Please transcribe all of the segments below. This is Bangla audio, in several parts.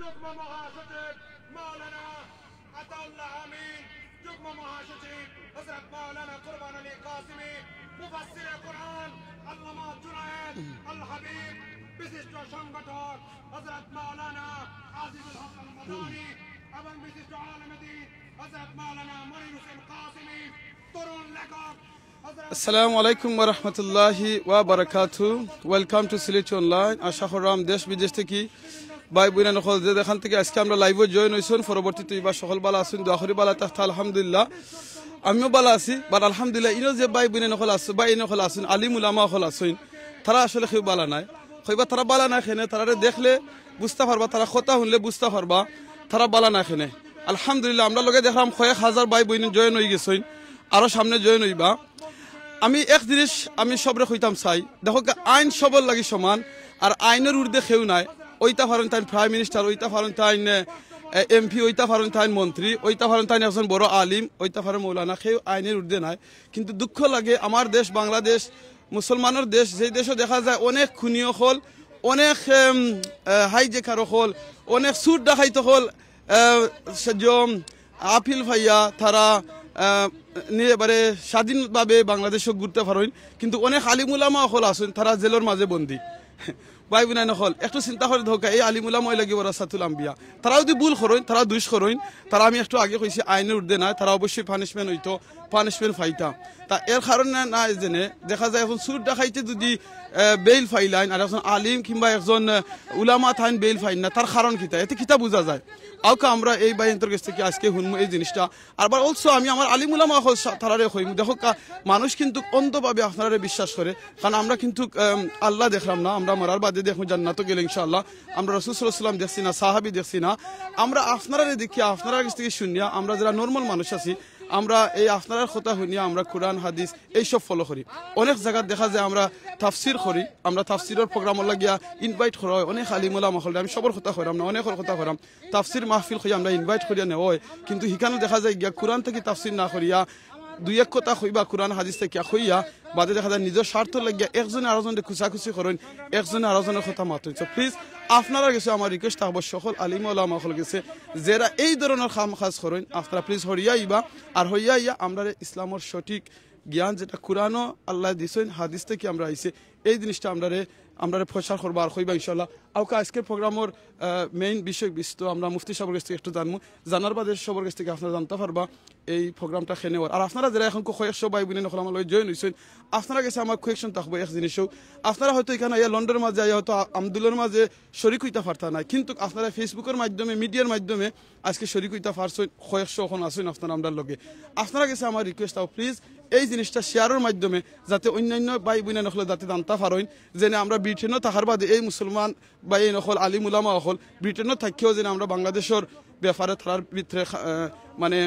যুগ্ম মহাসচিব মাওলানা আতাউল্লাহ আমিন, যুগ্ম মহাসচিব হযরত মাওলানা কুরবান আলী কাসিমি, মুফাসসিরে কুরআন আল্লামা জুনায়েদ আল হাবিব, বিশিষ্ট সংগঠক হযরত মাওলানা আজিজুল হক আল মাদানী এবং বিশিষ্ট আলেমে দ্বীন হযরত মাওলানা মনির হোসেন কাসিমি, তরুণ লেখক। আসসালামু আলাইকুম ওয়া রাহমাতুল্লাহি ওয়া বারাকাতুহু। Welcome to Sylhet online. আশা করাম দেশ বিদেশ থেকে ভাই বোন নকল যে এখান থেকে আজকে আমরা লাইভে জয়েন হইছুন। পরবর্তীতে এবার সকল বালা আছেন, দোয়া করি বালা থাকতে আলহামদুলিল্লাহ। আমিও বালা আছি, বাট আলহামদুলিল্লাহ ইনো যে ভাই বোন নকল আছে বা এই নকল আছেন আলিম উলামা নকল আছেন, তারা আসলে কেউ বালা নাই। কইবা তারা বালা না খেনে, তারা দেখলে বুঝতে পারবা, তারা কথা শুনলে বুঝতে পারবা তারা বালা না খেনে। আলহামদুলিল্লাহ আমরা লগে দেখলাম কয়েক হাজার ভাই বোন জয়েন হয়ে গেছেন, আরো সামনে জয়েন হইবা। আমি এক জিনিস আমি সবরে কইতাম চাই, দেখো আইন সবর লাগি সমান, আর আইনের ঊর্ধ্বে কেউ নাই। ওইটা পারেন তাই প্রাইম মিনিস্টার, ওইটা পারেন তাই এমপি, ওইটা পারেন তাই মন্ত্রী, ওইটা পারেন তাই একজন বড় আলিম, ওইটা পারেন মৌলানা, কেউ আইনের ঊর্ধ্বে নাই। কিন্তু দুঃখ লাগে আমার দেশ বাংলাদেশ মুসলমানের দেশ, যেই দেশও দেখা যায় অনেক খুনিও হল, অনেক হাইজেকার হল, অনেক সুর ডাকাইতে হল, আপিল ভাইয়া তারা এবারে স্বাধীনভাবে বাংলাদেশও ঘুরতে পারেন, কিন্তু অনেক আলিমুলামা হল আসুন তারা জেলের মাঝে বন্দী। ভাই বোনাই নকল একটু চিন্তা করে ধোকা, এই আলিমুলামাই লাগিব রাসাতুল আম্বিয়া, তারা যদি ভুল করেন, তারা দুষ করেন, তারা আমি একটু আগে কইছি আইনের ঊর্ধ্বে নাই, তারা অবশ্যই পানিশমেন্ট হইতো, পানিশমেন্ট ফাইতা। তা এর কারণে নাই জেনে দেখা যায় এখন সুর ডাকাইতে যদি বেইল ফাইলাইন, আর একজন আলিম কিংবা একজন উলামা থাইন বেইল ফাইন না, তার কারণ কিতা, এতে কিতা বোঝা যায়। আউকা আমরা এই বাইন্তর কাছ থেকে আজকে শুনবো এই জিনিসটা। আবার অলসো আমি আমার আলিম উলামা তারারে কইম, দেখো মানুষ কিন্তু অন্ধভাবে আপনারা বিশ্বাস করে, কারণ আমরা কিন্তু আল্লাহ দেখলাম না, আমরা মরার বাদে দেখুন জান্নাত গেলে ইনশাআল্লাহ। আমরা রাসূল সাল্লাল্লাহু আলাইহি ওয়াসাল্লাম দেখছি না, সাহাবী দেখছি না, আমরা আপনারা দেখি আপনারা কাছ থেকে শুনিয়া আমরা যারা নর্মাল মানুষ আছি, আমরা এই আপনার কথা শুনিয়া আমরা কোরআন হাদিস এইসব ফলো করি। অনেক জায়গা দেখা যায় আমরা তাফসির করি, আমরা তাফসিরের প্রোগ্রাম লাগিয়া ইনভাইট করা হয় অনেক আলিম উলামা হল, আমি সবর কথা করাম না, অনেকের কথা করাম, তাফসির মাহফিল করি আমরা ইনভাইট করিয়া নেওয়া হয়, কিন্তু সেখানে দেখা যায় গিয়া কোরআন থেকে তাফসির না করিয়া দুই এক কথা কইবা কোরআন হাদিস থেকে কইয়া বাদে দেখা যায় নিজের স্বার্থ লাগিয়া একজনে আরেকজনকে খুচাখুচি করেন, একজনে আরেকজনের কথা মাতুন। প্লিজ আপনারা গেছে আমার রিকোয়েস্ট থাকবো সকল আলিম ওলামা হল গেছে যারা এই ধরনের কাম কাজ করেন, আপনারা প্লিজ হরিয়া ইবা, আর হইয়া ইয়া আমরা ইসলামের সঠিক জ্ঞান যেটা কোরআনও আল্লাহ দিছেন হাদিস থেকে আমরা আইছে, এই জিনিসটা আমরা প্রচার করবো আর কইবা ইনশাল্লাহ। আউকা আজকের প্রোগ্রামের মেইন বিষয় বিস্তৃত আমরা মুফতি সাহেবের কাছ থেকে একটু জানবো, জানার বাদে সবার কাছ থেকে আপনারা জানতে পারবা এই প্রোগ্রামটা খেয়ে নেওয়ার। আর আপনারা যারা এখন কয়েকশো ভাই বোন নকল আমার জয়েন হয়েছেন, আপনারা কাছে আমার কোয়েকশন থাকবো এক জিনিসও, আপনারা হয়তো এখানে লন্ডনের মাঝে হয়তো আমদুলের মাঝে শরিক হইতে পারতা না, কিন্তু আপনারা ফেসবুকের মাধ্যমে মিডিয়ার মাধ্যমে আজকে শরিক হইতে পারছেন, কয়েকশো এখন আসেন আপনারা আমরা লগে। আপনারা কাছে আমার রিকোয়েস্ট থাকো প্লিজ এই জিনিসটা শেয়ারের মাধ্যমে যাতে অন্যান্য ভাই বোন নকলে যাতে জানতে পারেন, যেন আমরা ব্রিটেনও থাকার বাদে এই মুসলমান বা এই নকল আলিম উলামা হল ব্রিটেনও থাকিও যেন আমরা বাংলাদেশের ব্যাপারে তার ভিতরে মানে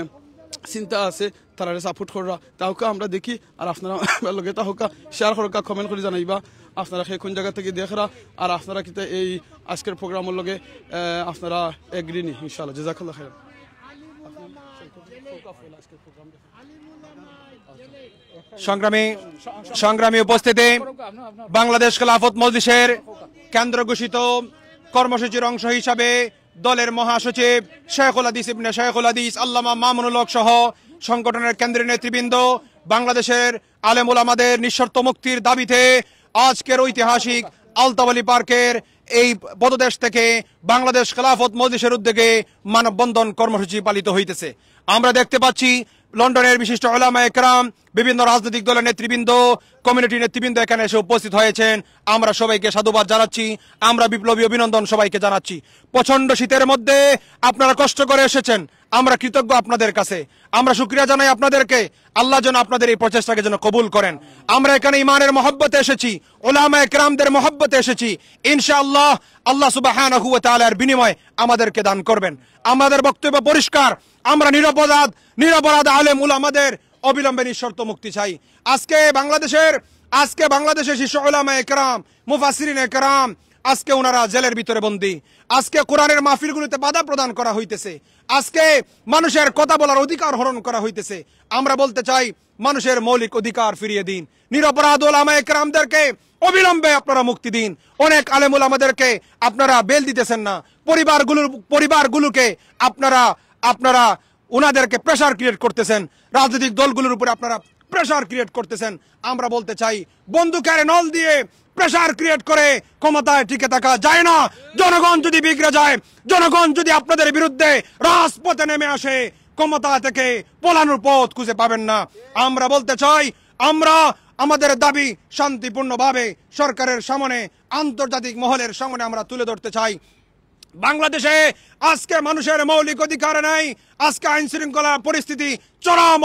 চিন্তা আছে, তারা সাপোর্ট করা তাহলে আমরা দেখি। আর আপনারা লগে তাহলে শেয়ার করা, কমেন্ট করে জানাইবা আপনারা সেই কোন জায়গা থেকে দেখরা, আর আপনারা কিন্তু এই আজকের প্রোগ্রামের লগে আপনারা এগ্রি নি ইনশাআল্লাহ। জাযাকাল্লাহ খাইর। সংগ্রামী উপস্থিতি, বাংলাদেশ খেলাফত মজলিসের কেন্দ্র ঘোষিত কর্মসূচির অংশ হিসাবে দলের মহাসচিব শেখুল হাদিস ইবনে শেখুল হাদিস আল্লামা মামুনুল হক সহ সংগঠনের কেন্দ্রীয় নেতৃবৃন্দ বাংলাদেশের আলেম ওলামাদের নিঃশর্ত মুক্তির দাবিতে আজকের ঐতিহাসিক আলতাওয়ালি পার্কের এই পদদেশ থেকে বাংলাদেশ খেলাফত মজলিসের উদ্যোগে মানববন্ধন কর্মসূচি পালিত হইতেছে। আমরা দেখতে পাচ্ছি লন্ডনের বিশিষ্ট উলামায়ে কেরাম, বিভিন্ন রাজনৈতিক দলের নেতৃবৃন্দ, কমিউনিটি নেতৃবৃন্দ এখানে এসে উপস্থিত হয়েছেন। আমরা সবাইকে সাধুবাদ জানাচ্ছি, আমরা বিপ্লবী অভিনন্দন সবাইকে জানাচ্ছি। প্রচন্ড শীতের মধ্যে আপনারা কষ্ট করে এসেছেন, আমরা কৃতজ্ঞ আপনাদের কাছে, আমরা শুকরিয়া জানাই আপনাদেরকে। আল্লাহ যেন আপনাদের এই প্রচেষ্টাকে যেন কবুল করেন। আমরা এখানে ইমানের মহব্বতে এসেছি, উলামায়ে কেরামদের মহব্বতে এসেছি, ইনশাআল্লাহ আল্লাহ সুবহানাহু ওয়া তাআলার বিনিময় আমাদেরকে দান করবেন। আমাদের বক্তব্য পরিষ্কার, আমরা নিরপরাধ আলেম উলামাদের অবিলম্বে নিঃশর্ত মুক্তি চাই। আজকে বাংলাদেশের শীর্ষ উলামায়ে কেরাম, মুফাসসিরিনে কেরাম, আজকে ওনারা জেলের ভিতরে বন্দী। আজকে কোরআনের মাহফিলগুলোতে বাধা প্রদান করা হইতেছে। আজকে মানুষের কথা বলার অধিকার হরণ করা হইতেছে। আমরা বলতে চাই, মানুষের মৌলিক অধিকার ফিরিয়ে দিন। নিরপরাধ ওলামায়ে কেরামদেরকে অবিলম্বে আপনারা মুক্তি দিন। অনেক আলেম ওলামাদেরকে আপনারা বেল দিতেছেন না। পরিবারগুলোকে আপনারা ওনাদেরকে প্রেসার ক্রিয়েট করতেছেন। রাজনৈতিক দলগুলোর উপরে আপনারা প্রেসার ক্রিয়েট করতেছেন। আমরা বলতে চাই, বন্দুকের নল দিয়ে প্রেসার ক্রিয়েট করে ক্ষমতায় টিকে থাকা যায় না। জনগণ যদি বিগড়ে যায়, জনগণ যদি আপনাদের বিরুদ্ধে রাজপথে নেমে আসে, ক্ষমতা থেকে পলানোর পথ খুঁজে পাবেন না। আমরা বলতে চাই, আমরা আমাদের দাবি শান্তিপূর্ণভাবে সরকারের সামনে, আন্তর্জাতিক মহলের সামনে আমরা তুলে ধরতে চাই। বাংলাদেশে আজকে মানুষের মৌলিক অধিকার নেই। আজকে আইন শৃঙ্খলা পরিস্থিতি চরম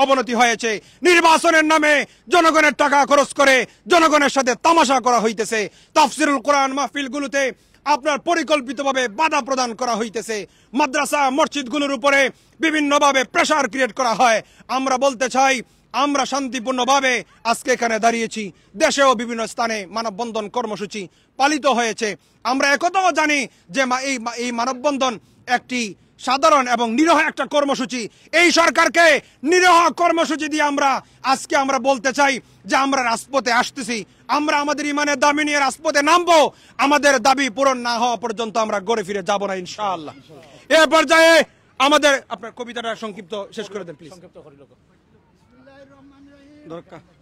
অবনতি হয়েছে। নির্বাচনের নামে জনগণের টাকা খরচ করে জনগণের সাথে তামাশা করা হইতেছে। তাফসিরুল কোরআন মাহফিলগুলোতে আপনার পরিকল্পিতভাবে বাধা প্রদান করা হইতেছে। মাদ্রাসা মসজিদগুলোর উপরে বিভিন্নভাবে প্রেসার ক্রিয়েট করা হয়। আমরা বলতে চাই, আমরা শান্তিপূর্ণভাবে আজকে এখানে দাঁড়িয়েছি। দেশেও বিভিন্ন স্থানে মানববন্ধন কর্মসূচি পালিত হয়েছে। আমরা একথাও জানি যে এই মানববন্ধন একটি সাধারণ এবং নিরহ একটা কর্মসূচি। এই সরকারকে নিরহ কর্মসূচি দিয়ে আজকে আমরা বলতে চাই যে আমরা রাজপথে আসতেছি। আমরা আমাদের ইমানের দাবি নিয়ে রাজপথে নামবো। আমাদের দাবি পূরণ না হওয়া পর্যন্ত আমরা ঘরে ফিরে যাব না ইনশাআল্লাহ। এ পর্যায়ে আমাদের আপনার কবিতাটা সংক্ষিপ্ত শেষ করে দেন প্লিজ।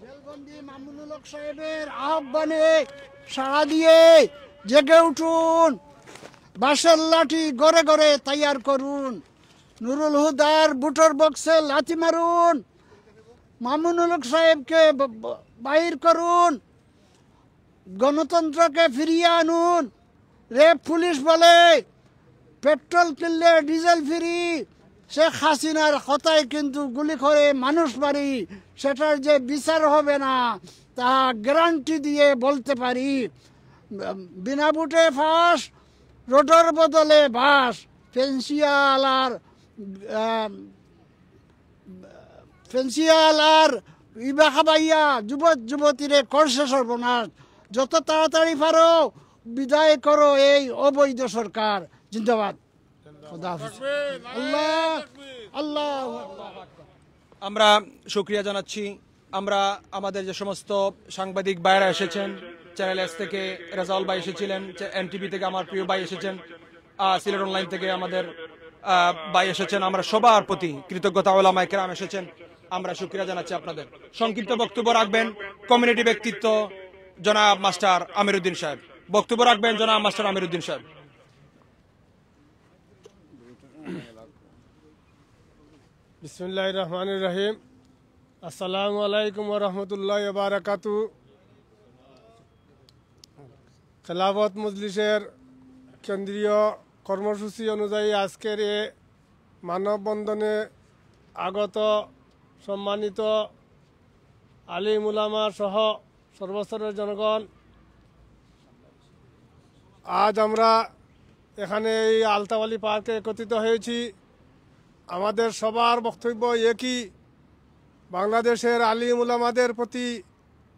জেলবন্দি মামুনুল হক সাহেবের আহ্বানে সাড়া দিয়ে জেগে উঠুন। বাঁশের লাঠি গড়ে গড়ে তৈয়ার করুন। নুরুল হুদার বুটোর বক্সে লাথি মারুন। মামুনুল হক সাহেবকে বাহির করুন। গণতন্ত্রকে ফিরিয়ে আনুন। রেপ পুলিশ বলে পেট্রোল কিনলে ডিজেল ফ্রি। শেখ হাসিনার কথায় কিন্তু গুলি করে মানুষ মারি, সেটার যে বিচার হবে না তা গ্যারান্টি দিয়ে বলতে পারি। বিনা বুটে ফাঁস, রোডের বদলে বাস। ফেন্সিয়াল আর ইবা খাবাইয়া যুবতীরে করছে সর্বনাশ। যত তাড়াতাড়ি পারো বিদায় করো এই অবৈধ সরকার। জিন্দাবাদ। আমরা শুকরিয়া জানাচ্ছি। আমরা আমাদের যে সমস্ত সাংবাদিক ভাইরা এসেছেন, চ্যানেল এস থেকে রেজাউল ভাই এসেছিলেন, এনটিভি থেকে আমার প্রিয় ভাই এসেছেন, সিলেট অনলাইন থেকে আমাদের ভাই এসেছেন, আমরা সবার প্রতি কৃতজ্ঞতা। ওলামায়ে কেরাম এসেছেন, আমরা শুকরিয়া জানাচ্ছি আপনাদের। সংক্ষিপ্ত বক্তব্য রাখবেন কমিউনিটি ব্যক্তিত্ব জনাব মাস্টার আমিরউদ্দিন সাহেব। বক্তব্য রাখবেন জনাব মাস্টার আমিরউদ্দিন সাহেব। বিসমিল্লাহির রহমানির রহিম। আসসালামু আলাইকুম ওয়া রাহমাতুল্লাহি ওয়া বারাকাতুহু। খেলাফত মজলিসের কেন্দ্রীয় কর্মসূচি অনুযায়ী আজকের এ মানববন্ধনে আগত সম্মানিত আলিম উলামা সহ সর্বস্তরের জনগণ, আজ আমরা এখানে এই আলতাওয়ালি পার্কে একত্রিত হয়েছি। আমাদের সবার বক্তব্য একই, বাংলাদেশের আলিম উলামাদের প্রতি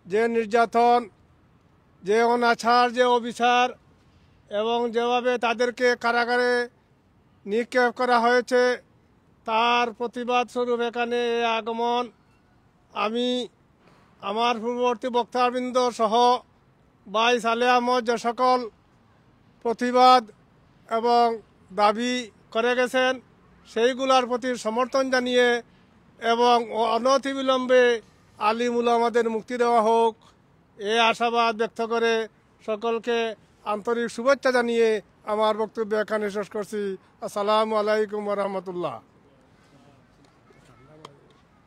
যে নির্যাতন, যে অনাচার, যে অবিচার এবং যেভাবে তাদেরকে কারাগারে নিক্ষেপ করা হয়েছে, তার প্রতিবাদ স্বরূপ এখানে আগমন। আমি আমার পূর্ববর্তী বক্তাবৃন্দ সহ ভাই সালেহ আহমদ যে সকল প্রতিবাদ এবং দাবি করে গেছেন, সেইগুলোর প্রতি সমর্থন জানিয়ে এবং অনতিবিলম্বে আলিম উলামাদের মুক্তি দেওয়া হোক, এ আশাবাদ ব্যক্ত করে সকলকে আন্তরিক শুভেচ্ছা জানিয়ে আমার বক্তব্য এখানে শেষ করছি। আসসালামু আলাইকুম ওয়া রাহমাতুল্লাহ।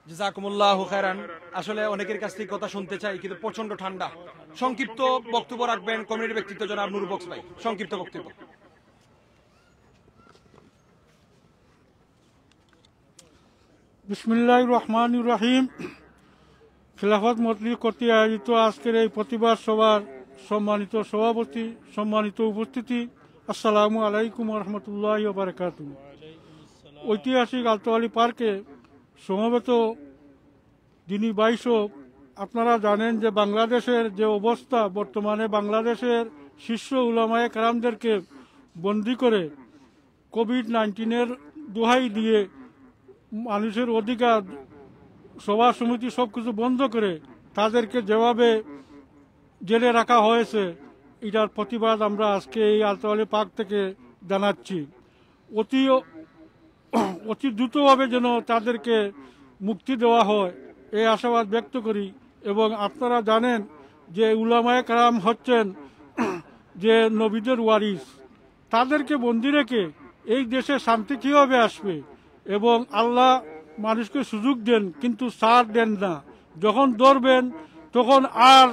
জাযাকুমুল্লাহু খাইরান। আসলে অনেকের কাছ থেকে কথা শুনতে চাই, কিন্তু প্রচন্ড ঠান্ডা। সংক্ষিপ্ত বক্তব্য রাখবেন কমিউনিটি ব্যক্তিত্ব জনাব নুরুল বক্স ভাই। সংক্ষিপ্ত বক্তব্য। বিসমিল্লাহির রহমানির রহিম। খেলাফত মজলিস কর্তৃক আয়োজিত আজকের এই প্রতিবাদ সভার সম্মানিত সভাপতি, সম্মানিত উপস্থিতি, আসসালামু আলাইকুম রহমতুল্লাহি ওয়া বারাকাতুহু। ঐতিহাসিক আলতাওয়ালি পার্কে সমবেত দিনী বাইশ, আপনারা জানেন যে বাংলাদেশের যে অবস্থা, বর্তমানে বাংলাদেশের শীর্ষ উলামায়ে কেরামদেরকে বন্দী করে কোভিড-19 দোহাই দিয়ে মানুষের অধিকার সভা সমিতি সব কিছু বন্ধ করে তাদেরকে যেভাবে জেলে রাখা হয়েছে, এটার প্রতিবাদ আমরা আজকে এই আলতাওয়ালি পার্ক থেকে জানাচ্ছি। অতি দ্রুতভাবে যেন তাদেরকে মুক্তি দেওয়া হয় এই আশাবাদ ব্যক্ত করি। এবং আপনারা জানেন যে উলামায়ে কেরাম হচ্ছেন যে নবীদের ওয়ারিস, তাদেরকে বন্দি রেখে এই দেশে শান্তি কীভাবে আসবে? এবং আল্লাহ মানুষকে সুযোগ দেন কিন্তু ছাড় দেন না, যখন ধরবেন তখন আর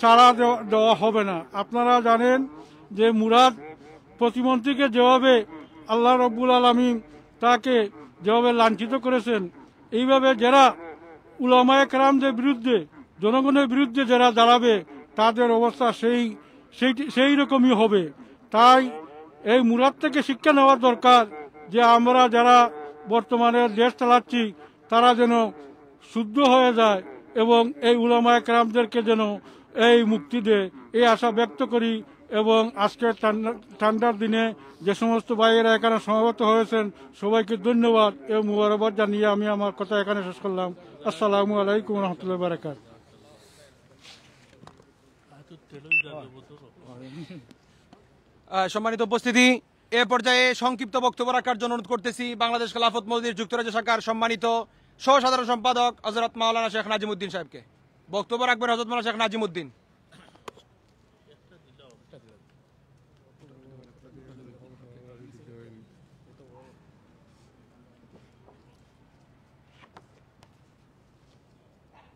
ছাড়া দেওয়া হবে না। আপনারা জানেন যে মুরাদ প্রতিমন্ত্রীকে যেভাবে আল্লাহ রব্বুল আলামিন তাকে যেভাবে লাঞ্ছিত করেছেন, এইভাবে যারা উলামায়ে কেরামদের বিরুদ্ধে, জনগণের বিরুদ্ধে যারা দাঁড়াবে তাদের অবস্থা সেই রকমই হবে। তাই এই মুরাদ থেকে শিক্ষা নেওয়ার দরকার যে আমরা যারা বর্তমানে দেশ চালাচ্ছি তারা যেন শুদ্ধ হয়ে যায় এবং এই উলামায়ে কেরামদেরকে যেন এই মুক্তি দেয়, এই আশা ব্যক্ত করি। এবং আজকের ঠান্ডার দিনে যে সমস্ত ভাইয়েরা এখানে সমবেত হয়েছেন সবাইকে ধন্যবাদ এবং মুবারকবাদ জানিয়ে আমি আমার কথা এখানে শেষ করলাম। আসসালামু আলাইকুম রহমতুল্লাহ বারাকাত। সম্মানিত উপস্থিতি, এ পর্যায়ে সংক্ষিপ্ত বক্তব্য রাখার জন্য অনুরোধ করতেছি বাংলাদেশ খেলাফত মজলিস যুক্তরাজ্য শাখার সম্মানিত সহ সাধারণ সম্পাদক হযরত মাওলানা শেখ নাজিমউদ্দিন সাহেবকে। বক্তব্য রাখবেন হযরত মাওলানা শেখ নাজিমউদ্দিন।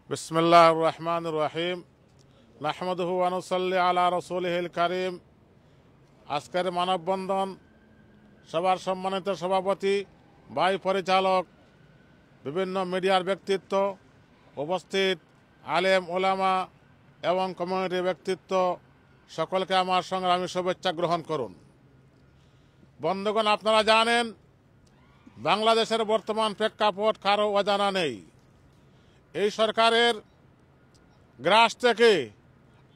বিসমিল্লাহির রহমানির রহিম। নাহমাদুহু ওয়া নুসাল্লি আলা রাসূলিহিল কারীম। আজকের মানববন্ধন সবার সম্মানিত সভাপতি, ভাই পরিচালক, বিভিন্ন মিডিয়ার ব্যক্তিত্ব, উপস্থিত আলেম ওলামা এবং কমিউনিটির ব্যক্তিত্ব, সকলকে আমার সংগ্রামী শুভেচ্ছা গ্রহণ করুন। বন্ধুগণ, আপনারা জানেন বাংলাদেশের বর্তমান প্রেক্ষাপট কারো অজানা নেই। এই সরকারের গ্রাস থেকে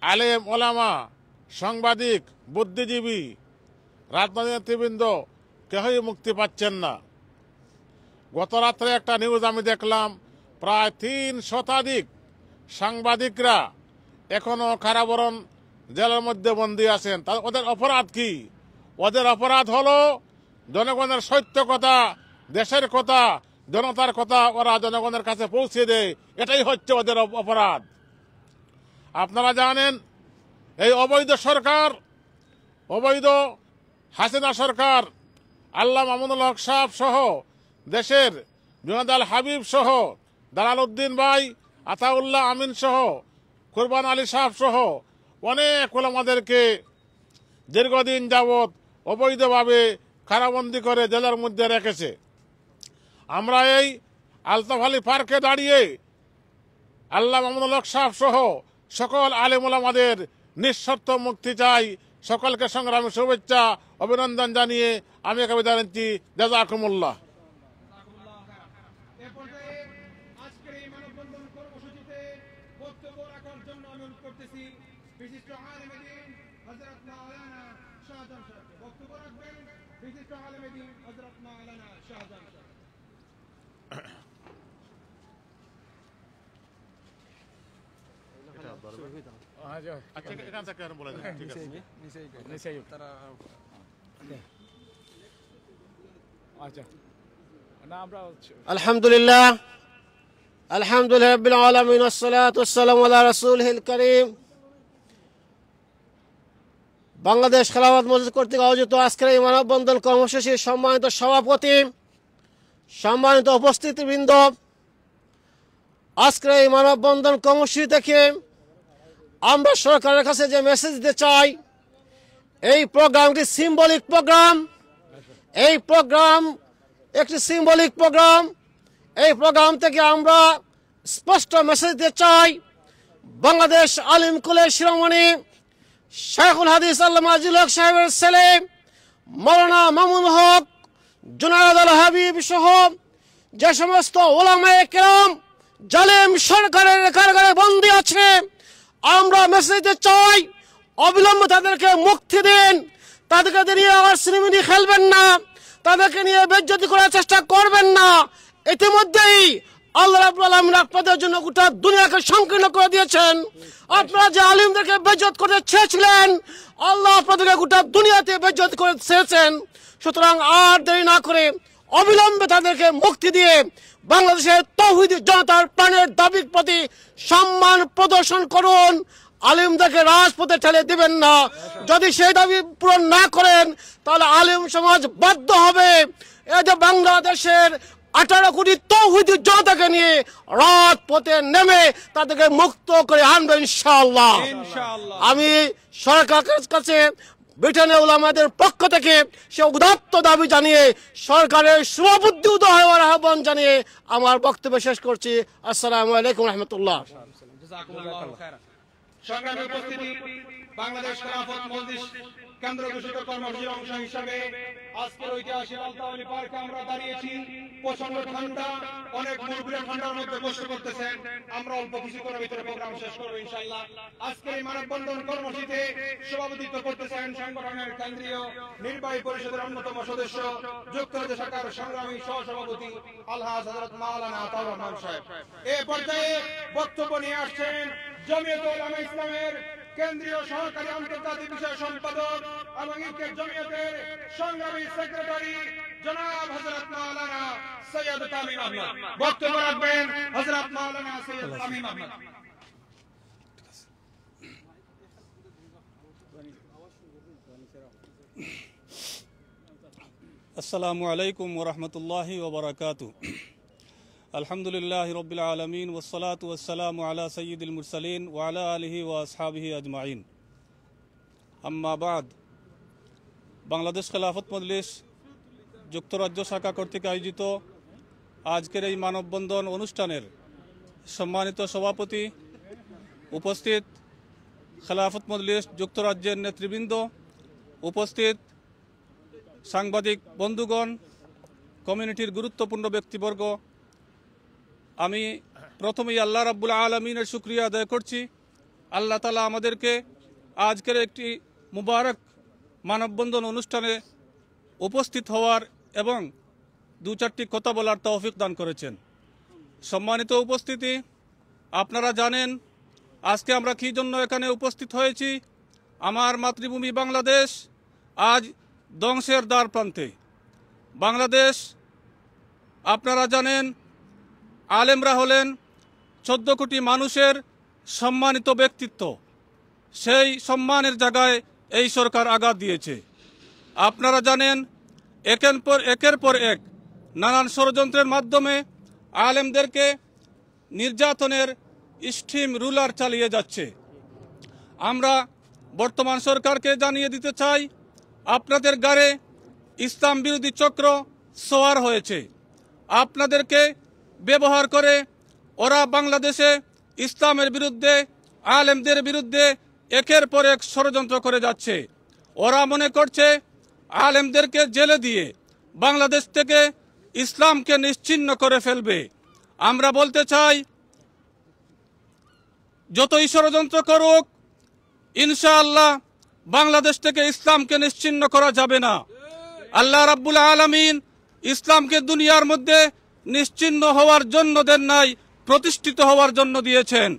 আলেম ওলামা, সাংবাদিক, বুদ্ধিজীবী, রাজনীতিবৃন্দ কেউই মুক্তি পাচ্ছেন না। গত রাত্রে একটা নিউজ আমি দেখলাম, প্রায় 3 শতাধিক সাংবাদিকরা এখনো কারাবরণ জেলের মধ্যে বন্দী আছেন। ওদের অপরাধ কি? ওদের অপরাধ হলো জনগণের সত্য কথা, দেশের কথা, জনতার কথা ওরা জনগণের কাছে পৌঁছে দেয়, এটাই হচ্ছে ওদের অপরাধ। আপনারা জানেন এই অবৈধ সরকার, অবৈধ হাসিনা সরকার, আল্লামা মামুনুল হক সাহেব সহ দেশের জুনায়েদ আল হাবিব সহ দালাল উদ্দিন ভাই, আতাউল্লাহ আমিন সহ কুরবান আলী সাহেব সহ অনেক ওলামাদেরকে দীর্ঘদিন যাবৎ অবৈধভাবে কারাবন্দি করে জেলের মধ্যে রেখেছে। আমরা এই আলতাফ-আলী পার্কে দাঁড়িয়ে আল্লামা মামুনুল হক সাহেব সহ সকল আলেম ওলামাদের নিঃশর্ত মুক্তি চাই। সকলকে সংগ্রামী শুভেচ্ছা অভিনন্দন জানিয়ে আমি একে বিদায় নিচ্ছি। জাযাকুমুল্লাহ। এ পর্যায়ে আজকের এই মানববন্ধন কর্মসূচিতে বক্তব্য রাখার জন্য অনুরোধ করতেছি বিশিষ্ট আলেমে দ্বীন হযরত মাওলানা শাহজাহান সাহেবকে। বক্তব্য রাখবেন বিশিষ্ট আলেমে দ্বীন হযরত মাওলানা শাহজাহান সাহেব। আচ্ছা, এখান থেকে আর বলে দেন, ঠিক আছে। আলহামদুলিল্লাহ, আলহামদুলিল্লাহ রাব্বিল আলামিন, ওয়াসসালাতু ওয়াসসালামু আলা রাসূলিহিল কারীম। বাংলাদেশ খেলাফত মজলিস কর্তৃক আয়োজিত আজকের এই মানববন্ধন কর্মসূচির সম্মানিত সভাপতি, সম্মানিত উপস্থিতিবৃন্দ, আজকের এই মানববন্ধন কর্মসূচি থেকে আমরা সরকারের কাছে যে মেসেজ দিতে চাই, এই প্রোগ্রামটি সিম্বলিক প্রোগ্রাম। এই প্রোগ্রাম একটি সিম্বলিক প্রোগ্রাম। এই প্রোগ্রাম থেকে আমরা স্পষ্ট মেসেজ দিতে চাই, বাংলাদেশ আলিম কুলের শিরোমণি শেখুল হাদিস আল্লামা আজিজুল হক সাহেবের ছেলে মাওলানা মামুনুল হক, জুনায়েদ আল হাবিব সহ যে সমস্ত ওলামায়ে কেরাম জালেম সরকারের কারাগারে বন্দী আছে, আমরা মেসেজ দিতে চাই অবিলম্বে তাদেরকে মুক্তি দিন। তাদেরকে নিয়ে আবার সিনেমিনি খেলবেন না, তাদেরকে নিয়ে বেজ্জতি করার চেষ্টা করবেন না। ইতিমধ্যেই আল্লাহ রাব্বুল আলামিন আপনাদের জন্য গোটা দুনিয়াকে সংকীর্ণ করে দিয়েছেন। আপনারা যে আলিমদেরকে বেজ্জত করতে চেয়েছিলেন, আল্লাহ আপনাদেরকে গোটা দুনিয়াতে বেজ্জত করে চেয়েছেন। সুতরাং আর দেরি না করে অবিলম্বে তাদেরকে মুক্তি দিয়ে বাংলাদেশের তৌহিদি জনতার প্রাণের দাবির প্রতি সম্মান প্রদর্শন করুন। আলিমদেরকে রাজপথে ঠেলে দিবেন না। যদি সেই দাবি পূরণ না করেন তাহলে আলিম সমাজ বাধ্য হবে এই যে বাংলাদেশের 18 কোটি তৌহিদি জনতাকে নিয়ে রাজপথে নেমে তাদেরকে মুক্ত করে আনবে ইনশাআল্লাহ। আমি সরকারের কাছে ব্রিটেনের উলামাদের পক্ষ থেকে সে উদাত্ত দাবি জানিয়ে সরকারের শুভবুদ্ধি উদয় হওয়ার আহ্বান জানিয়ে আমার বক্তব্য শেষ করছি। আসসালামু আলাইকুম রহমতুল্লাহ। সংগ্রামী উপস্থিতি, বাংলাদেশ খেলাফত মজলিস কেন্দ্র ঘোষিত কর্মসূচির অংশ হিসাবে আজকের ঐতিহাসিক আলতাওয়ালি পার্কে আমরা দাঁড়িয়েছি। প্রচন্ড ঠান্ডা, অনেক মুরব্বীরা ঠান্ডার মধ্যে কষ্ট করতেছেন। আমরা অল্প কিছু করে ভিতরে প্রোগ্রাম শেষ করবো ইনশাআল্লাহ। আজকের এই মানববন্ধন কর্মসূচিতে সভাপতিত্ব করতেছেন সংগঠনের কেন্দ্রীয় নির্বাহী পরিষদের অন্যতম সদস্য, যুক্তরাজ্য শাখার সংগ্রামী সহসভাপতি আলহাজ হযরত মাওলানা আতাউর রহমান সাহেব। এই পর্যায়ে বক্তব্য নিয়ে আসছেন জমিয়তুল উলামা ইসলামের কেন্দ্রীয় সহকারী আন্তর্জাতিক বিষয় সম্পাদক এবং ইউকে জমিয়তের সংগ্রামী সেক্রেটারি জনাব হযরত মাওলানা সৈয়দ তামিম আহমদ। বক্তব্য রাখবেন হযরত মাওলানা সৈয়দ তামিম আহমদ। আসসালামু আলাইকুম ওয়া রাহমাতুল্লাহি ওয়া বারাকাতুহু। আলহামদুলিল্লাহি রাব্বিল আলামিন ওয়াসসালাতু ওয়াসসালামু আলা সাইয়্যিদিল মুরসালিন ওয়া আলা আলিহি ওয়া আসহাবিহি আজমাইন। আম্মা বাদ। বাংলাদেশ খেলাফত মজলিস যুক্তরাজ্য শাখা কর্তৃক আয়োজিত আজকের এই মানববন্ধন অনুষ্ঠানের সম্মানিত সভাপতি, উপস্থিত খেলাফত মজলিস যুক্তরাজ্যের নেতৃবৃন্দ, উপস্থিত সাংবাদিক বন্ধুগণ, কমিউনিটির গুরুত্বপূর্ণ ব্যক্তিবর্গ, আমি প্রথমেই আল্লাহ রাব্বুল আলামিনের শুকরিয়া আদায় করছি। আল্লাহ তাআলা আমাদেরকে আজকের একটি মুবারক মানববন্ধন অনুষ্ঠানে উপস্থিত হওয়ার এবং দু চারটি কথা বলার তৌফিক দান করেছেন। সম্মানিত উপস্থিতি, আপনারা জানেন আজকে আমরা কী জন্য এখানে উপস্থিত হয়েছি। আমার মাতৃভূমি বাংলাদেশ আজ ধ্বংসের দ্বার প্রান্তে। বাংলাদেশ, আপনারা জানেন, আলেমরা হলেন 14 কোটি মানুষের সম্মানিত ব্যক্তিত্ব। সেই সম্মানের জায়গায় এই সরকার আঘাত দিয়েছে। আপনারা জানেন একের পর এক নানান ষড়যন্ত্রের মাধ্যমে আলেমদেরকে নির্যাতনের স্টিম রুলার চালিয়ে যাচ্ছে। আমরা বর্তমান সরকারকে জানিয়ে দিতে চাই, আপনাদের গাড়ে ইসলাম বিরোধী চক্র সওয়ার হয়েছে। আপনাদেরকে ব্যবহার করে ওরা বাংলাদেশে ইসলামের বিরুদ্ধে, আলেমদের বিরুদ্ধে একের পর এক ষড়যন্ত্র করে যাচ্ছে। ওরা মনে করছে আলেমদেরকে জেলে দিয়ে বাংলাদেশ থেকে ইসলামকে নিশ্চিহ্ন করে ফেলবে। আমরা বলতে চাই, যতই ষড়যন্ত্র করুক, ইনশাআল্লাহ বাংলাদেশ থেকে ইসলামকে নিশ্চিহ্ন করা যাবে না। আল্লাহ রাব্বুল আলামিন ইসলামকে দুনিয়ার মধ্যে নিশ্চিহ্ন হওয়ার জন্য দেন নাই, প্রতিষ্ঠিত হওয়ার জন্য দিয়েছেন।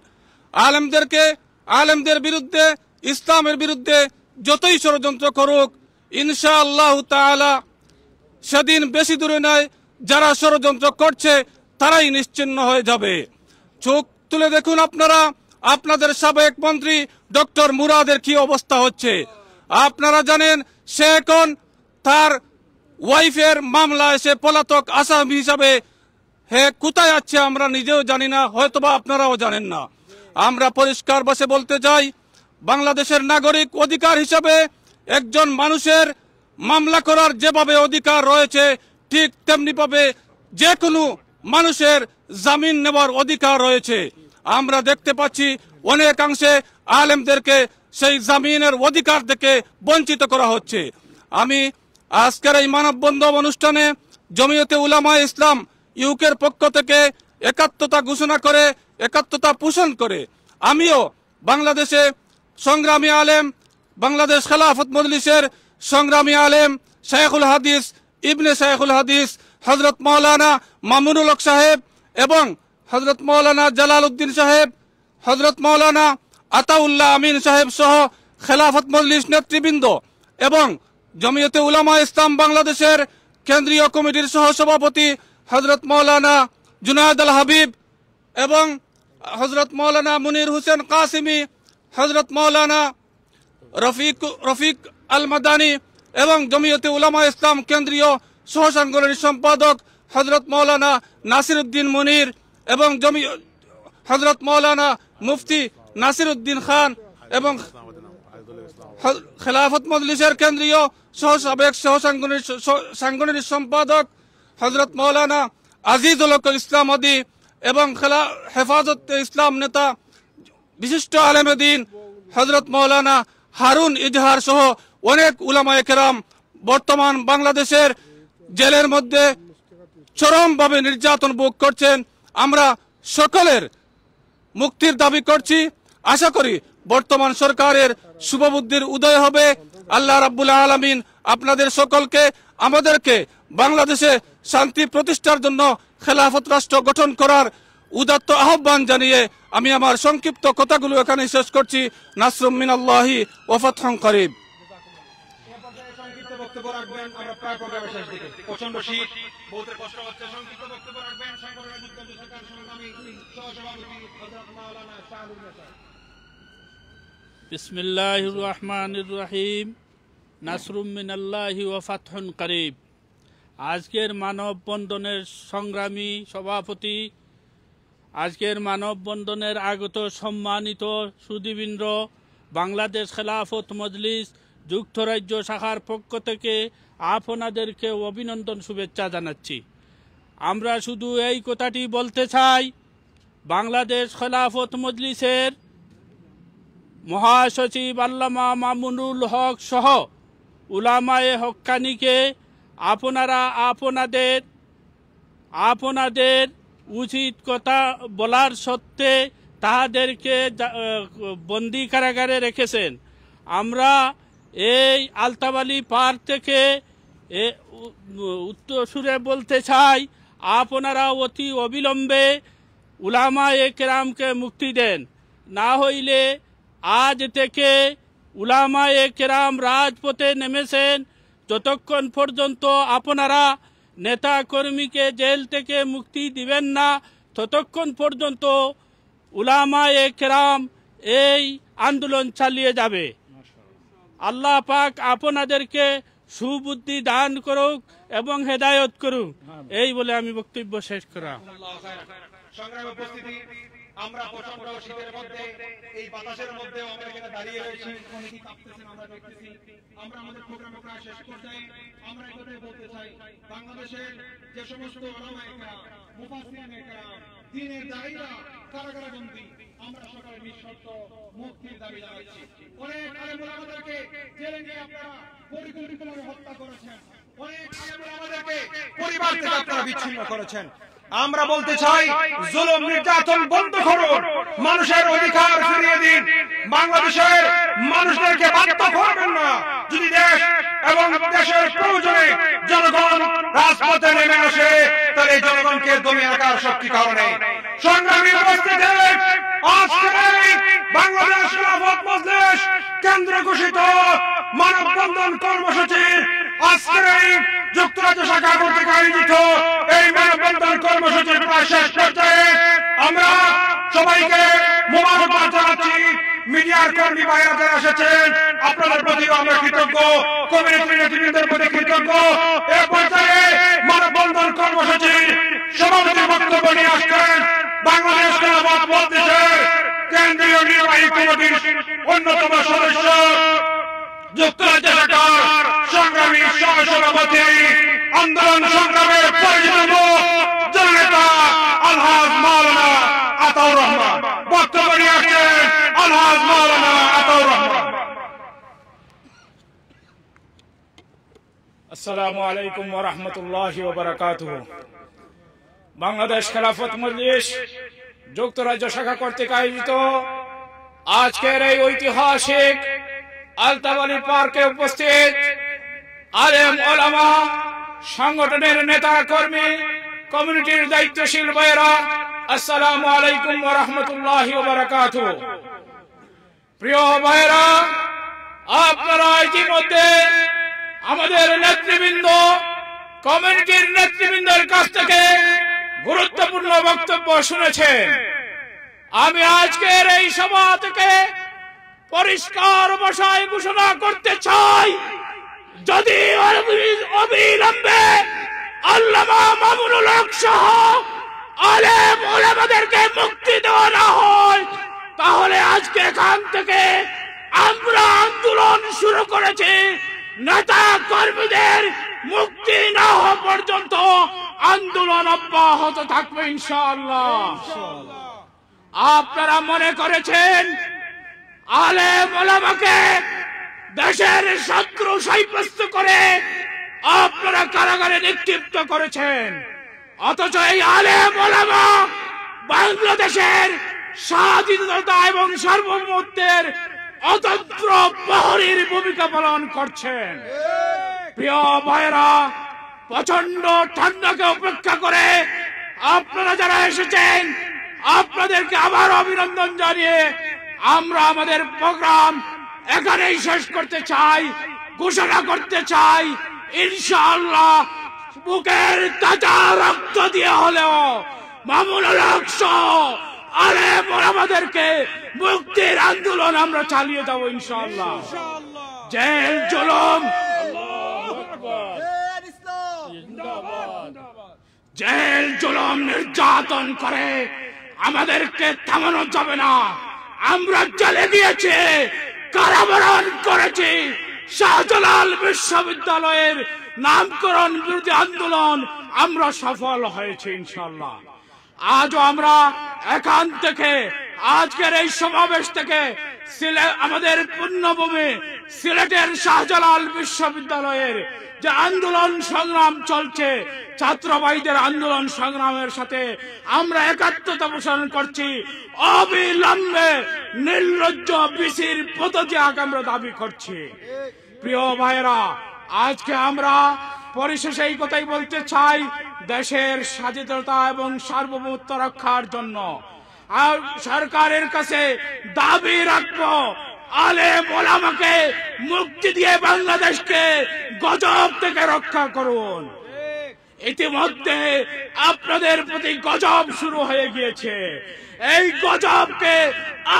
আলেমদের বিরুদ্ধে, ইসলামের বিরুদ্ধে যতই ষড়যন্ত্র করুক, ইনশাআল্লাহ তাআলা সেদিন বেশি দূরে নয়, যারা ষড়যন্ত্র করছে তারাই নিশ্চিহ্ন হয়ে যাবে। চোখ তুলে দেখুন আপনারা, আপনাদের সাবেক মন্ত্রী ডক্টর মুরাদের কি অবস্থা হচ্ছে। আপনারা জানেন সে এখন তার ওয়াইফের মামলায় সে পলাতক আসামি হিসাবে কোথায় আছে আমরা নিজেও জানি না, হয়তোবা আপনারাও জানেন না। আমরা পরিষ্কার ভাষায় বলতে চাই, বাংলাদেশের নাগরিক অধিকার হিসাবে একজন মানুষের মামলা করার যেভাবে অধিকার রয়েছে, ঠিক তেমনিভাবে যে কোনো মানুষের জামিন নেওয়ার অধিকার রয়েছে। আমরা দেখতে পাচ্ছি অনেকাংশে আলেমদেরকে সেই জামিনের অধিকার থেকে বঞ্চিত করা হচ্ছে। আমি আজকের এই মানববন্ধন অনুষ্ঠানে জমিয়তে উলামা ইসলাম ইউকের পক্ষ থেকে একাত্মতা ঘোষণা করে, একাত্মতা পোষণ করে আমিও বাংলাদেশে সংগ্রামী আলেম বাংলাদেশ খেলাফত মজলিসের সংগ্রামী আলেম শাইখুল হাদিস ইবনে শাইখুল হাদিস হযরত মাওলানা মামুনুল হক সাহেব এবং হযরত মাওলানা জালাল উদ্দিন সাহেব, হযরত মাওলানা আতাউল্লাহ আমিন সাহেব সহ খেলাফত মজলিস নেতৃবৃন্দ এবং জমিয়তে উলামা ইসলাম বাংলাদেশের কেন্দ্রীয় কমিটির সহসভাপতি হযরত মাওলানা জুনায়েদ আল হাবিব এবং হযরত মাওলানা মুনির হোসেন কাসিমি, হযরত মাওলানা রফিক আল মাদানী এবং জমিয়তে উলামা ইসলাম কেন্দ্রীয় সহসাংগঠনিক সম্পাদক হযরত মাওলানা নাসির উদ্দিন মুনির এবং হযরত মাওলানা মুফতি নাসির উদ্দিন খান এবং খেলাফত মজলিসের কেন্দ্রীয় সাবেক সাংগঠনিক সম্পাদক হযরত মাওলানা আজিজুল হক ইসলাম আদি এবং হেফাজত ইসলাম নেতা বিশিষ্ট আলেম দ্বীন হযরত মাওলানা হারুন ইজহার সহ অনেক উলামায়ে কেরাম বর্তমান বাংলাদেশের জেলের মধ্যে চরমভাবে নির্যাতন ভোগ করছেন। আমরা সকলের মুক্তির দাবি করছি। আশা করি বর্তমান সরকারের শুভবুদ্ধির উদয় হবে। আল্লাহ রাব্বুল আলামিন আপনাদের সকলকে আমাদেরকে বাংলাদেশে শান্তি প্রতিষ্ঠার জন্য খেলাফত রাষ্ট্র গঠন করার উদাত্ত আহ্বান জানিয়ে আমি আমার সংক্ষিপ্ত কথাগুলো এখানে শেষ করছি। নাসরুম মিনাল্লাহি ওয়া ফাতহুন করিব। বক্তব্য রাখবেন, আমরা প্রায় প্রোগ্রামের শেষ দিকে, প্রচন্ড শীত, বহুতের কষ্ট হচ্ছে। সংক্ষিপ্ত বক্তব্য রাখবেন সংগঠনের যুক্ত সরকার সংগ্রামী সহসভাপতি হযরত মাওলানা শাহুল নেতা। বিসমিল্লাহির রহমানির রহিম। নাসরুম মিনাল্লাহি ওয়া ফাতহুন করিব। আজকের মানববন্ধনের সংগ্রামী সভাপতি, আজকের মানববন্ধনের আগত সম্মানিত সুধীবৃন্দ, বাংলাদেশ খেলাফত মজলিস যুক্তরাজ্য শাখার পক্ষ থেকে আপনাদেরকে অভিনন্দন শুভেচ্ছা জানাচ্ছি। আমরা শুধু এই কথাটি বলতে চাই, বাংলাদেশ খেলাফত মজলিসের মহাসচিব আল্লামা মামুনুল হক সহ উলামায়ে হক্কানিকে আপনারা আপনাদের উচিত কথা বলার সত্ত্বে তাহাদেরকে বন্দি কারাগারে রেখেছেন। আমরা এই আলতাবালি পার্ক থেকে উত্তর সুরে বলতে চাই, আপনারা অতি অবিলম্বে উলামায়ে কেরামকে মুক্তি দেন, না হইলে আজ থেকে উলামায়ে কেরাম রাজপথে নেমেছেন। যতক্ষণ পর্যন্ত আপনারা নেতা কর্মীকে জেল থেকে মুক্তি দিবেন না, ততক্ষণ পর্যন্ত উলামায়ে কেরাম এই আন্দোলন চালিয়ে যাবে। আল্লাহ পাক আপনাদেরকে সুবুদ্ধি দান করুক এবং হেদায়ত করুক, এই বলে আমি বক্তব্য শেষ করাম। সংগ্রামী উপস্থিতি, আমরা প্রচন্ড শীতের মধ্যে এই বাতাসের মধ্যে আমরা এখানে দাঁড়িয়ে রয়েছি, অনেকেই কাঁপতেছেন আমরা দেখতেছি। আমরা আমাদের প্রোগ্রামে প্রায় শেষ পর্যায়ে। আমরা এই কথাই বলতে চাই, বাংলাদেশের যে সমস্ত উলামায়ে কেরাম, মুফাসসিরিনে কেরাম, দ্বীনের দাঈরা কারাগারে বন্দী, আমরা সকলে নিঃশর্ত মুক্তির দাবি জানাচ্ছি। অনেক আলেম উলামাদেরকে জেলে নিয়ে আপনারা পরিকল্পিতভাবে হত্যা করেছেন, অনেক আলেম উলামাদেরকে পরিবার থেকে আপনারা বিচ্ছিন্ন করেছেন। আমরা বলতে চাই, জুলুম নির্যাতন বন্ধ করুন, মানুষের অধিকার ফিরিয়ে দিন। বাংলাদেশের মানুষদেরকে বাধ্য করবেন না। যদি দেশ এবং দেশের প্রয়োজনে জনগণ রাজপথে নেমে আসে, তাহলে জনগণকে দমিয়ে রাখার শক্তি কারণে সংগ্রামী উপস্থিতি, আজকের বাংলাদেশ খেলাফত মজলিস কেন্দ্র ঘোষিত মানববন্ধন কর্মসূচির আজকের এই যুক্তরাজ্য শাখা কর্তৃক আয়োজিত এই মানববন্ধন কর্মসূচির প্রায় শেষ পর্যায়ে। আমরা সবাইকে মোবারকবাদ জানাচ্ছি। মিডিয়ার কর্মী ভাইরা যারা এসেছেন, আপনাদের প্রতিও আমরা কৃতজ্ঞ, কমিউনিটির নেতৃবৃন্দের প্রতি কৃতজ্ঞ। এ পর্যায়ে মানববন্ধন কর্মসূচির সভাপতি বক্তব্য নিয়ে আসছেন বাংলাদেশ খেলাফত মজলিসের কেন্দ্রীয় নির্বাহী কমিটির অন্যতম সদস্য, যুক্তরাজ্য শাখার সংগ্রামী সহসভাপতি, আন্দোলন সংগ্রামের পরিচিত জননেতা আলহাজ মাওলানা আতাউর রহমান। বক্তব্য নিয়ে আসছেন আলহাজ মাওলানা আতাউর রহমান। আসসালামু আলাইকুম ওয়া রাহমাতুল্লাহি ওয়া বারাকাতুহু। বাংলাদেশ খেলাফত মজলিস যুক্তরাজ্য শাখা কর্তৃক আয়োজিত আজকের এই ঐতিহাসিক আলতাবালি পার্কে উপস্থিত আলেম ওলামা, সংগঠনের নেতা কর্মী, কমিউনিটির দায়িত্বশীল ভাইয়েরা, আসসালামু আলাইকুম ওয়া রাহমাতুল্লাহি ওয়া বারাকাতুহু। প্রিয় ভাইয়েরা, আপনারা ইতিমধ্যে আমাদের নেতৃবৃন্দ, কমিউনিটির নেতৃবৃন্দের কাছ থেকে গুরুত্বপূর্ণ বক্তব্য শুনেছেন। আমি আজকের এই সভা থেকে পরিষ্কার ভাষায় ঘোষণা করতে চাই, যদি অবিলম্বে আল্লামা মামুনুল হক সহ আলেম ওলামাদেরকে মুক্তি দেওয়া না হয়, তাহলে আজকে এখান থেকে আমরা আন্দোলন শুরু করেছি। নেতা কর্মীদের মুক্তি না হওয়া পর্যন্ত আন্দোলন অব্যাহত থাকবে ইনশাআল্লাহ। আপনারা মনে করেছেন আলেম ওলামাকে দেশের শত্রু সাব্যস্ত করে আপনারা কারাগারে নিক্ষিপ্ত করেছেন, অথচ এই আলেম ওলামা বাংলাদেশের স্বাধীনতা এবং সার্বভৌমত্বের অতন্ত্র প্রহরীর ভূমিকা পালন করছেন। প্রিয় ভাইয়েরা, প্রচন্ড ঠান্ডাকে উপেক্ষা করে আপনারা যারা এসেছেন, আপনাদেরকে আবার অভিনন্দন জানিয়ে আমরা আমাদের প্রোগ্রাম এখানেই শেষ করতে চাই। ঘোষণা করতে চাই, ইনশাআল্লাহ বুকের তাজা রক্ত দিয়ে হলেও মামুনুল হক সহ আলেম ওলামাদেরকে মুক্তির আন্দোলন আমরা চালিয়ে যাব ইনশাআল্লাহ। জেল জুলুম, জেল জুলুম নির্যাতন করে আমাদেরকে থামানো যাবে না। আমরা জেলে গিয়েছি, কারাবরণ করেছি। শাহজালাল বিশ্ববিদ্যালয়ের নামকরণ বিরোধী আন্দোলন আমরা সফল হয়েছে ইনশাআল্লাহ। আজও আমরা এখান থেকে, আজকের এই সমাবেশ থেকে আমাদের পুণ্যভূমি সিলেটের শাহজালাল বিশ্ববিদ্যালয়ের যে আন্দোলন সংগ্রাম চলছে, ছাত্র ভাইদের আন্দোলন সংগ্রামের সাথে আমরা একাত্মতা পোষণ করছি। অবিলম্বে নির্লজ্জ বিসির পদত্যাগ আমরা দাবি করছি। প্রিয় ভাইয়েরা, আজকে আমরা পরিশেষে এই কথাই বলতে চাই, দেশের স্বাধীনতা এবং সার্বভৌমত্ব রক্ষার জন্য সরকারের কাছে দাবি রাখবো, আলেম ওলামাকে মুক্তি দিয়ে বাংলাদেশকে গজব থেকে রক্ষা করুন। ইতিমধ্যে আপনাদের প্রতি গজব শুরু হয়ে গিয়েছে, এই গজবকে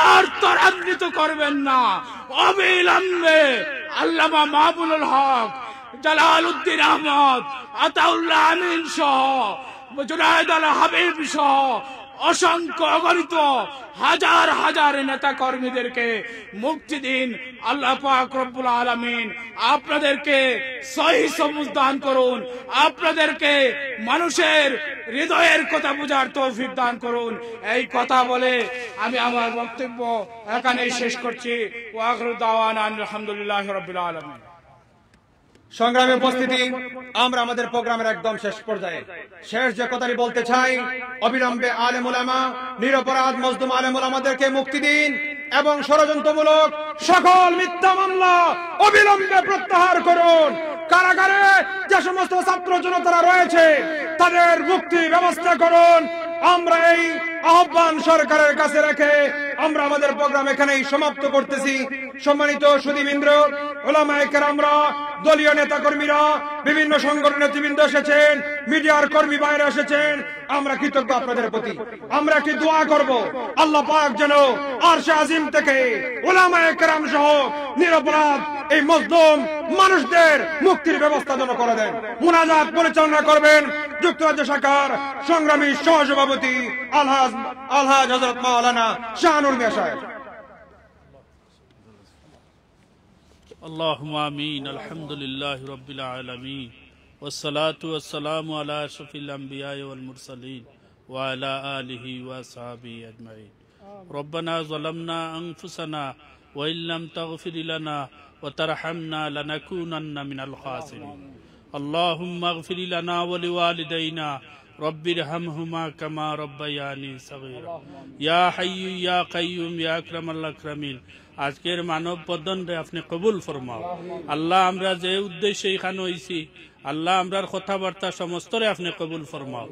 আর ত্বরান্বিত করবেন না। অবিলম্বে আল্লামা মামুনুল হক, জালালউদ্দিন আহমদ, আতাউল্লাহ আমিন সহ, জুনায়েদ আল হাবিব সহ অসংখ্য অগণিত হাজার হাজার নেতা কর্মীদেরকে মুক্তি দিন। আল্লাহ পাক রব্বুল আলামিন আপনাদেরকে সহিহ সমঝ দান করুন, আপনাদেরকে মানুষের হৃদয়ের কথা বোঝার তৌফিক দান করুন। এই কথা বলে আমি আমার বক্তব্য এখানেই শেষ করছি। ওয়া আখিরু দাওয়ানা আলহামদুলিল্লাহি রাব্বিল আলামিন। সংগ্রামে উপস্থিতি, আমরা আমাদের প্রোগ্রামের একদম শেষ পর্যায়ে। শেষ যে কথাটি বলতে চাই, অবিলম্বে আলেম ওলামা, নিরপরাধ মজলুম আলেম ওলামাদেরকে মুক্তি দিন এবং ষড়যন্ত্রমূলক সকল মিথ্যা মামলা অবিলম্বে প্রত্যাহার করুন। কারাগারে যে সমস্ত ছাত্র জনতারা রয়েছে তাদের মুক্তি ব্যবস্থা করুন। আমরা এই আহ্বান সরকারের কাছে রেখে আমরা আমাদের প্রোগ্রাম এখানেই সমাপ্ত করতেছি। সম্মানিত সুধীবৃন্দ, ওলামায়ে কেরামরা, দলীয় নেতা কর্মীরা, বিভিন্ন সংগঠনের নেতৃবৃন্দ এসেছেন, মিডিয়ার কর্মী বাইরে এসেছেন, আমরা কৃতজ্ঞ আপনাদের প্রতি। আমরা একটি দোয়া করব, আল্লাহ পাক যেন আরশে আজিম থেকে ওলামায়ে কেরাম সহ নিরপরাধ এই মজলুম মানুষদের মুক্তির ব্যবস্থা যেন করে দেন। মুনাজাত পরিচালনা করবেন যুক্তরাজ্য শাখার সংগ্রামী সহসভাপতি আলহাজ হযরত মাওলানা শাহনুর মিয়া সাহেব। اللهم آمين الحمد لله رب العالمين والصلاة والسلام على أشرف الأنبياء والمرسلين وعلى آله وأصحابه أجمعين ربنا ظلمنا أنفسنا وإن لم تغفر لنا وترحمنا لنكونن من الخاسرين اللهم اغفر لنا ولوالدينا রব্বিরহামহুমা কামা রব্বায়ানি সগীরা ইয়া হাইয়্যু ইয়া কাইয়্যুম ইয়া আকরামাল আকরামিন। আজকের মানববন্ধনরে আপনি কবুল ফরমাও আল্লাহ। আমরা যে উদ্দেশ্যে এখানে হইছি আল্লাহ, আমরার কথাবার্তা সমস্তরে আপনি কবুল ফরমাও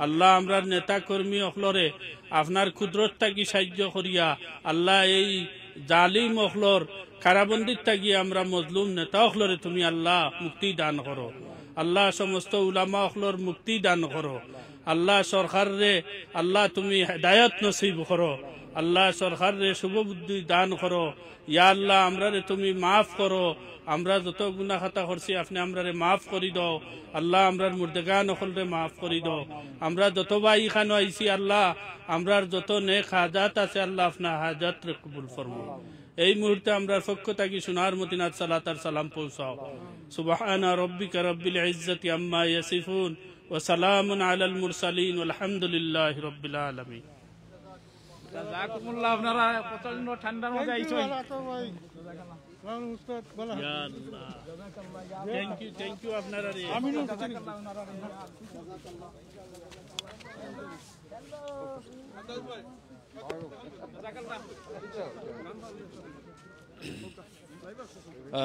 আল্লাহ। আমরার নেতা কর্মী অখলরে আপনার কুদরত থাকি সাহায্য করিয়া আল্লাহ, এই জালিম অখলর কারাবন্দির থাকি আমরা মজলুম নেতা অখলরে তুমি আল্লাহ মুক্তি দান করো আল্লাহ। সমস্ত উলামা অখলর মুক্তি দান করো আল্লাহ। সরকার রে আল্লাহ তুমি হেদায়ত নসিব করো আল্লাহ। সরকার রে শুভ বুদ্ধি দান করো ইয়া আল্লাহ। আমরা রে তুমি মাফ করো, আমরা যত গুনাহ খাতা করছি আপনি আমরা রে মাফ করি দাও আল্লাহ। আমরার মুর্দেগান অখলরে মাফ করি দাও। আমরা যত ভাই খানো আইছি আল্লাহ, আমরার যত নেক হাজাত আছে আল্লাহ আপনার হাজাত রে কবুল ফরমাও। এই মুহূর্তে আমরার পক্ষ থাকি সোনার মদিনাত সালাত আর সালাম পৌঁছাও। সুবহানা রাব্বিকা রাব্বিল ইজ্জাতি আম্মা ইয়াসিফুন ওয়া সালামুন আলাল মুরসালিন আলহামদুলিল্লাহি রাব্বিল আলামিন। জাযাকুমুল্লাহ। আপনারা প্রচন্ড ঠান্ডার মধ্যে আইছেন। ইয়া আল্লাহ, থ্যাংক ইউ আপনারা রে।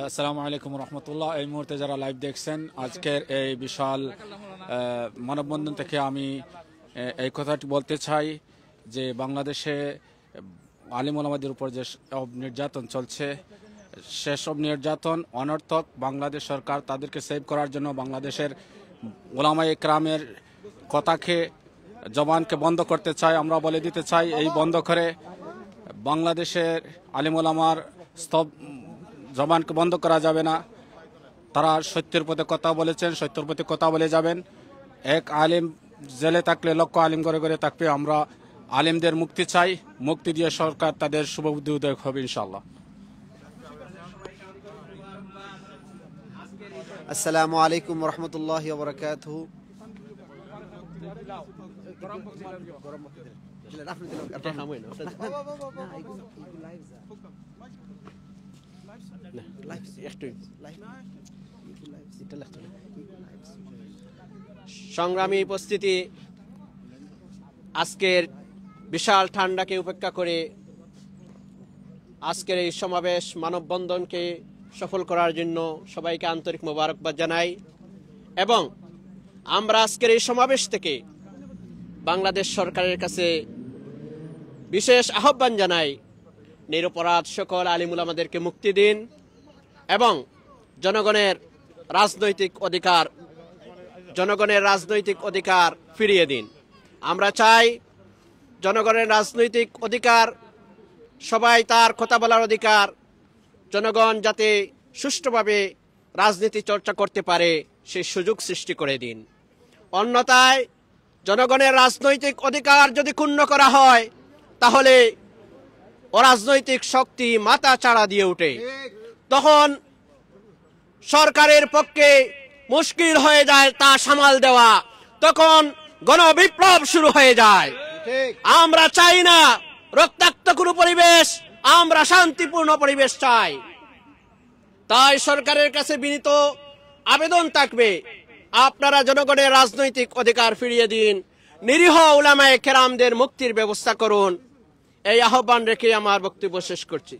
আসসালামু আলাইকুম রহমতুল্লাহ। এই মুহূর্তে যারা লাইভ দেখছেন, আজকের এই বিশাল মানববন্ধন থেকে আমি এই কথাটি বলতে চাই যে বাংলাদেশে আলিম ওলামাদের উপর যে সব নির্যাতন চলছে, সেসব নির্যাতন অনর্থক। বাংলাদেশ সরকার তাদেরকে সেভ করার জন্য বাংলাদেশের ওলামায়ে কেরামের কথাকে জবানকে বন্ধ করতে চাই। আমরা বলে দিতে চাই এই বন্ধ করে বাংলাদেশের আলিম ওলামার জবানকে বন্ধ করা যাবে না। তারা সত্যের পথে কথা বলেছেন, সত্যের পথে কথা বলে যাবেন। এক আলিম জেলে থাকলে লক্ষ আলিম করে করে থাকবে। আমরা আলিমদের মুক্তি চাই, মুক্তি দিয়ে সরকার তাদের শুভবুদ্ধি উদয় হবে ইনশাআল্লাহ। আসসালামু আলাইকুম রহমতুল্লাহি ওয়া বারাকাতুহু। সংগ্রামী উপস্থিতি, আজকের বিশাল ঠান্ডাকে উপেক্ষা করে আজকের এই সমাবেশ মানববন্ধনকে সফল করার জন্য সবাইকে আন্তরিক মোবারকবাদ জানাই এবং আমরা আজকের এই সমাবেশ থেকে বাংলাদেশ সরকারের কাছে বিশেষ আহ্বান জানাই, নিরপরাধ সকল আলিম উলামাদেরকে মুক্তি দিন এবং জনগণের রাজনৈতিক অধিকার ফিরিয়ে দিন। আমরা চাই জনগণের রাজনৈতিক অধিকার, সবাই তার কথা বলার অধিকার, জনগণ যাতে সুষ্ঠুভাবে রাজনীতি চর্চা করতে পারে সেই সুযোগ সৃষ্টি করে দিন। অন্যথায় জনগণের রাজনৈতিক অধিকার যদি ক্ষুণ্ণ করা হয় তাহলে অরাজনৈতিক শক্তি মাথা চাড়া দিয়ে ওঠে, তখন সরকারের পক্ষে মুশকিল হয়ে যায় তা সামাল দেওয়া, তখন গণবিপ্লব শুরু হয়ে যায়। আমরা চাই না রক্তাক্ত কোনো পরিবেশ, আমরা শান্তিপূর্ণ পরিবেশ চাই। তাই সরকারের কাছে বিনীত আবেদন থাকবে, আপনারা জনগণের রাজনৈতিক অধিকার ফিরিয়ে দিন, নিরীহ উলামায়ে কেরামদের মুক্তির ব্যবস্থা করুন। এই আহ্বান রেখে আমার বক্তব্য শেষ করছি।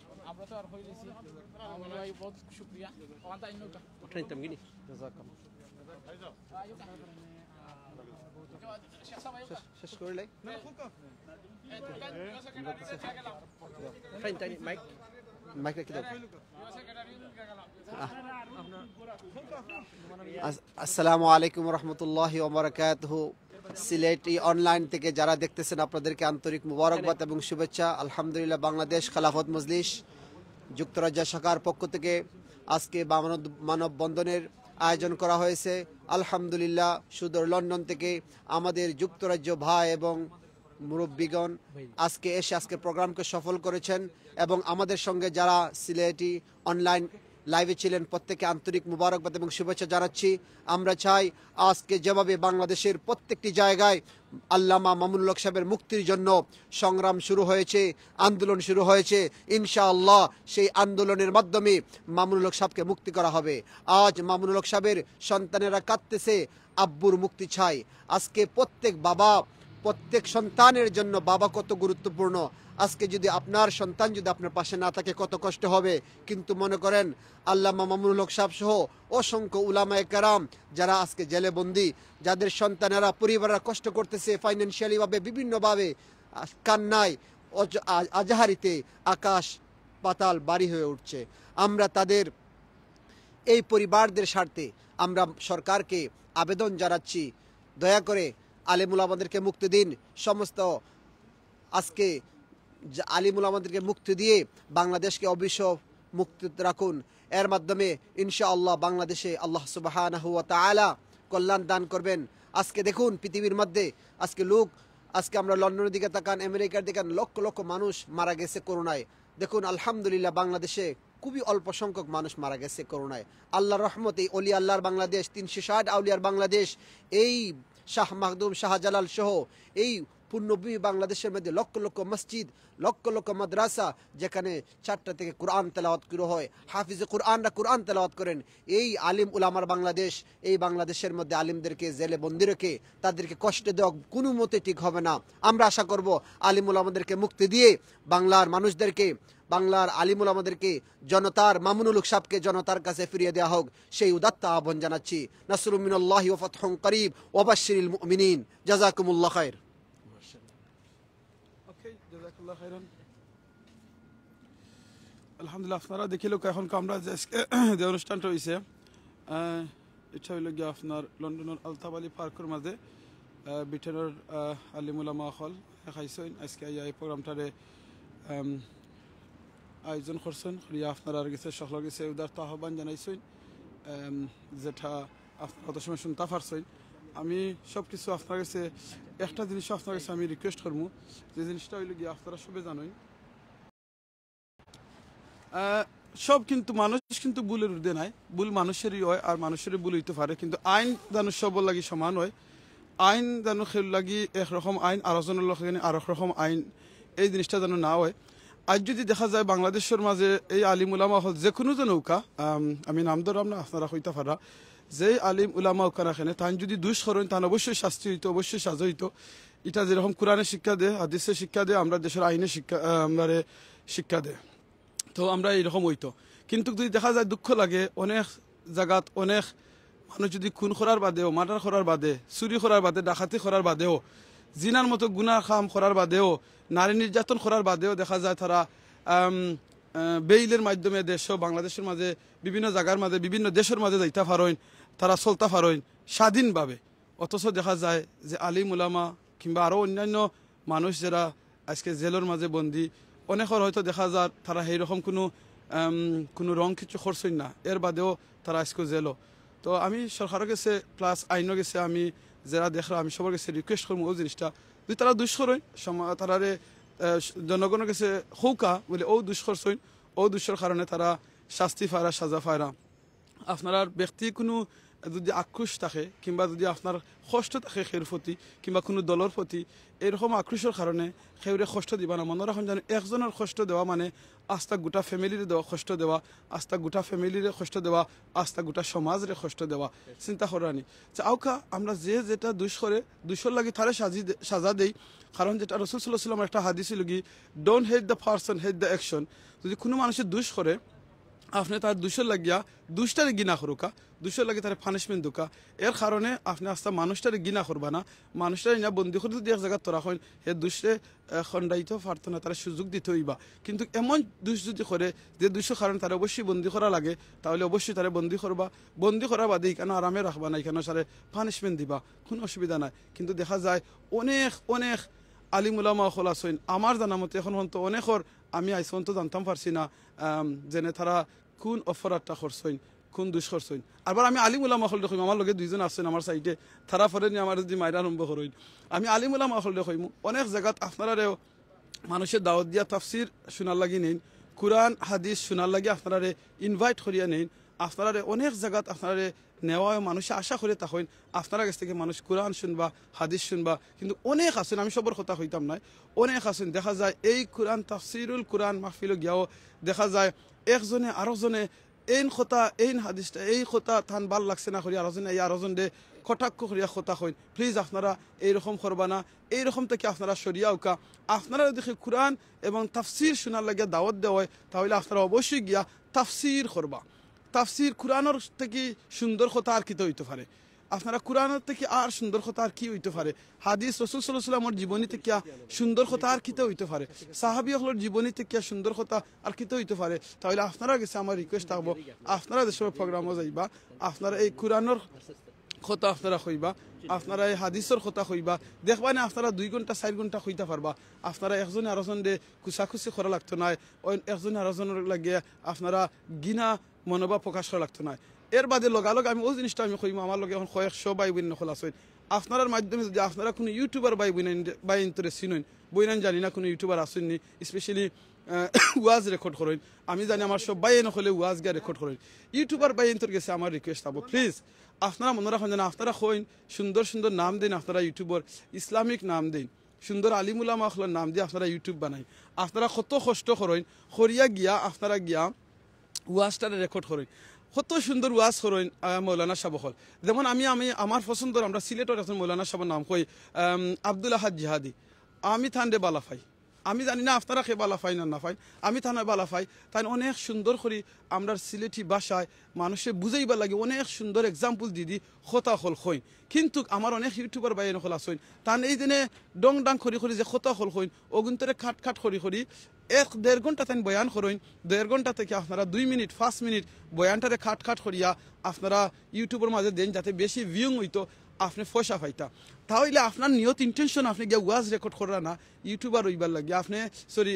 আসসালামু আলাইকুম রহমতুল্লাহি ওয়া বারাকাতুহু। সিলেটি অনলাইন থেকে যারা দেখতেছেন আপনাদেরকে আন্তরিক মুবারকবাদ এবং শুভেচ্ছা। আলহামদুলিল্লাহ, বাংলাদেশ খেলাফত মজলিস যুক্তরাজ্য শাখার পক্ষ থেকে আজকে মানববন্ধনের আয়োজন করা হয়েছে। আলহামদুলিল্লাহ, সুদূর লন্ডন থেকে আমাদের যুক্তরাজ্য ভাই এবং মুরব্বীগণ আজকে প্রোগ্রামকে সফল করেছেন এবং আমাদের সঙ্গে যারা সিলেটি অনলাইন লাইভে ছিলেন প্রত্যেকে আন্তরিক মুবারকবাদ এবং শুভেচ্ছা জানাচ্ছি। আমরা চাই আজকে যেভাবে বাংলাদেশের প্রত্যেকটি জায়গায় আল্লামা মামুনুল হক সাহেবের মুক্তির জন্য সংগ্রাম শুরু হয়েছে, আন্দোলন শুরু হয়েছে, ইনশাআল্লাহ সেই আন্দোলনের মাধ্যমে মামুনুল হক সাহেবকে মুক্তি করা হবে। আজ মামুনুল হক সাহেবের সন্তানেরা কাঁদতেছে, আব্বুর মুক্তি চাই। আজকে প্রত্যেক বাবা, প্রত্যেক সন্তানের জন্য বাবা কত গুরুত্বপূর্ণ। আজকে যদি আপনার সন্তান যদি আপনার পাশে না থাকে কত কষ্ট হবে। কিন্তু মনে করেন আল্লামা মামুনুল হক সাহেব সহ অসংখ্য উলামায়ে কেরাম যারা আজকে জেলে বন্দি, যাদের সন্তানেরা পরিবাররা কষ্ট করতেছে ফাইন্যান্সিয়ালিভাবে, বিভিন্নভাবে, কান্নায় আজাহারিতে আকাশ পাতাল বাড়ি হয়ে উঠছে। আমরা তাদের এই পরিবারদের স্বার্থে আমরা সরকারকে আবেদন জানাচ্ছি, দয়া করে আলেমুল আমাদেরকে মুক্তি দিন। সমস্ত আজকে আলিমুল আমাদেরকে মুক্তি দিয়ে বাংলাদেশকে অবশ্য মুক্তি রাখুন। এর মাধ্যমে ইনশাআল্লাহ বাংলাদেশে আল্লাহ সুবহানাহু ওয়া তাআলা কল্যাণ দান করবেন। আজকে দেখুন পৃথিবীর মধ্যে আজকে আমরা লন্ডনের দিকে তাকান, আমেরিকার দিকে, লক্ষ লক্ষ মানুষ মারা গেছে করোনায়। দেখুন আলহামদুলিল্লাহ বাংলাদেশে খুবই অল্প সংখ্যক মানুষ মারা গেছে করোনায়। আল্লাহর রহমত, এই অলি আল্লাহর বাংলাদেশ, 360 আউলিয়ার বাংলাদেশ, এই শাহ মাহদুম শাহজালাল সহ এই পূর্ণভূমি বাংলাদেশের মধ্যে লক্ষ লক্ষ মসজিদ, লক্ষ লক্ষ মাদ্রাসা, যেখানে 4টা থেকে কোরআন তেলাওয়াত শুরু হয়, হাফিজে কোরআনরা কোরআন তেলাওয়াত করেন। এই আলিম উলামার বাংলাদেশ, এই বাংলাদেশের মধ্যে আলিমদেরকে জেলে বন্দি রেখে তাদেরকে কষ্ট দেওয়া কোনো মতে ঠিক হবে না। আমরা আশা করব আলিম উলামাদেরকে মুক্তি দিয়ে বাংলার মানুষদেরকে, বাংলার আলিম উলামাদেরকে, জনতার মামুনুল হক সাহেবকে জনতার কাছে ফিরিয়ে দেওয়া হোক, সেই উদাত্ত আহ্বান জানাচ্ছি। নাসরুম মিনাল্লাহি ওয়া ফাতহুন করিব ওয়া বাশশিরিল মুমিনিন। জাযাকুমুল্লাহ খাইর। আলহামদুলিল্লাহ, আপনারা দেখিল এখন আমরা যে অনুষ্ঠানটা হয়েছে এটা হইল গিয়ে আপনার লন্ডনের আলতাবালি পার্কের মাঝে ব্রিটেনের আলিমুলামা হল খাইছেন। আজকে এই প্রোগ্রামটারে আয়োজন করছেন, আপনারা গেছে সকল গেছে উদারত আহ্বান জানাইছেন, যেটা আপনারা কত সময় শুনতে পারছেন। আমি সব কিছু আপনার কাছে একটা জিনিস আপনার কাছে আমি রিকোয়েস্ট করবো, যে জিনিসটা হইল গিয়ে আপনারা সবে জানেন সব কিন্তু মানুষ কিন্তু ভুলের ঊর্ধ্বে নাই, ভুল মানুষেরই হয় আর মানুষেরই ভুল হইতে পারে, কিন্তু আইন জানো সবর লাগি সমান হয়। আইন জানো খেল লাগি একরকম আইন, আরেকজনের লোক আরেক রকম আইন, এই জিনিসটা যেন না হয়। আজ যদি দেখা যায় বাংলাদেশের মাঝে এই আলিম উলামা হল যে কোনো যে নৌকা, আমি নাম ধরাম না, আপনারা হইতে পারা, যে আলিম উলামা ওখানে তান যদি দুষ করেন তান অবশ্যই শাস্তি হইতো, অবশ্যই সাজা হইতো। এটা যেরকম কোরআনে শিক্ষা দেয়, হাদিসে শিক্ষা দেয়, আমরা দেশের আইনে শিক্ষা দেয়, তো আমরা এইরকম হইতো। কিন্তু যদি দেখা যায় দুঃখ লাগে অনেক জায়গাত অনেক মানুষ যদি খুন করার বাদেও, মার্ডার করার বাদে, চুরি করার বাদে, ডাকাতি করার বাদেও, জিনার মতো গুনাহ কাম করার বাদেও, নারী নির্যাতন করার বাদেও দেখা যায় তারা বেইলের মাধ্যমে দেশ বাংলাদেশের মাঝে বিভিন্ন জায়গার মাঝে বিভিন্ন দেশের মাঝে যাইতে পারেন, তারা চলতে পারেন স্বাধীনভাবে। অথচ দেখা যায় যে আলিম উলামা কিংবা আরও অন্যান্য মানুষ যারা আজকে জেলের মাঝে বন্দী, অনেকের হয়তো দেখা যায় তারা সেইরকম কোনো রং কিছু করছেন না, এর বাদেও তারা আজকে জেলও। তো আমি সরকারের কাছে প্লাস আইনও গেছে আমি যারা দেখলাম, আমি সবার কাছে রিকোয়েস্ট করবো ওই জিনিসটা যদি তারা দুষ করেন তারারে জনগণের কাছে হৌকা বলে ও দুষ করছেন, ও দুষের কারণে তারা শাস্তি ফায়রা, সাজা ফায়রা। আপনার ব্যক্তি কোনো যদি আক্রোশ থাকে কিংবা যদি আপনার কষ্ট থাকে সের প্রতি কিংবা কোনো দলের প্রতি, এরকম আক্রোশের কারণে সেউরে কষ্ট দিবা না। মনে রাখুন জানেন একজনের কষ্ট দেওয়া মানে আস্তা গোটা ফ্যামিলিরে দেওয়া কষ্ট দেওয়া, আস্তা গোটা ফ্যামিলিরে কষ্ট দেওয়া, আস্তা গোটা সমাজরে কষ্ট দেওয়া। চিন্তা করানি যে আউকা আমরা যে যেটা দুষ করে দুষর লাগি তারে সাজা দেই, কারণ যেটা রাসূল সাল্লাল্লাহু আলাইহি ওয়াসাল্লাম একটা হাদিস ছিল কি, don't hate the person, hate the action. যদি কোনো মানুষের দুষ করে আপনি তার দুষের লাগিয়া দুষটারে গিনা করুকা, দুষের লাগে তার পানিশমেন্ট দুকা, এর কারণে আপনি আস্তে মানুষটারে গিনা করবা না, মানুষটারে না বন্দি করে যদি এক জায়গায় তোরা হয় হে দুষে খণ্ডাইতে পারতো না, তারা সুযোগ দিতে হইবা। কিন্তু এমন দুষ যদি করে যে দুষের কারণে তারা অবশ্যই বন্দি করা লাগে, তাহলে অবশ্যই তারা বন্দি করবা, বন্দি করা বাদে এখানে আরামে রাখবা না, এখানে সারে পানিশমেন্ট দিবা, কোনো অসুবিধা নাই। কিন্তু দেখা যায় অনেক অনেক আলিম উলামা হল আসেন, আমার জানা মতে এখন হয়তো অনেকর আমি আইসন তো জানতাম পারছি না যেনে তারা কোন অপরাধটা করছেন, কোন দুষ করছেন। আবার আমি আলিম উলামা হল দেখুন, আমার লগে দুইজন আসছেন আমার সাইডে, তারা ফরে নিয়ে আমার যদি মাইরা আরম্ভ করেন, আমি আলিম উলামা হল দেখুন অনেক জায়গাত আপনারাও মানুষের দাওয়াত দিয়া তাফসির শোনার লাগি নেন, কোরআন হাদিস শোনার লাগে আপনারা ইনভাইট করিয়া নেন আপনারা অনেক জায়গাত আপনারা নেওয়া মানুষে আশা করে তখন আপনার কাছ থেকে মানুষ কোরআন শুনবা হাদিস শুনবা কিন্তু অনেক আছেন আমি সবর কথা হইতাম না অনেক আছেন দেখা যায় এই কোরআন তাফসিরুল কোরআন মাহফিল গিয়াও দেখা যায় একজনে আরেকজনে এইন কথা এইন হাদিসটা এই কথা থান ভাল লাগছে না করি আরেকজনে এই আরেকজন দে কটাক্ষ করিয়া কথা হইন প্লিজ আপনারা এইরকম করবা না এইরকম থেকে আপনারা সরিয়া উকা আপনারা দেখি কোরআন এবং তাফসির শোনার লাগে দাওয়াত দেওয়া হয় তাহলে আপনারা অবশ্যই গিয়া তাফসির করবা তাফসির কোরআনের থেকে সুন্দর কথা আর কিতে হইতে পারে আপনারা কোরআনের থেকে আর সুন্দর কথা আর কি হইতে পারে হাদিস রাসূল সাল্লাল্লাহু আলাইহি ওয়াসাল্লামের জীবনী থেকে সুন্দর কথা আর কিতে হইতে পারে সাহাবীদের জীবনী থেকে সুন্দর কথা আর কিতে হইতে পারে তাহলে আপনারা কাছে আমার রিকোয়েস্ট থাকবো আপনারা দেশের প্রোগ্রামে যাইবা আপনারা এই কোরআনের কথা আপনারা কইবা আপনারা এই হাদিসের কথা কইবা দেখবা না আপনারা 2 ঘন্টা 4 ঘন্টা কইতে পারবা আপনারা একজন আরেকজন দে কুসাকুসি করা লাগতো না একজন আরেকজনের লাগে আপনারা গিনা মনোভাব প্রকাশ করা লাগতো না এর বাদে লগালগ আমি ওই জিনিসটা আমি কইম আমার লগে এখন কয়েকশো ভাই বোন নকল আছে আপনার মাধ্যমে যদি আপনারা কোনো ইউটিউবার ভাই বোন বাই ইন্টারেস্ট চিনেন বইনান জানি না কোনো ইউটিউবার আসেননি স্পেশালি ওয়াজ রেকর্ড করেন আমি জানি আমার সব ভাই নকলে ওয়াজ গিয়ে রেকর্ড করেন ইউটিউবার ভাই ইন্টার গেছে আমার রিকোয়েস্ট থাকবো প্লিজ আপনারা মনে রাখেন যেন আপনারা কইন সুন্দর সুন্দর নাম দেন আপনারা ইউটিউবার ইসলামিক নাম দেন সুন্দর আলিমুলামা আখলার নাম দিয়ে আপনারা ইউটিউব বানাই আপনারা কত কষ্ট করেন করিয়া গিয়া আপনারা গিয়া ওয়াজটারে রেকর্ড করেন কত সুন্দর ওয়াজ করেন মৌলানা সাবহল যেমন আমি আমার পছন্দের আমরা সিলেটের এখন মৌলানা সাহেবের নাম কই আব্দুল আহাদ জিহাদি আমি থানডে বালাফাই আমি জানি না আপনারা কে বালাফাই না না ফাই আমি থানায় বালাফাই তাই অনেক সুন্দর করে আমরা সিলেটি ভাষায় মানুষে বুঝাইবার লাগে অনেক সুন্দর এক্সাম্পল দিদি খতা হল হইন কিন্তু আমার অনেক ইউটিউবার বাইন হল আসইন তান এই দিনে ডং ডাং করি করি যে খতা হল হইন অগুন্তরে খাট খাট করি করি 1-1.5 ঘন্টা তাই বয়ান করেন 1.5 ঘন্টা থেকে আপনারা 2 মিনিট 5 মিনিট বয়ানটারে খাট খাট করিয়া আপনারা ইউটিউবের মাঝে দেন যাতে বেশি ভিউং হইতো আপনি পয়সা পাইতা তাহলে আপনার নিয়ত ইন্টেনশন আপনি গিয়ে ওয়াজ রেকর্ড করা না ইউটিউবার হইবার লাগে আপনি সরি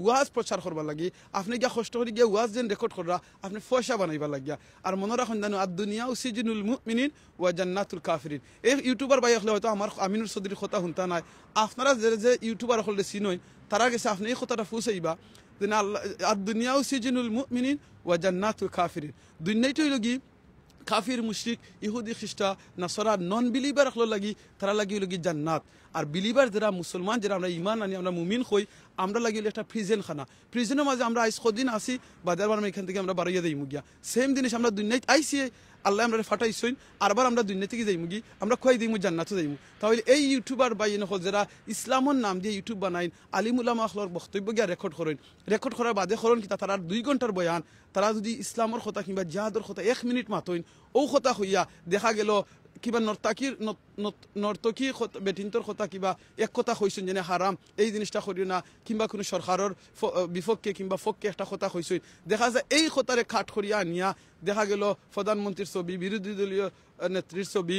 ওয়াজ প্রচার করবার লাগে আপনি গিয়া কষ্ট করে গিয়ে ওয়াজ যেন রেকর্ড করা আপনি পয়সা বানাইবার লাগিয়া আর মনে রাখুন জানো আর দুনিয়া সিজনুল মুমিনিন ওয়া জান্নাতুল কাফিরিন এই ইউটিউবার বাই হলে হয়তো আমার আমিনুর চৌধুরীর কথা শুনতা নাই আপনারা যে ইউটিউবার হলে চিনই তারা গেছে আপনি এই কথাটা ফুসাইবা যে আর দুনিয়া সিজনুল মুমিনিন ওয়া জান্নাতুল কাফিরিন দুনিয়াটা হইল কি কাফির মুশরিক ইহুদি খ্রিস্টা নাসরা নন বিলিভার হলো লাগি তারা লাগি লগি জান্নাত আর বিলিভার যারা মুসলমান যারা আমরা ইমান আনি আমরা মুমিন হই আমরা লাগি একটা প্রিজেন খানা প্রিজেনের মাঝে আমরা আইস কদিন আসি বাজার এখান থেকে আমরা বাড়াইয়া দিই মুগিয়া সেম জিনিস আমরা দুনিয়ায় আইসি আল্লাহ আমরা ফাটাইছইন আরবার আমরা দুনিয়া থেকে যাই মুগি আমরা খুয়াই দিই জান্নাতে যাইমু তাহলে এই ইউটিউবার বা ইনহল যারা ইসলামর নাম দিয়ে ইউটিউব বানাইন আলিমুলামা আখলার বক্তব্য গিয়া রেকর্ড করেন রেকর্ড করার বাদে করেন কি তারা 2 ঘন্টার বয়ান তারা যদি ইসলামর কথা কিংবা জিহাদর কথা 1 মিনিট মাতইন ও কথা হইয়া দেখা গেল কিবা নর্তকী বেটিন্তর কথা কিবা এক কথা কইছেন যেন হারাম এই জিনিসটা করিও না কিংবা কোনো সরকারের বিপক্ষে কিংবা পক্ষে একটা কথা কইছেন দেখা যায় এই কথারে খাট করিয়া আনিয়া দেখা গেল প্রধানমন্ত্রীর ছবি বিরোধী দলীয় নেত্রীর ছবি